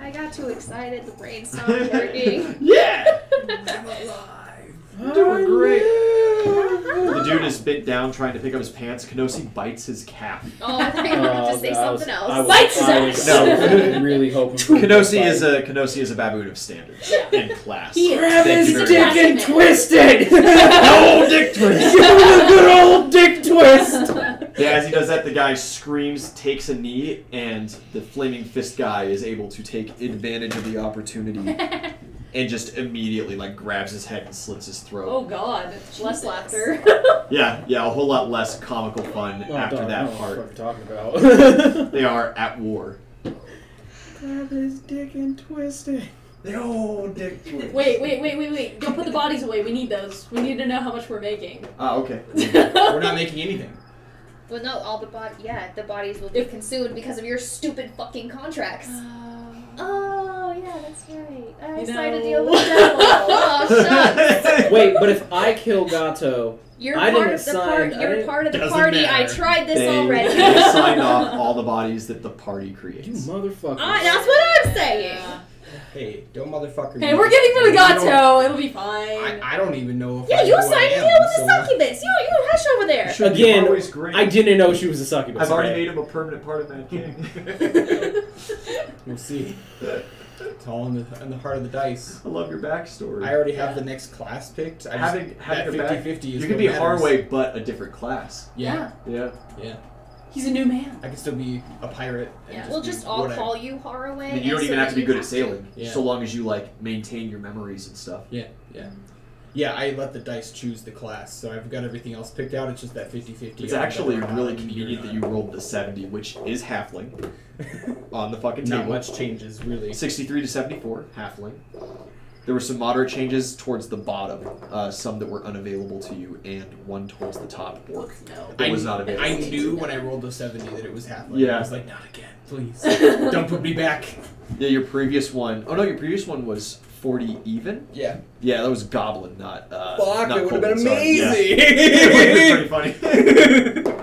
I got too excited. The brain stopped working. Yeah! I'm Doing great. The dude is bent down trying to pick up his pants. Kenosi bites his cap. Oh, I thought you were going to say something else. Bites his I was ass. really hoping for Kenosi is a baboon of standards in class. He is. Grab Thank his you very dick much. and twist it! Oh, dick twist! Give him a good old dick twist! Yeah, as he does that, the guy screams, takes a knee, and the flaming fist guy is able to take advantage of the opportunity and just immediately grabs his head and slits his throat. Oh god, less laughter. Yeah, a whole lot less comical fun after that part. What are you talking about? They are at war. Grab his dick and twist it. The old dick twist. Wait. Don't put the bodies away. We need those. We need to know how much we're making. Okay. We're not making anything. Well, no, all the bodies will be consumed because of your stupid fucking contracts. Oh, yeah, that's right. I You signed a know. deal with the devil. Oh, shucks. Wait, but if I kill Gato, You're I part didn't of the sign- party. I You're didn't- part of the Doesn't party. I matter. tried this They already. signed off all the bodies that the party you creates. motherfucker. That's what I'm saying. Yeah. Hey, don't motherfucker. Hey, me. we're getting rid of You don't- Gato. It'll be fine. I don't even know if Yeah, I you who I signed a am, deal with the so- succubus. You hush over there. Should be Again, always great. I didn't know she was a succubus. I've already okay? made him a permanent part of Mad King. We'll see. It's all in the heart of the dice. I love your backstory. I already have the next class picked. I just, having that a back, 50-50 is you what can be matters. Harway, but a different class. Yeah, Yeah. yeah. He's a new man. I can still be a pirate. And Yeah, just we'll be just all what I- call you Haraway. I mean, you don't and even so have to be you good at sailing, Yeah. so long as you like maintain your memories and stuff. Yeah, yeah. Yeah, I let the dice choose the class, so I've got everything else picked out. It's just that 50-50. It's actually really convenient that you rolled the 70, which is halfling, on the fucking Not table. much changes, really. 63 to 74, halfling. There were some moderate changes towards the bottom, some that were unavailable to you, and one towards the top orc. No. It was not available. I knew when I rolled the 70 that it was halfling. Yeah. I was like, not again, please. Don't put me back. Yeah, your previous one. Oh no, your previous one was 40 even. Yeah. Yeah, that was goblin, not. Fuck, not it would have been kobold, sorry. Yeah. amazing. It would have been pretty funny.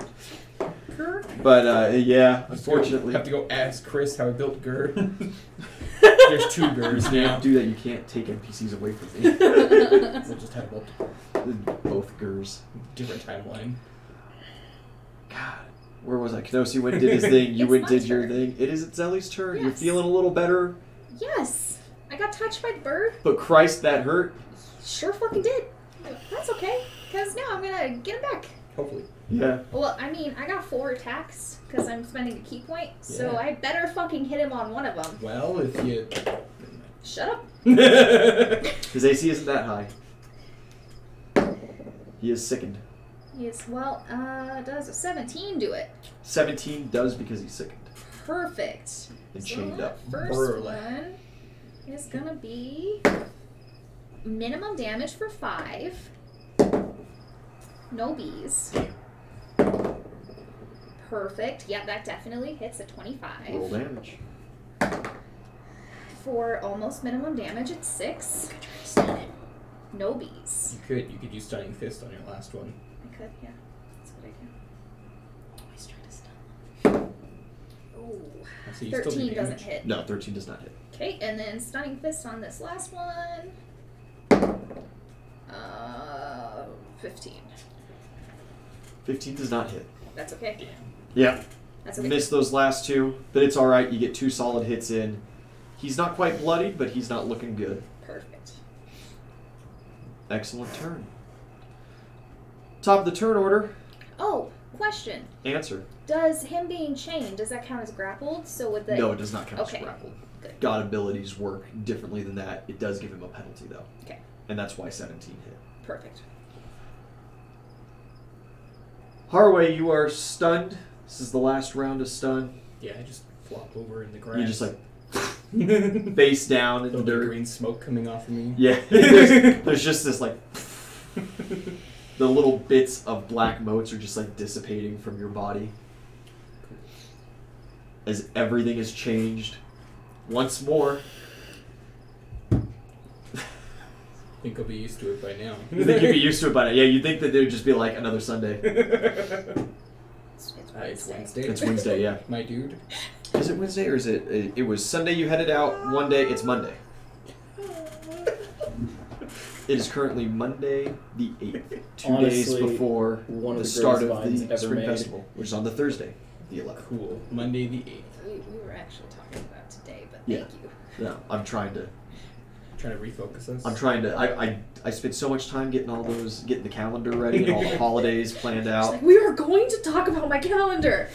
But yeah, unfortunately, Have to go ask Chris how I built Gur. There's two Gurs you now. can't do that. You can't take NPCs away from me. We'll just have multiple Both Gurs. different timeline. God, where was I? Knossi went and did his thing. You It's went my and did your turn. thing. It is Zelly's turn. You're Yes. feeling a little better, Yes. I got touched by the bird. but Christ, that hurt. Sure fucking did. That's okay. Because now I'm going to get him back. Hopefully. Yeah. Well, I mean, I got 4 attacks because I'm spending a key point. So Yeah. I better fucking hit him on one of them. Well, if you. Shut up. His AC isn't that high. He is sickened. Yes, well, does a 17 do it? 17 does because he's sickened Perfect. and So chained that up. first Burley. one is going to be minimum damage for 5. No bees. Perfect. Yeah, that definitely hits a 25. Roll damage. For almost minimum damage, it's 6. No bees. You could use Stunning Fist on your last one. I could, yeah. That's what I do. Always try to stun. Oh. So you still do 13 damage. doesn't hit. No, 13 does not hit. Okay, and then Stunning Fist on this last one. 15. 15 does not hit. That's okay. Yeah. That's okay. Missed those last two, but it's alright. You get 2 solid hits in. He's not quite bloodied, but he's not looking good. Perfect. Excellent turn. Top of the turn order. Oh, question. Answer. Does him being chained, does that count as grappled? So with the No, it does not count Okay. as grappled. Good. God abilities work differently than that. It does give him a penalty, though. Okay. And that's why 17 hit. Perfect. Harway, you are stunned. This is the last round of stun. Yeah, I just flop over in the grass. You just like face down in the little bit of dirt. green smoke coming off of me. Yeah, there's just this like the little bits of black motes are just like dissipating from your body as everything has changed once more. I think I'll be used to it by now. You think you'd be used to it by now? Yeah, you'd think that there'd just be like another Sunday. It's Wednesday. It's Wednesday, yeah. My dude. Is it Wednesday or is it? It was Sunday. You headed out. One day it's Monday. It is currently Monday the 8th, 2 days Honestly, before one of the the start greatest of vines the ever Spring made. Festival, which is on the Thursday, the 11th. Cool. Monday the 8th. We were actually talking about today, but Yeah. thank you. Yeah, I'm trying to. Trying to refocus us. I spent so much time getting getting the calendar ready and all the holidays planned She's out. like, we were going to talk about my calendar.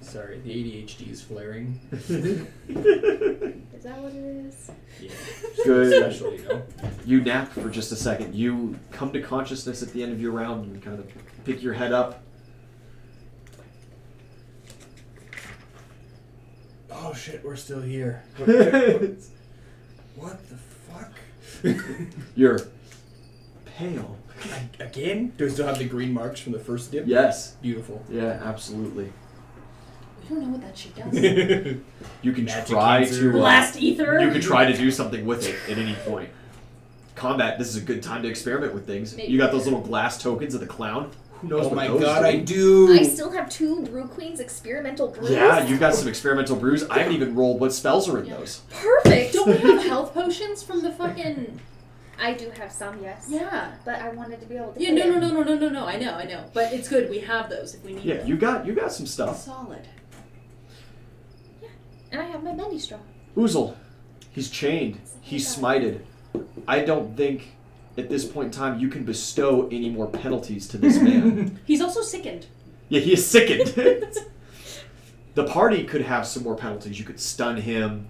Sorry, the ADHD is flaring. Is that what it is? Yeah. Good. Special, you know. You nap for just a second. You come to consciousness at the end of your round and kind of pick your head up. Oh shit, we're still here. What the fuck? You're pale. Again? Do I still have the green marks from the first dip? Yes. Beautiful. Yeah, absolutely. We don't know what that shit does. You can Magic try user. to Blast ether. you could try to do something with it at any point. Combat, this is a good time to experiment with things. Maybe. You got those little glass tokens of the clown. Who knows Oh what my those god, do? I do. I still have 2 Brew Queen's experimental brews. Yeah, you got some experimental brews. I haven't even rolled what spells are in Yeah. those. Perfect. Don't we have health potions from the fucking? I do have some, yes. Yeah. But I wanted to be able to. Yeah. put it- No. I know. But it's good. We have those if we need Yeah, them. you got some stuff. Solid. And I have my bendy straw. Oozle, he's chained. He's smited. I don't think at this point in time you can bestow any more penalties to this man. He's also sickened. Yeah, he is sickened. The party could have some more penalties. You could stun him.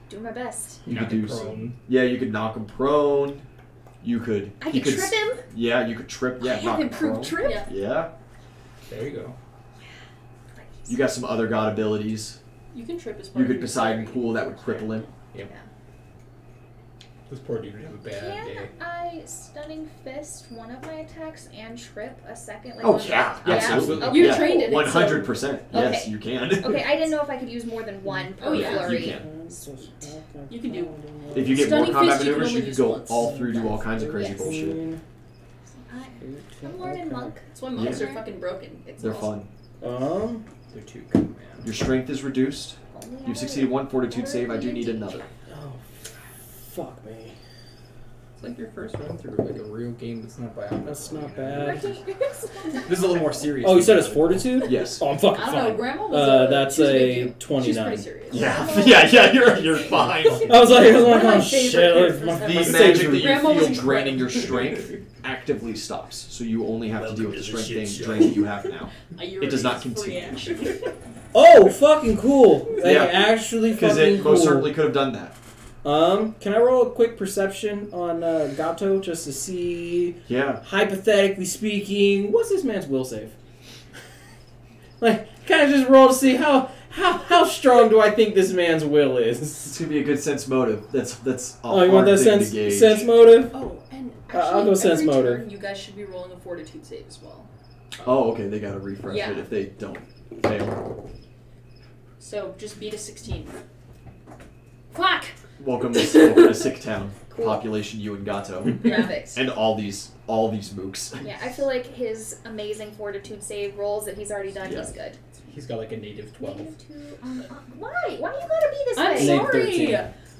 Do my best. You Knock could him do some. prone. Yeah, you could knock him prone. You could. I he could could trip him. Yeah, you could trip. Yeah, I knock have him improved prone. trip. Yeah. Yeah, There you go. you got some other god abilities. You can trip as part You of could your Poseidon salary. Pool that would cripple him. This poor dude would have a bad day. Can I stunning fist one of my attacks and trip a second? Like Oh one yeah, yeah. absolutely. Okay. You're Yeah, trained in it, so- 100%. Yes, Okay. you can. Okay, I didn't know if I could use more than one per Oh, yeah. flurry. You can. You can do. If you get Stunning more combat fist, you can maneuvers, you only could use go once. all through, do all kinds of crazy Yes. bullshit. I'm learning monk. That's why monks Yeah. are fucking broken. It's They're awesome. fun. They're too good, man. Your strength is reduced. Only You've succeeded one fortitude save. I do need another. Oh, fuck me. It's like your first run through like a real game that's not Bionic. That's not bad. This is a little more serious. Oh, you said it's fortitude? Yes. Oh, I'm fucking I don't know. fine. Grandma was That's she was a big too. She's 29. pretty serious. Yeah, you're fine. I was like, One of my oh favorite shit. characters My ever. The saves magic are- that you Grandma was feel incredible. draining your strength actively stops, so you only have to deal with the Welcome to strength the shit drain show. that you have now. It does not continue. Oh, fucking cool. Like, Yeah. actually Because fucking it cool. most certainly could have done that. Can I roll a quick perception on Gato just to see, Yeah. hypothetically speaking, what's this man's will save? Like, kind of just roll to see how strong do I think this man's will is? It's gonna be a good sense motive. That's a Oh, you want hard that thing sense to gauge. sense motive? Oh, and I'll actually, go sense every motive. turn, you guys should be rolling a fortitude save as well. Oh, okay. They gotta refresh Yeah. it if they don't fail. So just beat a 16. Fuck! Welcome to Sick Town. Cool. Population you and Gato. Perfect. And all these mooks. Yeah, I feel like his amazing fortitude save rolls that he's already done, Yeah. he's good. He's got like a native 12. Why? Why you gotta be this I'm way? Nate sorry! 13.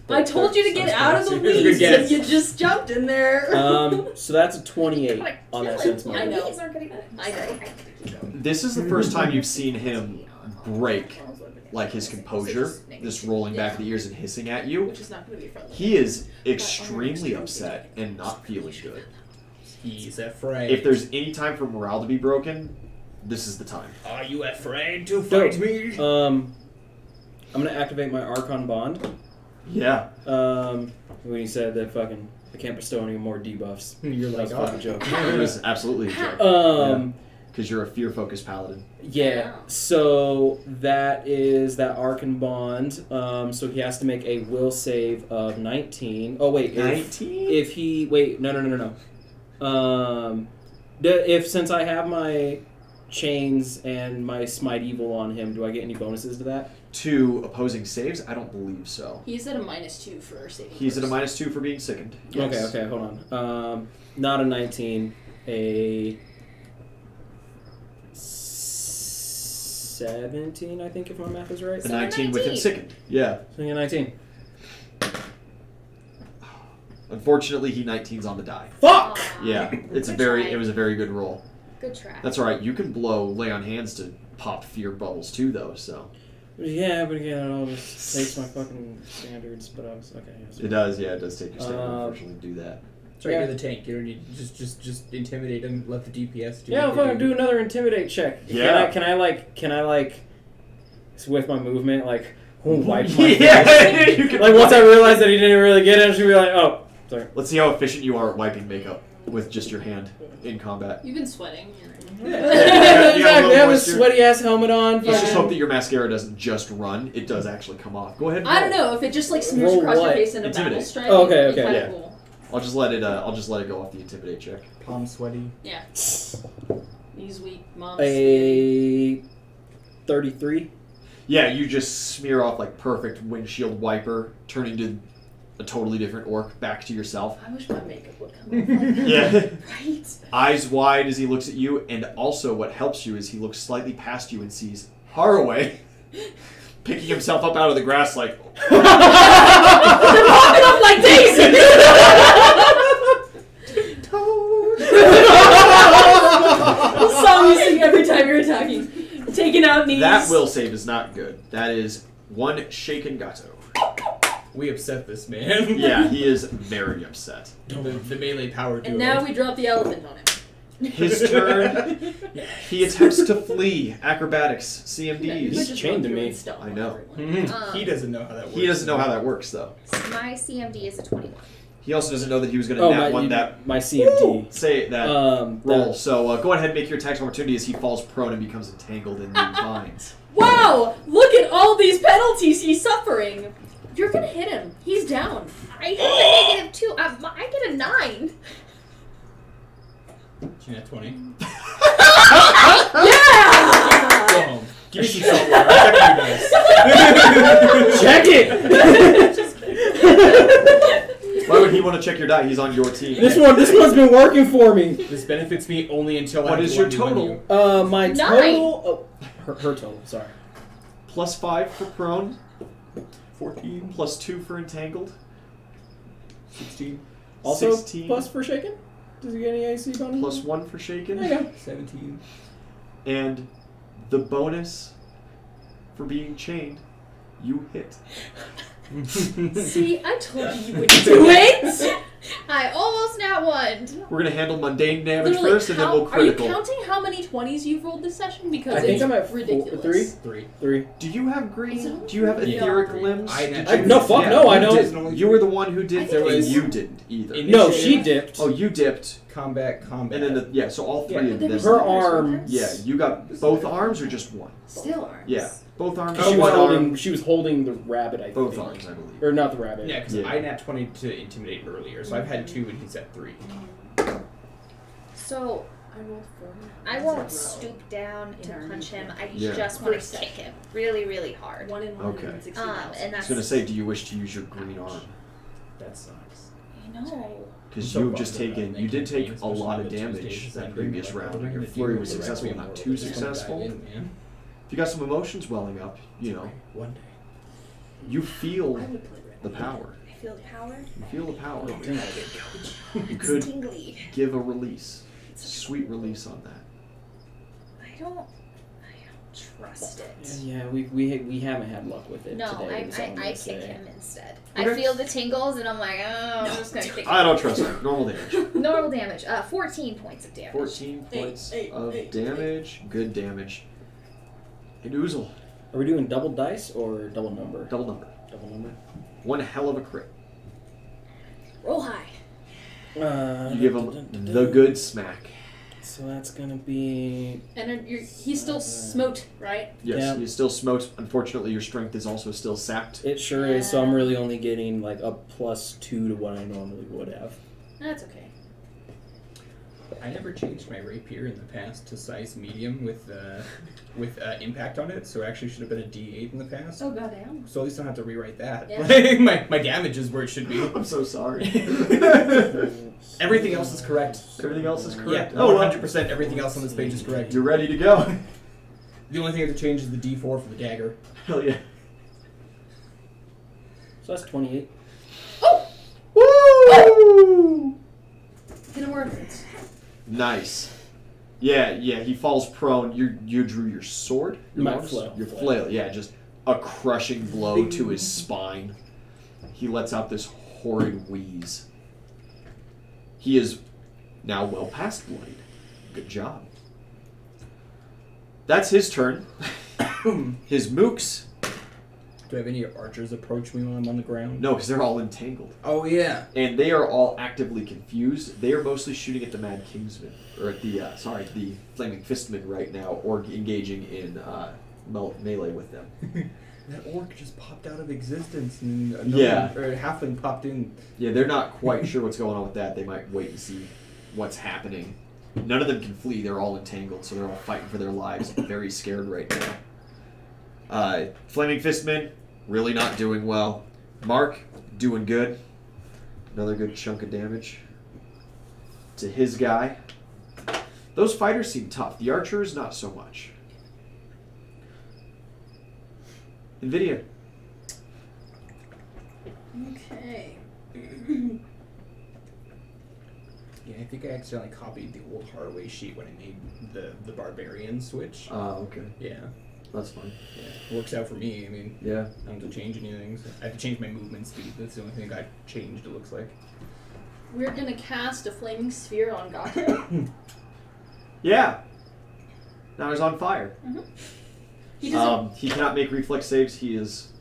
I told you to get out of the It was a good weeds guess. and you just jumped in there. So that's a 28 Gotta on that kill sense him. I motive. know. Weeds aren't gonna go- I know. This is the first time you've seen him break like his composure, this rolling back the ears and hissing at you. Which is not going to be friendly. He is extremely upset and not feeling good. He's afraid. If there's any time for morale to be broken, this is the time. Are you afraid to Dope. fight me? I'm gonna activate my Archon Bond. Yeah. When he said that fucking I can't bestow any more debuffs. You're That like, was a fucking joke. It was absolutely a joke. Um, Because you're a fear-focused paladin. yeah. So that is that Archon Bond. So he has to make a will save of 19. Oh wait, if he wait, no. If since I have my chains and my smite evil on him, do I get any bonuses to that? To opposing saves? I don't believe so. He's at a -2 for saving. He's at a throws. -2 for being sickened. Yes. Okay, hold on. Not a 19, a 17, I think, if my math is right. A So 19 with him 19. sickened. Yeah. So a 19. Unfortunately, he 19's on the die. Fuck! Aw. Yeah. It's Good it try. was a very good roll. Good try. That's all right. You can lay on hands to pop fear bubbles too, though. So Yeah, but again, it all just takes my fucking standards. But I was okay. Yes. it does. Yeah, it does take your standard. Um, Unfortunately, to do that. Sorry, Yeah. you're the tank. You don't need just intimidate him. Let the DPS do. Yeah, what I'll they fucking do another intimidate check. Yeah. Can I like with my movement like wipe my Yeah, face? you can Like once I realized that he didn't really get it, I should be like, oh, sorry. Let's see how efficient you are at wiping makeup with just your hand in combat. You've been sweating. Yeah, Exactly. a little I have a moisture. sweaty ass helmet on. Let's just fucking- hope that your mascara doesn't just run. It does actually come off. Go ahead. And I don't roll. know if it just like smears Roll across your what? face in a battle Intimidate. stripe. Oh, okay, it'd be okay. kinda Yeah. Cool. I'll just let it go off the intimidate check. Palm sweaty. Yeah. Knees weak. Mom's. A 33. Yeah, you just smear off like perfect windshield wiper, turn into a totally different orc back to yourself. I wish my makeup would come off like that. Yeah. Right? Eyes wide as he looks at you, and also what helps you is he looks slightly past you and sees Haraway picking himself up out of the grass like... They're popping up like Daisy! The song you sing every time you're attacking. Taking out knees. That will save is not good. That is one shaken Gato. We upset this man. Yeah, he is very upset. The melee power duo. And now we drop the elephant on him. His turn. He attempts to flee. Acrobatics, CMDs. He's chained to me. I know. He doesn't know how that works. He doesn't know how that works, though. My CMD is a 21. He also doesn't know that he was going to Oh, nat one that my CMD. say that That- roll. So go ahead and make your attacks opportunity as he falls prone and becomes entangled in the vines. Wow! Look at all these penalties he's suffering. You're gonna hit him. He's down. I have a -2. I get a 9. She had 20. Yeah! Go home. Give me some salt water. I'll check you guys. Check it! Why would he want to check your die? He's on your team. This one's been working for me. This benefits me only until What I is your 1v1 total? you. My 9. total. Oh, her total. Sorry. +5 for prone, 14, +2 for entangled, 16, Also 16. plus for shaken. Does he get any AC bonus? +1 for shaken, There you go. 17. and the bonus for being chained, you hit. See, I told you you would do it! I almost nat one. We're gonna handle mundane damage Literally, first, and then we'll are you critical. counting how many 20s you've rolled this session? Because I think it's I'm at ridiculous. 3. 3. Do you have Is green? it Do you have Yeah. etheric limbs? I Did naturally- you- No, fuck no, I you don't. did- You were the one who I did. think There it was is- you didn't either. No, she Initiative. dipped. Oh, you dipped, Combat. and then so all three Yeah, of There them. was Her others, arm- weren't there? Yeah, you got both arms or just one? Still arms. Yeah, both arms. She or was one holding. arm. She was holding the rabbit. I think. Both arms, I believe. Or not the rabbit. Yeah, because Yeah. I nat 20 to intimidate earlier, so I've had 2 and he's at 3. So I rolled 4. I won't stoop down to In our punch him. I Yeah. just want First to kick step. him really, really hard. 1 in Okay. 160,000. And I that's was gonna say, do you wish to use your green arm? That sucks. I know. Because So you've far, just so taken, bad. you did Thank take you, a lot of especially the damage Tuesdays that and previous like, round. what am I Your gonna flurry do was with the successful, rest not of too the world? successful. Just wanna dive in, man. If you got some emotions welling up, you know, One day. you feel I would play the Red. power. I feel the power. You feel the power. Oh, dang, I did, coach. You It's could tingly. give a release, sweet release on that. I don't trust it. Yeah, we haven't had luck with it No, today. is all I'm I gonna kick say. him instead. Okay. I feel the tingles and I'm like, oh, I'm just gonna kick I him. don't trust it. Normal damage. Normal damage. 14 points of damage. 14 points of eight. damage. Good damage. And Oozle, Are we doing double dice or double number? double number. Double number. One hell of a crit. Roll high. You give him the good smack. So that's gonna be. And then he's still smote, right? Yes, Yeah. you still smoked. Unfortunately, your strength is also still sapped. It sure is. So I'm really only getting like a +2 to what I normally would have. That's okay. I never changed my rapier in the past to size medium with impact on it, so it actually should have been a D8 in the past. Oh goddamn. So at least I don't have to rewrite that. Yeah. my damage is where it should be. I'm so sorry. Everything else is correct. Everything else is correct. Yeah, 100% everything else on this page is correct. You're ready to go. The only thing I have to change is the D4 for the dagger. Hell yeah. So that's 28. Woo! Hit him where it hurts. Nice. Yeah, he falls prone. You drew your sword? Your My arms? flail. Your flail, yeah, just a crushing blow to his spine. He lets out this horrid wheeze. He is now well past bloodied. Good job. That's his turn. His mooks. Do I have any archers approach me when I'm on the ground? No, because they're all entangled. Oh, yeah. And they are all actively confused. They are mostly shooting at the Mad Kingsman, or at the the Flaming Fistman right now, or engaging in melee with them. That orc just popped out of existence, and Yeah. or halfling popped in. Yeah, they're not quite sure what's going on with that. They might wait and see what's happening. None of them can flee. They're all entangled, so they're all fighting for their lives. Very scared right now. Flaming Fistman, really not doing well. Mark, doing good. Another good chunk of damage to his guy. Those fighters seem tough. The archers, not so much. NVIDIA. Okay. Yeah, I think I accidentally copied the old Haraway sheet when I made the barbarian switch. Okay. Yeah, That's fine. yeah, works out for me. I mean, Yeah. I don't have to change anything. So I have to change my movement speed. That's the only thing I changed. It looks like. We're gonna cast a flaming sphere on Gato. Yeah. Now he's on fire. He doesn't. He cannot make reflex saves. He is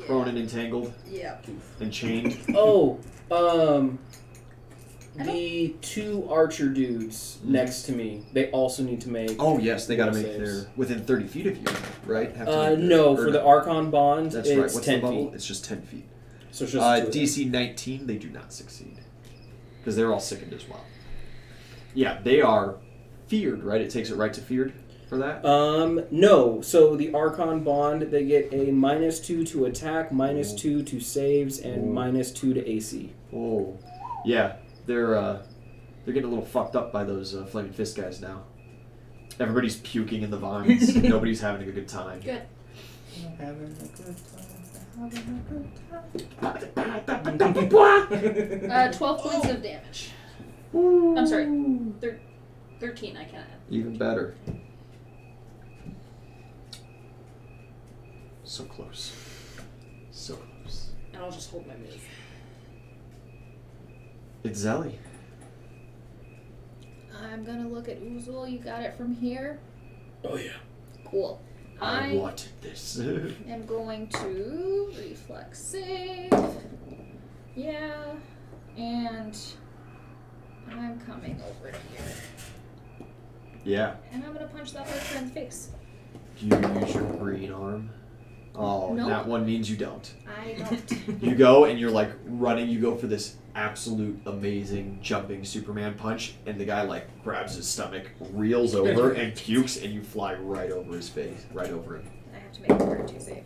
prone and entangled Yeah. and chained. Oh, I the two archer dudes next to me, they also need to make. Oh yes, they got to make saves. their within 30 feet of you, right? Have to make their- No, or for the Archon bond, That's it's right. What's 10 the bubble? feet. It's just 10 feet. So it's just two of them. DC 19, they do not succeed because they're all sickened as well. Yeah, they are feared, right? It takes it right to feared for that. No. So the Archon bond, they get a -2 to attack, -2 to saves, and -2 to AC. Oh, yeah, they're getting a little fucked up by those flaming fist guys now. Everybody's puking in the vines. Nobody's having a good time. Good. Having a good time. 12 points of damage. I'm sorry. 13. I can't add. Even better. So close. So close. And I'll just hold my move. It's Zelly. I'm gonna look at Uzul. You got it from here. Oh yeah. Cool. I wanted this. am going to reflex save. Yeah, and I'm coming over here, Yeah. and I'm gonna punch that archer in the face. Do you use your green arm? Oh, No. that one means you don't. I don't. You go and you're like running. You go for this absolute amazing jumping Superman punch, and the guy like grabs his stomach, reels over, and pukes, and you fly right over his face, right over him. I have to make a fortitude save.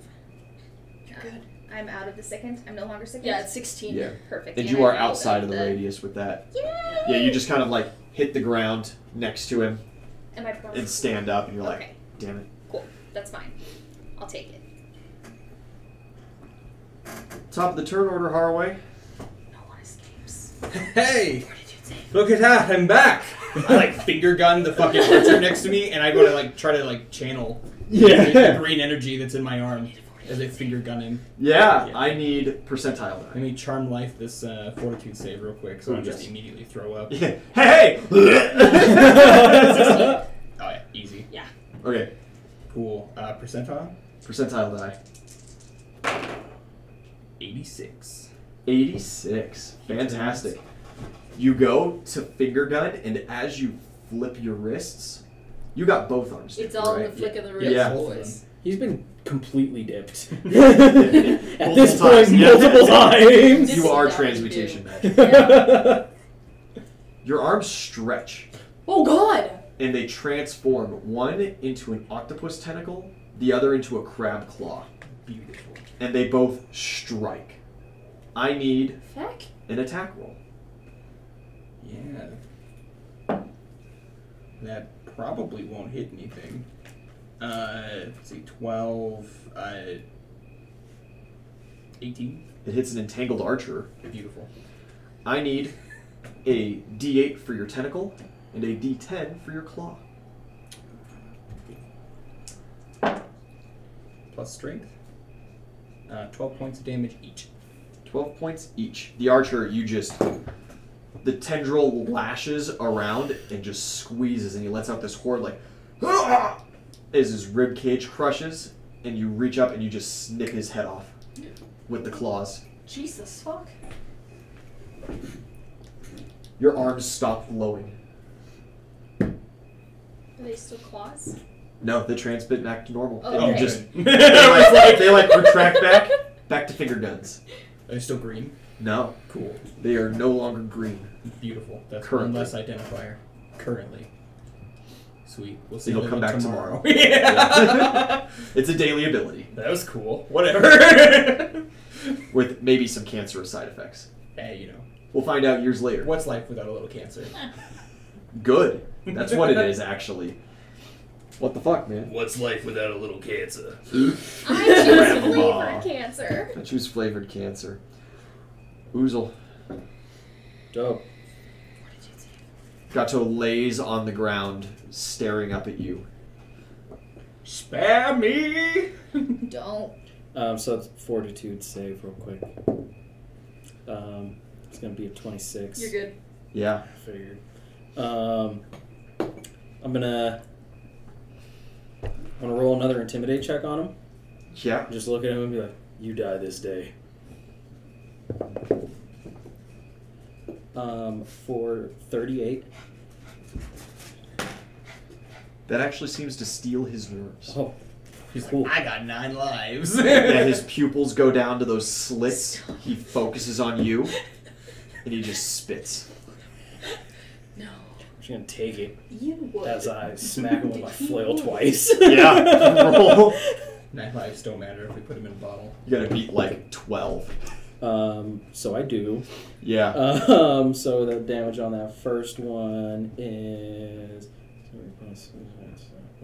You're good. I'm out of the sickened. I'm no longer sickened. Yeah, it's 16. Yeah. Perfect. And you are I'm outside out of the radius with that. Yay! Yeah, you just kind of like hit the ground next to him Am I prone? and stand up, and you're like, Okay, damn it. cool. That's fine. I'll take it. Top of the turn order, Haraway. No one escapes. Hey, Fortitude save. look at that! I'm back. I like finger gun the fucking archer next to me, and I go to like try to like channel the green energy that's in my arm as I finger gun him. Yeah, Yeah. I need percentile Let die. me charm life this fortitude save real quick, so I Ooh, don't just yes. immediately throw up. Yeah. Hey! Oh yeah, easy. Yeah. Okay, Cool. Percentile? percentile die. 86. 86. Fantastic. You go to finger gun, and as you flip your wrists, you got both arms. It's dipped, all in right? the flick of the wrist, Yeah. boys. He's been completely dipped. At Multiple this point, times, yeah. multiple times. You are That transmutation we do. magic. Your arms stretch, Oh god! and they transform, one into an octopus tentacle, the other into a crab claw. Beautiful. And they both strike. I need Feck? an attack roll. Yeah. That probably won't hit anything. Let's see, 12, 18. It hits an entangled archer. Beautiful. I need a D8 for your tentacle and a D10 for your claw. Plus strength. 12 points of damage each. 12 points each. The archer, the tendril lashes around and just squeezes, and he lets out this horde like, "Ah!" as his rib cage crushes, and you reach up and you just snip his head off with the claws. Jesus fuck. Your arms stop glowing. Are they still claws? No, they transmit back to normal. Oh, And you okay. just good. they like retract back to finger guns. Are they still green? No, Cool. they are no longer green. Beautiful. That's Currently. one less identifier. Currently. Sweet. We'll see. It'll him come back tomorrow. tomorrow. Yeah. It's a daily ability That was cool. Whatever. with maybe some cancerous side effects. Hey, you know. We'll find out years later. What's life without a little cancer? Good. That's what it is, actually. What the fuck, man? What's life without a little cancer? I choose Grandma. flavored cancer. I choose flavored cancer. Oozle. Dope. Gato lays on the ground, staring up at you. Spare me! Don't. So it's fortitude save real quick. It's gonna be a 26. You're good. Yeah. I figured. I'm gonna roll another intimidate check on him. Yeah. Just look at him and be like, "You die this day." For 38. That actually seems to steal his nerves. Oh, He's cool. like, I got 9 lives. Yeah, his pupils go down to those slits. He focuses on you, and he just spits. No. I'm just gonna take it You would. as I smack him with my flail twice. Yeah. Roll. 9 lives don't matter if we put him in a bottle. You gotta beat like 12. So I do. Yeah. So the damage on that first one is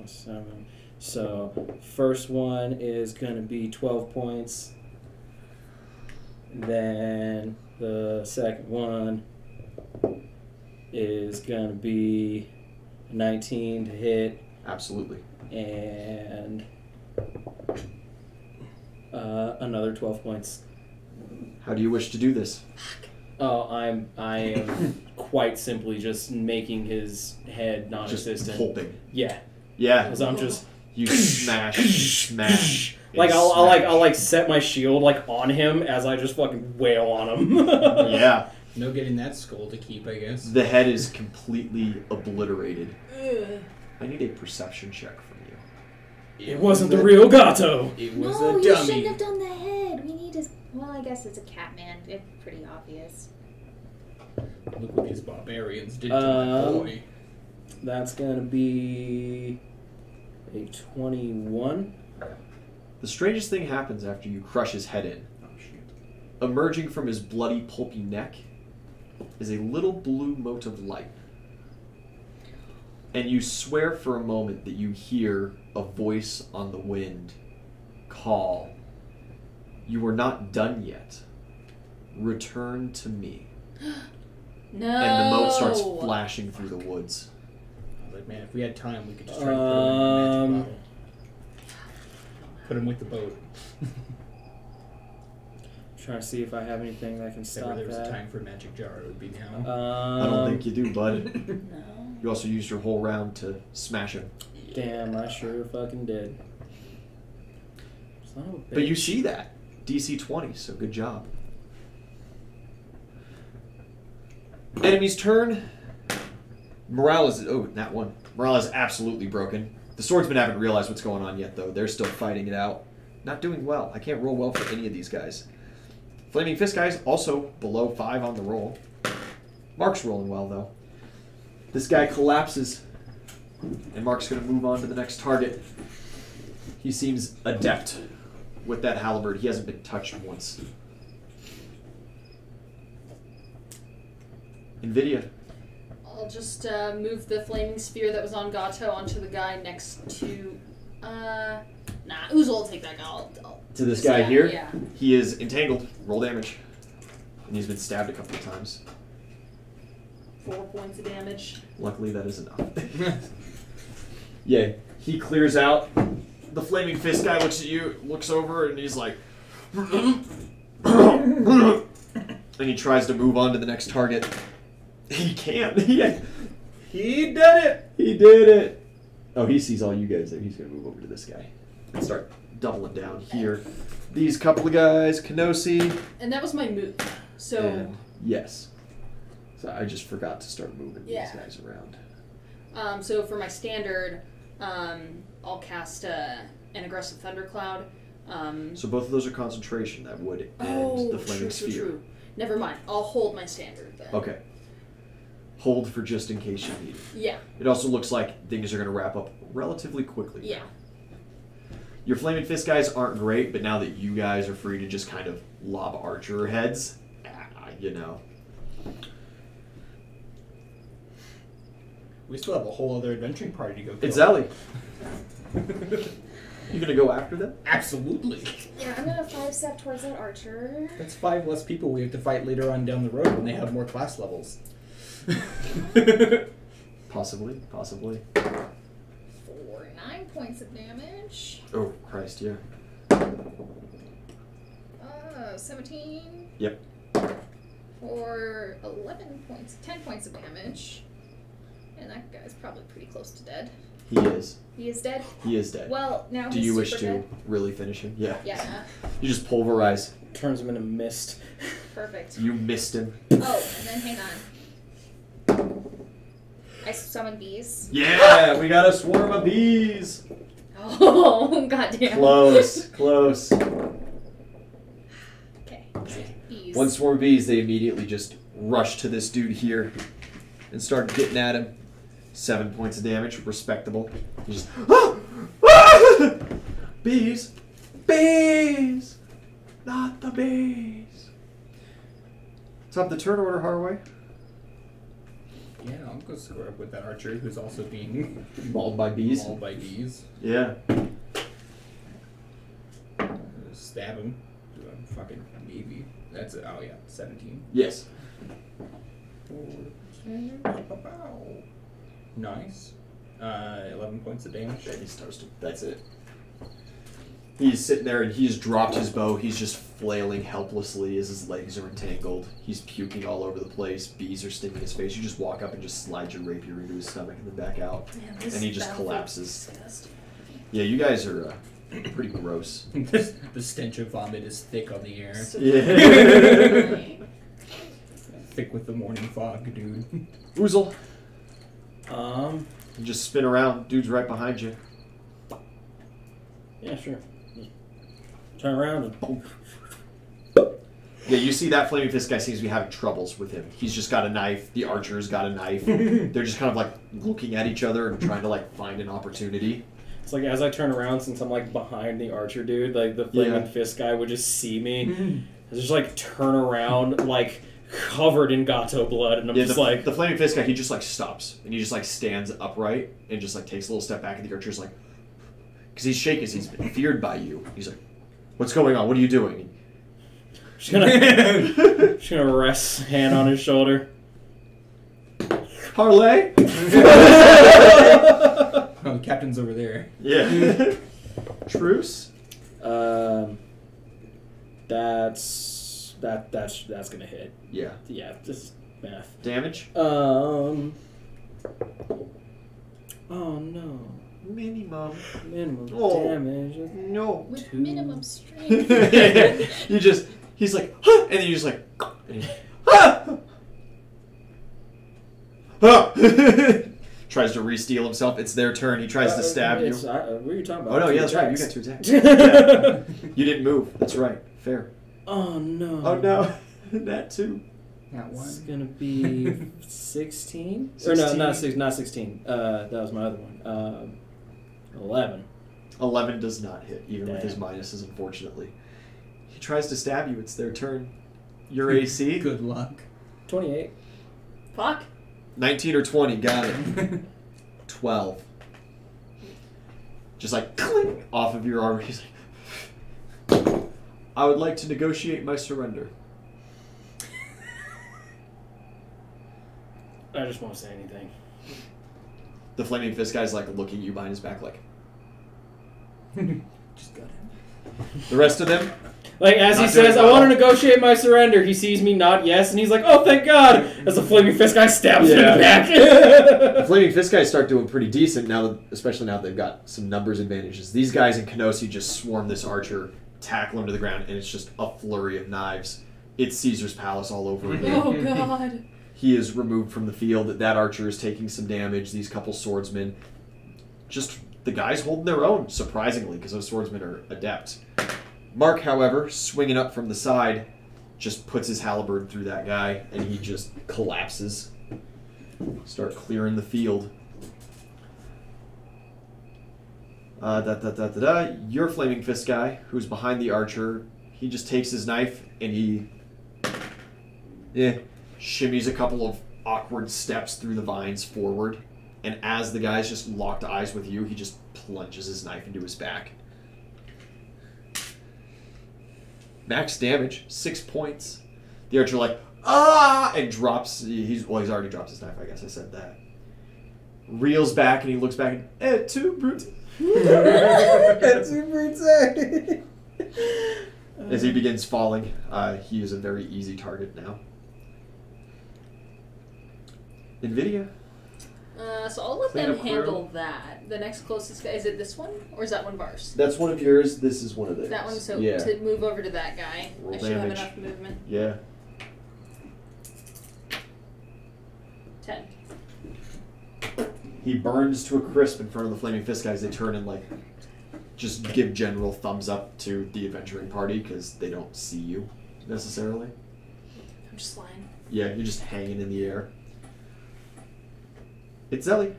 7. So first one is gonna be 12 points. Then the second one is gonna be 19 to hit, Absolutely. and another 12 points. How do you wish to do this? Oh, I am quite simply just making his head Just non-existent. pulping. Yeah, Yeah. because I'm just You smash. like and I'll smash. set my shield like on him as I just fucking wail on him. Yeah. No getting that skull to keep, I guess. The head is completely obliterated. Ugh. I need a perception check from you. It wasn't the real Gato. It was No, a you dummy. shouldn't have done the head. We need his. Well, I guess it's a cat man. It's pretty obvious. Look what these barbarians did to my boy. That's gonna be a 21. The strangest thing happens after you crush his head in. Oh shit. Emerging from his bloody, pulpy neck is a little blue mote of light. And you swear for a moment that you hear a voice on the wind call, "You are not done yet. Return to me." No. And the mote starts flashing through the woods. I was like, man, if we had time, we could just try to put him in a magic bottle. Put him with the boat. Trying to see if I have anything that can If ever stop there was a that. time for a magic jar, it would be now. I don't think you do, bud. No. You also used your whole round to smash him. Damn, I sure fucking did. Son of a But you bitch. see that. DC 20, so good job. Enemy's turn. Morale is... Oh, that one. Morale is absolutely broken. The swordsmen haven't realized what's going on yet, though. They're still fighting it out. Not doing well. I can't roll well for any of these guys. Flaming Fist guys also below 5 on the roll. Mark's rolling well, though. This guy collapses. And Mark's going to move on to the next target. He seems adept with that halberd. He hasn't been touched once. Nvidia. I'll just move the flaming sphere that was on Gato onto the guy next to. Nah, Uzo will take that guy. I'll To this guy here? Yeah. He is entangled. Roll damage. And he's been stabbed a couple of times. 4 points of damage. Luckily, that is enough. Yeah, he clears out. The Flaming Fist guy looks at you, looks over, and he's like... and he tries to move on to the next target. He can't. He did it! He did it! Oh, he sees all you guys there. He's going to move over to this guy. And start doubling down here. These couple of guys, Kenosi. And that was my move. So. And yes. So I just forgot to start moving Yeah. these guys around. So for my standard, I'll cast an aggressive thundercloud. So both of those are concentration. That would end the flaming sphere. True. Never mind. I'll hold my standard then. Okay. hold for just in case you need it. Yeah. It also looks like things are going to wrap up relatively quickly. Yeah. Your Flaming Fist guys aren't great, but now that you guys are free to just kind of lob archer heads, you know. We still have a whole other adventuring party to go kill. It's Ellie. You gonna go after them? Absolutely. Yeah, I'm gonna 5-step towards that archer. That's 5 less people we have to fight later on down the road when they have more class levels. Possibly. 9 points of damage. Oh, Christ, yeah. 17. Yep. For 10 points of damage. And that guy's probably pretty close to dead. He is. He is dead? He is dead. Well, now Do he's you wish super to dead. really finish him? Yeah. Yeah, You just pulverize. Turns him into mist. perfect. You missed him. Oh, and then hang on. I summon bees. Yeah, we got a swarm of bees. Oh, goddamn. Close. Okay, bees. One swarm of bees, they immediately just rush to this dude here and start getting at him. 7 points of damage, respectable. He just bees, not the bees. Top the turn order, Harway. Yeah, I'll go square up with that archer who's also being Mauled by bees. mauled by bees. Yeah. Stab him. Do a fucking maybe. That's 17. Yes. Nice. 11 points of damage. Yeah, he's toasted. That's it. He's sitting there and he's dropped his bow. He's just flailing helplessly as his legs are entangled. He's puking all over the place. Bees are stinging his face. You just walk up and just slide your rapier into his stomach and then back out. Man, this And he just battlefield collapses. is disgusting. Yeah, you guys are pretty gross. The stench of vomit is thick on the air. Yeah. Thick with the morning fog, dude. Oozle. Um, You just spin around. Dude's right behind you. yeah, sure. Just turn around and boom. Yeah, you see that Flaming Fist guy seems to be having troubles with him. He's just got a knife. The archer's got a knife. They're just kind of like looking at each other and trying to like find an opportunity. It's like as I turn around, since I'm like behind the archer dude, like the flaming Yeah. fist guy would just see me, I just like turn around, like covered in Gato blood, and I'm Yeah, just the, like, the Flaming Fist guy, he just like stops and he just like stands upright and just like takes a little step back, and the archer's like, because he's shaking, he's been feared by you. He's like, "What's going on? What are you doing?" just gonna rest hand on his shoulder. Parlay. Oh, the captain's over there. Yeah. Truce. That's gonna hit. Yeah. Yeah, just math. Damage. Oh no. Minimum. Minimum Oh. damage. No. With 2. minimum strength. You just, he's like, huh, and then you just like, and he, huh, huh. Tries to re-steal himself. It's their turn. He tries to stab you. What are you talking about? Oh no, Two yeah, that's right. You attacks. got 2 attacks. Yeah. You didn't move. That's right. Fair. Oh no. Oh no, that too. That It's one. gonna be 16? Or no, 16. not 16. That was my other one. 11. 11 does not hit, even with his Damn. minuses, unfortunately. He tries to stab you. It's their turn. Your AC. Good luck. 28. Fuck. 19 or 20. Got it. 12. Just like cling off of your armor. He's like, I would like to negotiate my surrender. I just won't say anything. The Flaming Fist guy's like looking at you behind his back, like Just got him. the rest of them. Like, as he Not doing says, I well. want to negotiate my surrender, he sees me nod yes, and he's like, oh, thank God! As the flaming fist guy stabs him in the The back. Flaming Fist guys start doing pretty decent now, especially now that they've got some numbers advantages. These guys in Kenosi just swarm this archer, tackle him to the ground, and it's just a flurry of knives. It's Caesar's Palace all over again. Oh god. He is removed from the field. That archer is taking some damage. These couple swordsmen, just the guys holding their own, surprisingly, because those swordsmen are adept. Mark, however, swinging up from the side, just puts his halberd through that guy, and he just collapses. Start clearing the field. Your Flaming Fist guy, who's behind the archer, he just takes his knife and he shimmies a couple of awkward steps through the vines forward. And as the guy's just locked eyes with you, he just plunges his knife into his back. Max damage, 6 points. The archer like, ah! And drops, he's already dropped his knife, I guess I said that. Reels back and he looks back and, et tu, brute. Et tu, brute. As he begins falling, he is a very easy target now. NVIDIA. So I'll let Clean them up crew. handle that. The next closest guy, is it this one? Or is that one of ours? That's one of yours, this is one of theirs. That one, so yeah. to move over to that guy, Roll I should damage. have enough movement. Yeah. 10. He burns to a crisp in front of the Flaming Fist guys. They turn and just give general thumbs up to the adventuring party because they don't see you necessarily. I'm just flying. Yeah, you're just hanging in the air. It's Zelly.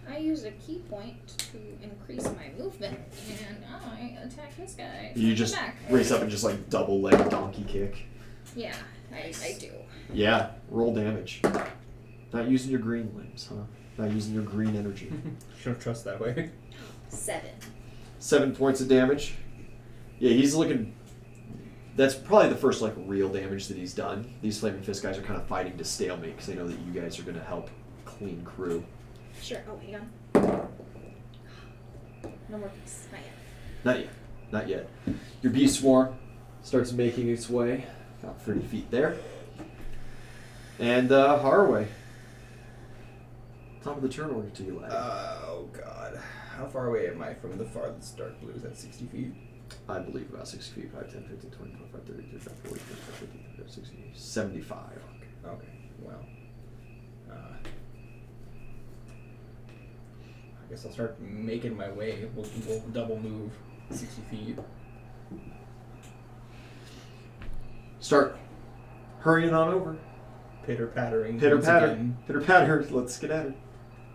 I use a key point to increase my movement, and I attack this guy. You from just the back. race up and just double leg donkey kick. Yeah, I do. Yeah, roll damage. Not using your green limbs, huh? Not using your green energy. You don't trust that way. 7. 7 points of damage. Yeah, he's looking... That's probably the first real damage that he's done. These Flaming Fist guys are kind of fighting to stalemate because they know that you guys are going to help clean crew. Sure. Oh, hang on. No more piece. Not yet. Not yet. Your Beast Swarm starts making its way about 30 feet there. And Haraway. Top of the turn order to you, lad. Oh god. How far away am I from the farthest dark blue? Is that 60 feet? I believe about 60 feet. 5, 10, 15, 20, 25, 30, 35, 40, 45, 50, 60, 75. Okay. Well. I guess I'll start making my way. We'll double move 60 feet. Start hurrying on over. Pitter pattering. Pitter once patter. again. Pitter patter. Let's get at it.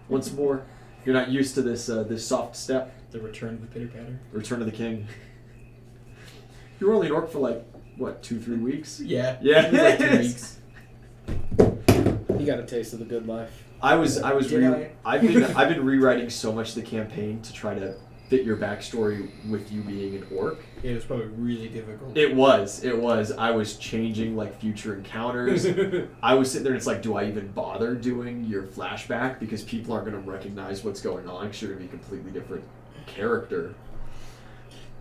Once more. You're not used to this this soft step. The return of the pitter patter. Return of the King. You were only an orc for 2-3 weeks? Yeah. Yeah. It was like 2 weeks. You got a taste of the good life. I've been rewriting so much of the campaign to try to fit your backstory with you being an orc. It was probably really difficult. It was. I was changing future encounters. I was sitting there and it's do I even bother doing your flashback because people aren't going to recognize what's going on because you're going to be a completely different character.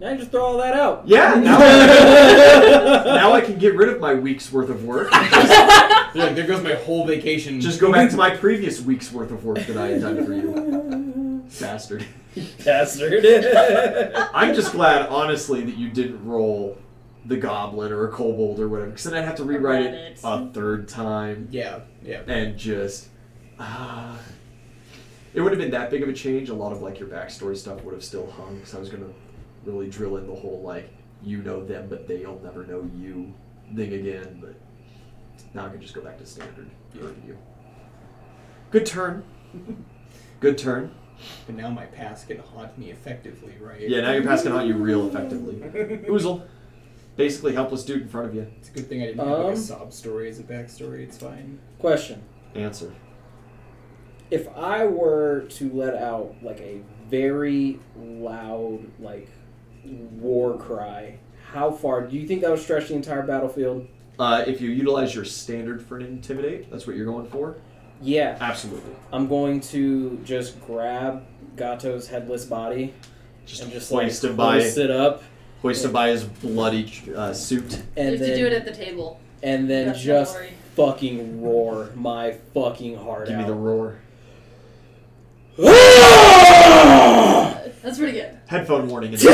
Now you just throw all that out. Yeah. Now I can get rid of my week's worth of work. You're like, there goes my whole vacation. Just go back to my previous week's worth of work that I had done for you. Bastard. Bastard. I'm just glad, honestly, that you didn't roll the goblin or a kobold or whatever, because then I'd have to rewrite it a third time. Yeah. And just... it would have been that big of a change. A lot of your backstory stuff would have still hung, because I was going to really drill in the whole, you know them, but they'll never know you thing again, but now I can just go back to standard. You. Good turn. Good turn. But now my past can haunt me effectively, right? Yeah, now your past can haunt you real effectively. Oozle. Basically helpless dude in front of you. It's a good thing I didn't have a sob story as a backstory. It's fine. Question. Answer. If I were to let out a very loud war cry, how far do you think that would stretch the entire battlefield? If you utilize your standard for an intimidate, that's what you're going for? Yeah. Absolutely. I'm going to just grab Gato's headless body and just hoist him sit up. Hoist him by his bloody suit. And you have then, to do it at the table. And then That's just no worry. fucking roar my fucking heart Give out. me the roar. That's pretty good. Headphone warning in the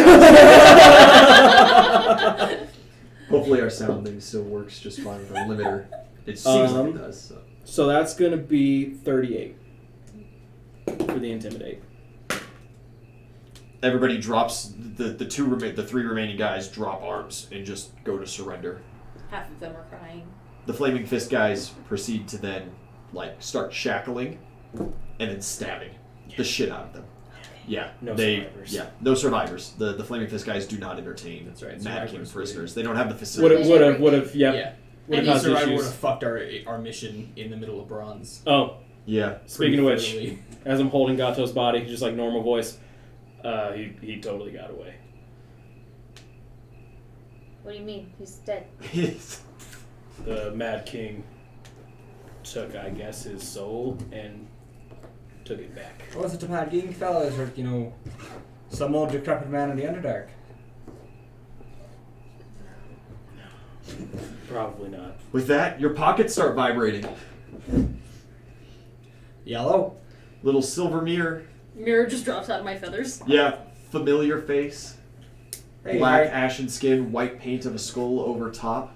Hopefully our sound thing still works just fine with our limiter. It seems like it does. So that's going to be 38 for the intimidate. Everybody drops the three remaining guys drop arms and just go to surrender. Half of them are crying. The Flaming Fist guys proceed to then like start shackling and then stabbing the shit out of them. Yeah, No they survivors. yeah no survivors. The Flaming Fist guys do not entertain That's right, Mad King survivors prisoners. They don't have the facility. Would have, yep. Yeah. Would Any have caused survivor would issues. have fucked our mission in the middle of bronze. Oh, Yeah, speaking of which, Pretty as I'm holding Gato's body, just like normal voice, he totally got away. What do you mean? He's dead. The Mad King took, I guess, his soul and took it back. Was it a Mad King, fellas, or, you know, some old decrepit man in the Underdark? Probably not. With that, your pockets start vibrating. Yellow? Little silver mirror. Mirror just drops out of my feathers. Yeah, familiar face. Hey, Black I ashen skin, white paint of a skull over top.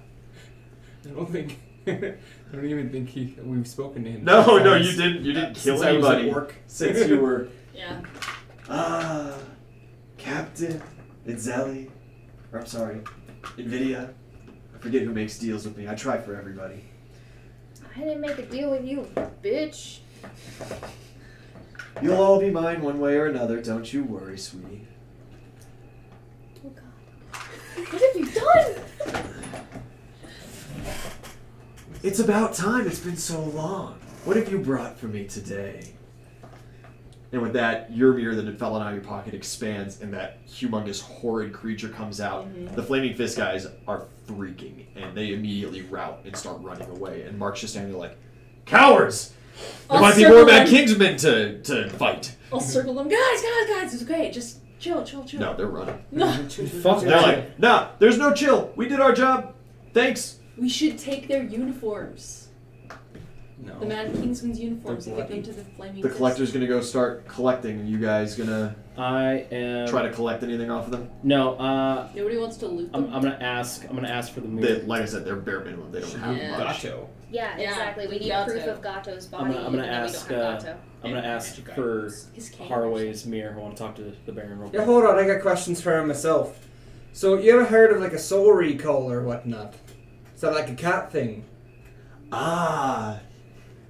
don't think... I don't even think we've spoken to him. No, no, since- you didn't. You didn't kill since I was at anybody work. since you were. Yeah. Captain Inzelli. Or I'm sorry, Nvidia. I forget who makes deals with me. I try for everybody. I didn't make a deal with you, bitch. You'll all be mine one way or another. Don't you worry, sweetie. Oh God. What have you done? It's about time. It's been so long. What have you brought for me today? And with that, your mirror that had fallen out of your pocket expands, and that humongous, horrid creature comes out. Mhm. The Flaming Fist guys are freaking, and they immediately rout and start running away. And Mark's just standing there like, cowards! There I'll might be circle more Mad them. Kingsmen to fight. I'll circle them. Guys, it's okay. Just chill. No, they're running. No. Fuck They're like, nah, there's no chill. We did our job. Thanks. We should take their uniforms. No. The Mad Kingsman's uniforms and They're give them to the Flaming The Fist. collector's gonna go start collecting, and you guys gonna I am. try to collect anything off of them? No, Nobody wants to loot I'm them. gonna ask for the They, mirror. like I said, they're bare minimum. They don't have Yeah. much. Gato. Yeah, Yeah, exactly. We need Gato. proof of Gato's I'm body. gonna even though ask, we don't have Gato. I'm gonna ask for His cane. Harway's mirror. I want to talk to the Baron real quick. Yeah, hold on, I got questions for him myself. So, you ever heard of like a soul recall or whatnot? Is that like a cat thing? Ah,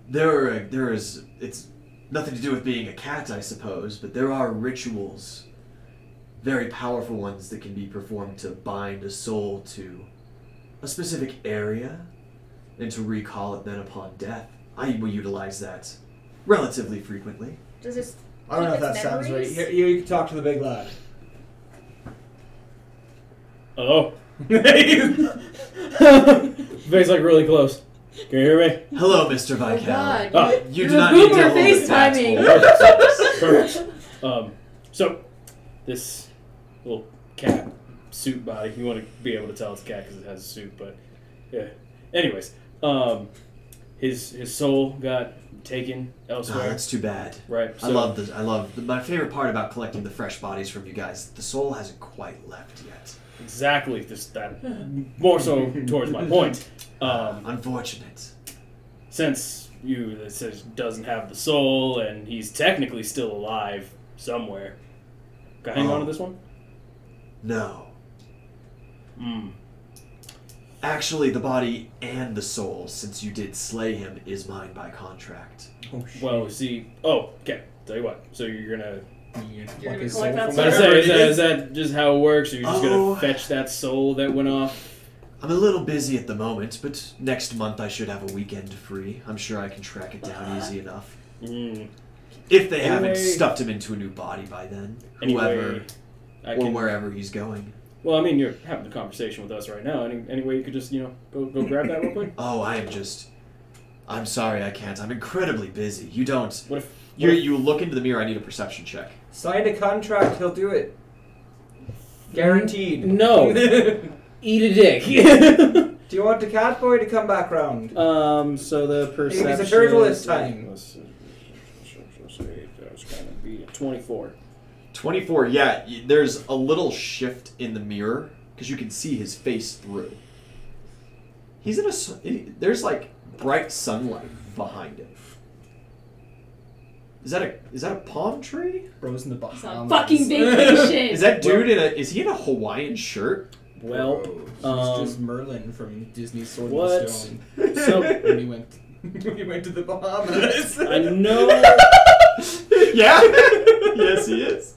there is. It's nothing to do with being a cat, I suppose, but there are rituals, very powerful ones that can be performed to bind a soul to a specific area, and to recall it then upon death. I will utilize that relatively frequently. Does this I don't know if keep that its sounds right. memories? Here, you can talk to the big lad. Hello. Vay's like really close. Can you hear me? Hello, Mr. Oh Viscount. God. Oh, you You're do a not need to boomer hold the tats FaceTiming. Perfect. So this little cat suit body. You want to be able to tell it's a cat because it has a suit, but yeah. Anyways, his soul got taken Oh, elsewhere. that's too bad. Right. I love my favorite part about collecting the fresh bodies from you guys. The soul hasn't quite left yet. Exactly. That more so towards my point. Unfortunate. Since that says doesn't have the soul and he's technically still alive somewhere, can I hang on to this one? No. Hmm. Actually, the body and the soul, since you did slay him, is mine by contract. Oh, shit. Well, see. Oh, okay. Tell you what. So you're gonna. You're You're gonna his collect soul that from I was soul? gonna say, wherever is it that just how it works? Or you're just Oh. gonna fetch that soul that went off? I'm a little busy at the moment, but next month I should have a weekend free. I'm sure I can track it down easy enough. Mm. If they haven't Anyway- stuffed him into a new body by then. Anyway, Whoever I or can. wherever he's going. Well, I mean, you're having a conversation with us right now. Any way you could just go grab that real quick? Oh, I'm sorry I can't. I'm incredibly busy. You don't. What if? You look into the mirror, I need a perception check. Signed a contract, he'll do it. Guaranteed. No. Eat a dick. Do you want the cat boy to come back round? So the perception. Maybe it's a turtle this time. That's gonna be 24. 24, yeah, there's a little shift in the mirror, because you can see his face through. He's in there's like bright sunlight behind him. Is that a palm tree? Bros in the It's Bahamas. on fucking vacation. Is that dude is he in a Hawaiian shirt? Well, Bro, he's just Merlin from Disney's Sword what? and Stone. So When he went when he went to the Bahamas. I know. Yeah. Yes, he is.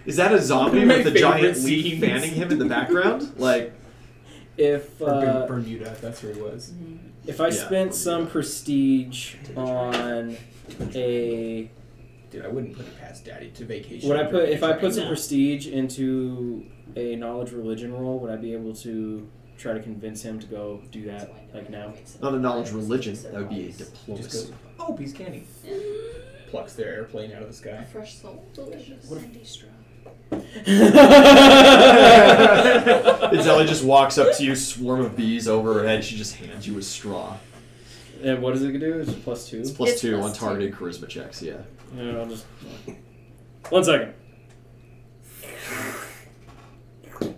Is that a zombie My with a favorite giant leaf scenes. fanning him in the background? Like, If Bermuda, that's where he was. if I Yeah. spent some prestige on a Dude, I wouldn't put it past Daddy to vacation. would I put if I put some No. prestige into a knowledge religion roll, would I be able to try to convince him to go do that like now? not a knowledge religion. That would be a He just diplomacy. goes, oh, piece candy. Plucks their airplane out of the sky. Fresh soul, delicious. What Sandy straw. Zelly just walks up to you, swarm of bees over her head. She just hands you a straw. And what does it do? Is it +2? It's plus It's 2 plus on targeted charisma checks. Yeah. Yeah, I'll just 1 second.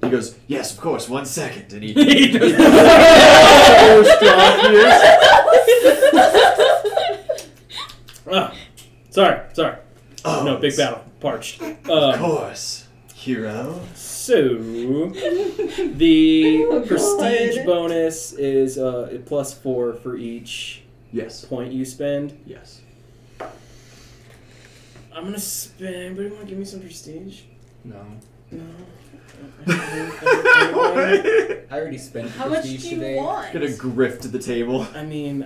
He goes, yes, of course. 1 second, and he. He does- Ah, sorry. Oh, No, big battle. Parched. Of course, hero. So, the Oh, prestige God. bonus is +4 for each Yes. point you spend. Yes. I'm gonna spend. Anybody want to give me some prestige? No. No. I already spent How much do prestige you today. want? Gonna grift to the table. I mean.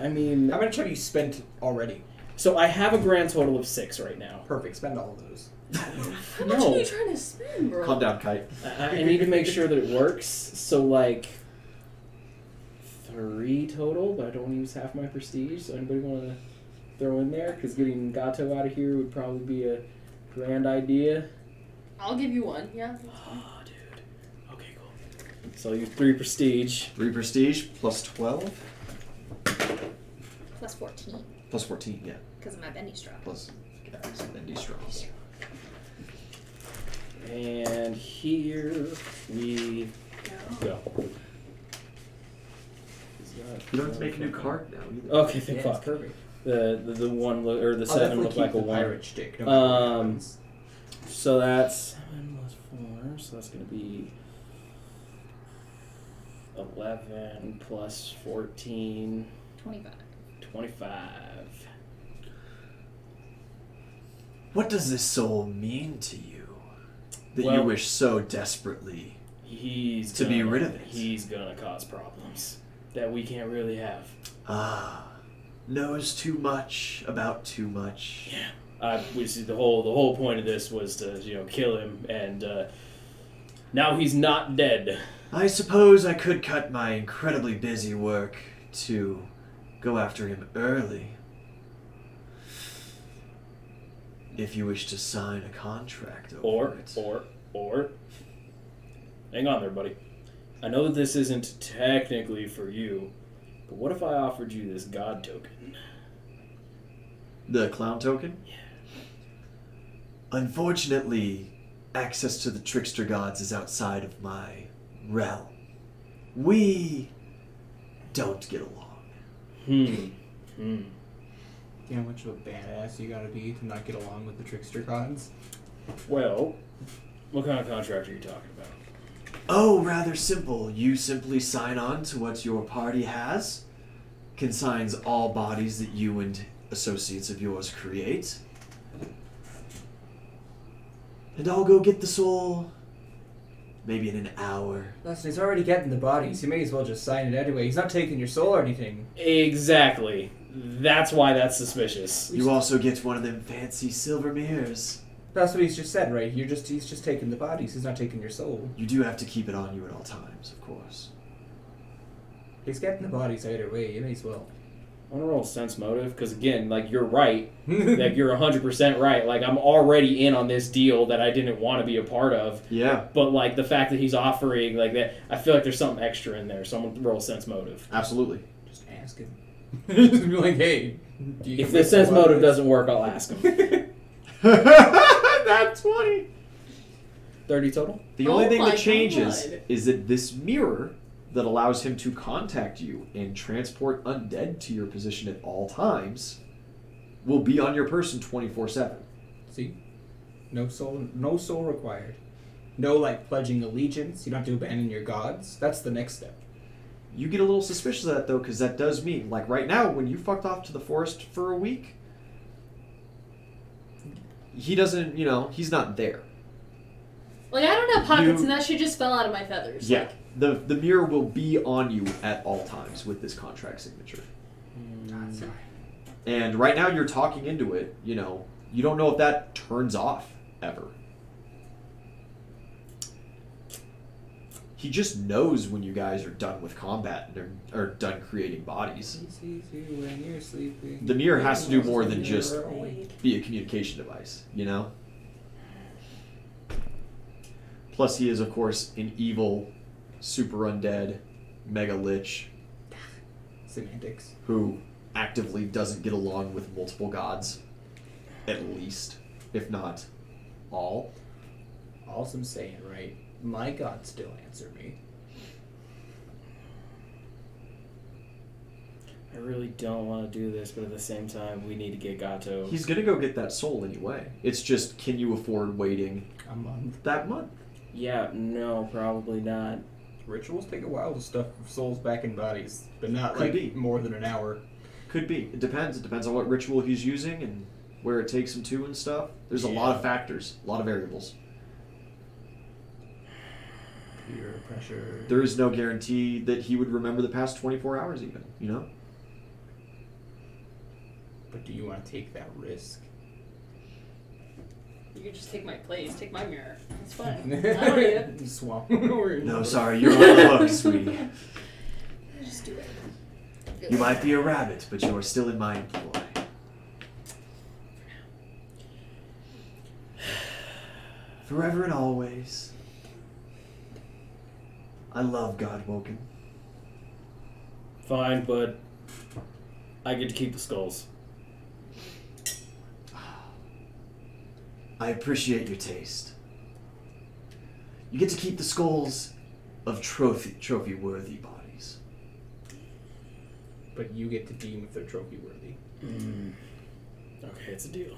How much have you spent already? So I have a grand total of 6 right now. Perfect. Spend all of those. How much No. are you trying to spend, bro? Calm down, Kite. I need to make sure that it works. So like 3 total, but I don't want to use half my prestige. So anybody want to throw in there? Because getting Gato out of here would probably be a grand idea. I'll give you one. Yeah. that's fine. Oh, dude. Okay, cool. So I'll use 3 prestige. 3 prestige plus 12 Plus 14 plus 14. Yeah. because of my bendy straw. Plus bendy straws. And here we go. You don't have to make a new card now either. Okay, thank Yeah, fuck. it's perfect. The one or the I'll 7 definitely look keep like a the 1. pirate stick. No matter what happens. So that's 7 plus 4, so that's going to be 11 plus 14, 25. 25. What does this soul mean to you that you Well- wish so desperately? He's To be rid of it. He's going to cause problems that we can't really have. Knows too much about too much. Yeah. We see the whole point of this was to kill him, and now he's not dead. I suppose I could cut my incredibly busy work to go after him early. If you wish to sign a contract over it. Or, hang on there, buddy. I know that this isn't technically for you, but what if I offered you this god token? The clown token? Yeah. Unfortunately, access to the trickster gods is outside of my realm. We don't get along. Do you know how much of a badass you gotta be to not get along with the trickster gods? Well, what kind of contract are you talking about? Oh, rather simple. You simply sign on to what your party has, consigns all bodies that you and associates of yours create, and I'll go get the soul maybe in an hour. Listen, he's already getting the bodies. He may as well just sign it anyway. He's not taking your soul or anything. Exactly. That's why that's suspicious. You also get one of them fancy silver mirrors. That's what he's just said, right? He's just taking the bodies. He's not taking your soul. You do have to keep it on you at all times, of course. He's getting the bodies either way. You may as well. I want to roll sense motive, because again, like, you're right. Like, you're 100% right. Like, I'm already in on this deal that I didn't want to be a part of. Yeah, But, like, the fact that he's offering, like, that, I feel like there's something extra in there, so I'm going to roll sense motive. absolutely. Just ask him. Just be like, hey. do you If get the sense bodies? motive doesn't work, I'll ask him. That's funny. 30 total? The Oh only thing my that changes God. is that this mirror that allows him to contact you and transport undead to your position at all times will be on your person 24/7. See? No soul required. No, like, pledging allegiance. You don't have to abandon your gods. That's the next step. You get a little suspicious of that, though, because that does mean, like, right now, when you fucked off to the forest for a week, he doesn't, he's not there. Like, I don't have pockets, You- and that shit just fell out of my feathers. Yeah. The mirror will be on you at all times with this contract signature. Sorry. And right now you're talking into it, you don't know if that turns off ever. He just knows when you guys are done with combat and are done creating bodies. He sees you when you're sleeping. The mirror has to do more than When just you're awake. be a communication device, Plus he is, of course, an evil, super undead, mega lich Semantics. who actively doesn't get along with multiple gods, at least, if not all. Also, I'm saying, right? My God still answer me. I really don't want to do this, but at the same time, we need to get Gato. He's gonna go get that soul anyway. It's just, can you afford waiting A month. that month? Yeah, no, probably not. Rituals take a while to stuff souls back in bodies, but not Could like be. more than an hour. Could be. It depends. It depends on what ritual he's using and where it takes him to and stuff. There's a lot of factors, a lot of variables. Peer pressure. There is no guarantee that he would remember the past 24 hours even, But do you want to take that risk? You can just take my place, take my mirror. It's fine. I don't need it. Swamp. No, sorry, you're on the hook, sweetie. Just do it. You might be a rabbit, but you are still in my employ. Forever and always. I love Godwoken. Fine, but I get to keep the skulls. I appreciate your taste. You get to keep the skulls of trophy-worthy bodies. But you get to deem if they're trophy worthy. Okay, it's a deal.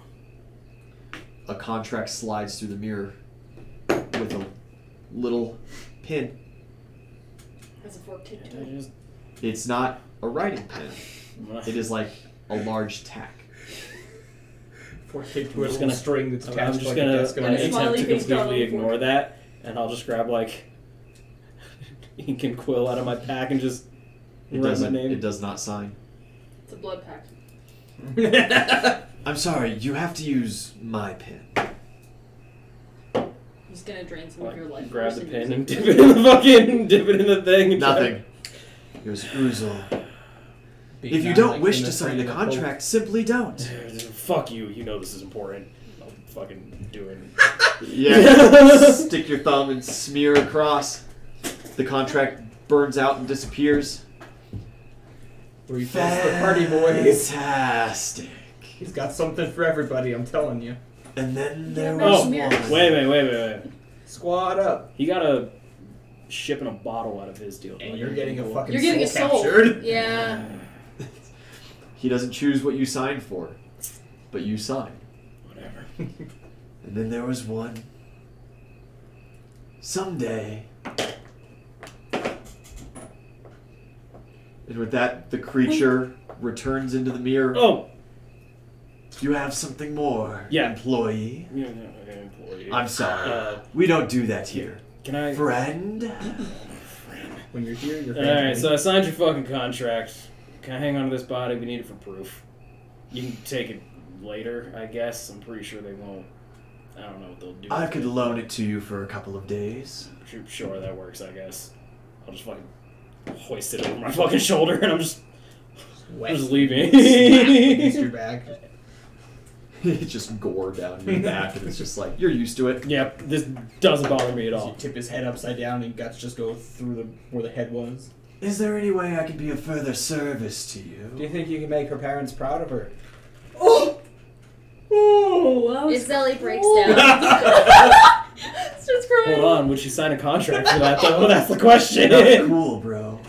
A contract slides through the mirror with a little pin. That's a fork taped to Can't I it. just... It's not a writing pen. It is like a large tack. Fork taped to I'm a just little gonna- string that's attached I'm just like gonna a desk on attempt an Smiley to face dot completely on the ignore fork. that, and I'll just grab like ink and quill out of my pack and just It write my doesn't. name. It does not sign. It's a blood pact. I'm sorry. You have to use my pen. He's gonna drain some of Like, your life. grab force the and pen use and it. dip it in the fucking dip it in the thing. And Nothing. It was Uzel. Big If you guy, don't like, wish in to the sign the frame of contract, simply don't. Fuck you. You know this is important. I'll fucking do it. Yeah. Stick your thumb and smear across. The contract burns out and disappears. Where you face the party boys. Fantastic. He's got something for everybody, I'm telling you. And then there Yeah, was Oh, one. wait. Squad up. He got a ship and a bottle out of his deal. And you're getting a fucking You're getting a soul soul. captured. Yeah. He doesn't choose what you signed for, but you sign. Whatever. And then there was one. Someday. And with that, the creature returns into the mirror. Oh! You have something more, Yeah. employee. Yeah, employee. I'm sorry. Uh, We don't do that here. Can I... Friend? When you're here, you're Alright, so I signed your fucking contract. Can I hang on to this body? We need it for proof. You can take it later, I guess. I'm pretty sure they won't. I don't know what they'll do. I could loan it to you for a couple of days. Sure, that works, I guess. I'll just fucking hoist it over my fucking shoulder and I'm just leaving. Against your back. It's just gore down your back, and it's just like, you're used to it. Yep, this doesn't bother me at So you all. tip his head upside down and guts just go through where the head was. Is there any way I can be of further service to Do you you? think you can make her parents proud of her? Oh, that was Izeli breaks cool. down. Starts crying. Hold on, would she sign a contract for that though? That's the question. Not cool, bro.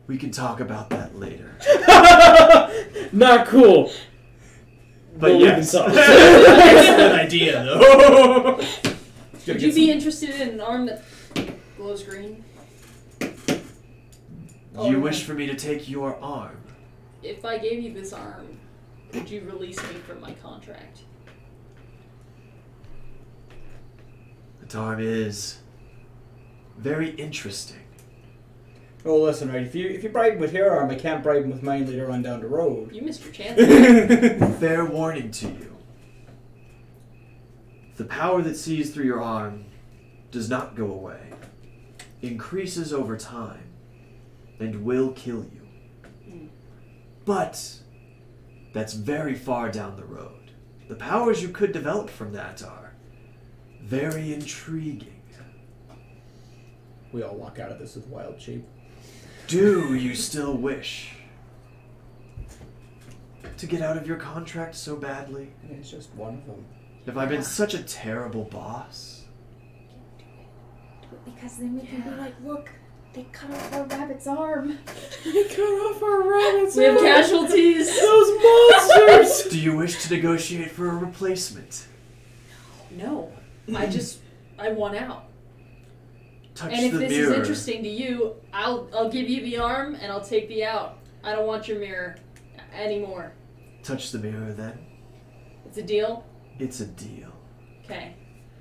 We can talk about that later. Not cool. But We'll yes. leave it Excellent idea, though. Would you be interested in an arm that glows green. Do you wish for me to take your arm? If I gave you this arm, would you release me from my contract? That arm is very interesting. Well, listen, right? If you bribe him with your arm, I can't bribe him with mine later on down the road. You missed your chance. Fair warning to you. The power that sees through your arm does not go away, increases over time, and will kill you. But that's very far down the road. The powers you could develop from that are very intriguing. We all walk out of this with wild shape. Do you still wish to get out of your contract so badly? It's just one of them. Have I been such a terrible boss? Because then we can be like, look, they cut off our rabbit's arm. They cut off our rabbits. We have casualties. Those monsters. Do you wish to negotiate for a replacement? No, I want out. Touch And if the this mirror. is interesting to you, I'll give you the arm and I'll take the out. I don't want your mirror anymore. Touch the mirror then. It's a deal. It's a deal. Okay.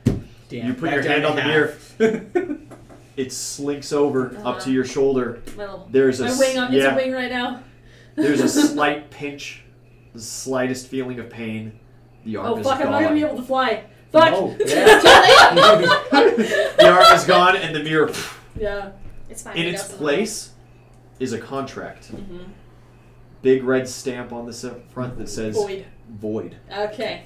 Damn, You put back your down hand to on the half. mirror. It slinks over up to your shoulder. Well, There's a my wing on. It's yeah. a wing right now. There's a slight pinch, the slightest feeling of pain. The arm Oh is fuck! gone. I'm not gonna be able to fly. Fuck. No, yeah. The arm is gone, and the mirror, Yeah. It's fine. in we its got some- place, is a contract. Mm-hmm. Big red stamp on the front that says Void. Void. Okay.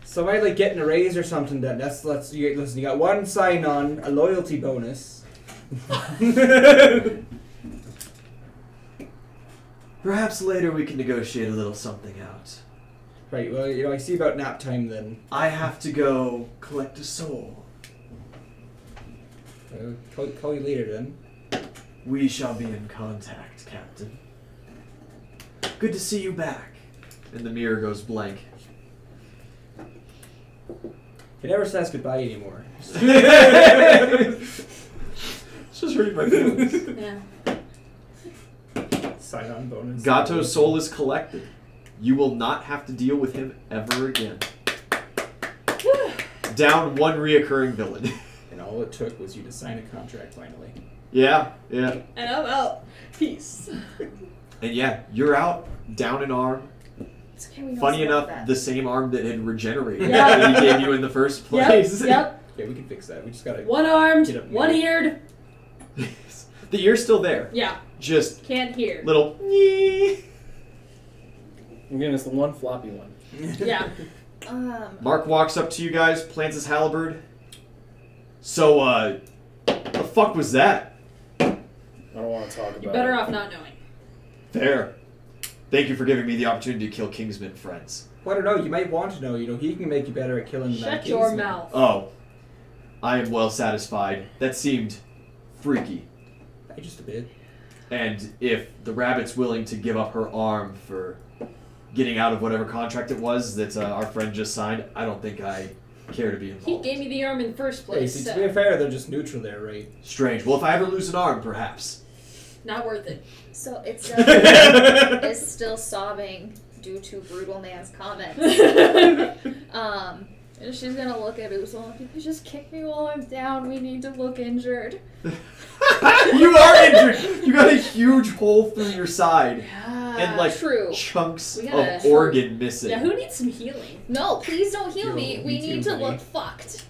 So I like getting a raise or something then. Listen, you got one sign on, a loyalty bonus. Perhaps later we can negotiate a little something out. Right, well, I see about nap time then. I have to go collect a soul. Call you later then. We shall be in contact, Captain. Good to see you back. And the mirror goes blank. He never says goodbye anymore. It's just hurting my feelings. Yeah. Sign on bonus. Gato's soul is collected. You will not have to deal with him ever again. Down one reoccurring villain. And all it took was you to sign a contract finally. Yeah. And I'm out. Peace. And yeah, you're out, down an arm. It's okay, we know Funny some enough, of that. the same arm that had regenerated Yeah. that he gave you in the first place. Yep. Yeah, we can fix that. We just gotta. One armed, Get up, one man. eared. The ear's still there. Yeah. Just Can't hear. little. I'm giving us the one floppy one. Yeah. Mark walks up to you guys, plants his halberd. So, the fuck was that? I don't want to talk about You're better it. off not knowing. Fair. Thank you for giving me the opportunity to kill Kingsman friends. Well, I don't know. You might want to know. He can make you better at killing the Mad Shut your Kingsman. mouth. Oh. I am well satisfied. That seemed freaky. Just a bit. And if the rabbit's willing to give up her arm for getting out of whatever contract it was that our friend just signed, I don't think I care to be He involved. gave me the arm in the first Hey, place. see, So to be fair, they're just neutral there, right? Strange. Well, if I ever lose an arm, perhaps. not worth it. So it's is still sobbing due to brutal man's comments. And she's gonna look at Usul and be, just kick me while I'm down. We need to look injured. You are injured. You got a huge hole through your side and like True. chunks We of gotta- organ missing. Yeah, who needs some healing? No, please don't heal Yo, me. We me need too, to buddy. look fucked.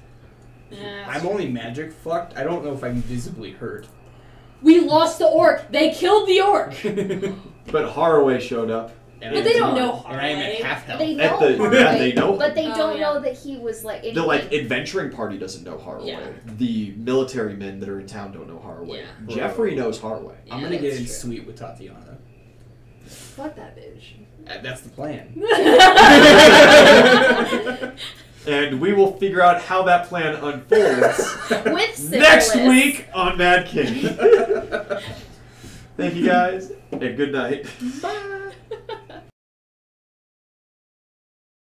I'm only magic fucked. I don't know if I'm visibly hurt. We lost the orc. They killed the orc. But Haraway showed up. And But I'm they don't gone, know And I'm at Harley. half health. They At know, the- Harley, yeah, they know. but they Oh, don't yeah. know that he was like. The like adventuring party doesn't know Haraway. Yeah. The military men that are in town don't know Haraway. Yeah. Jeffrey knows Haraway. I'm Yeah, gonna get that's in true. sweet with Tatiana. Fuck that bitch. That's the plan. And we will figure out how that plan unfolds with syphilis. next week on Mad King. Thank you guys, and good night. Bye.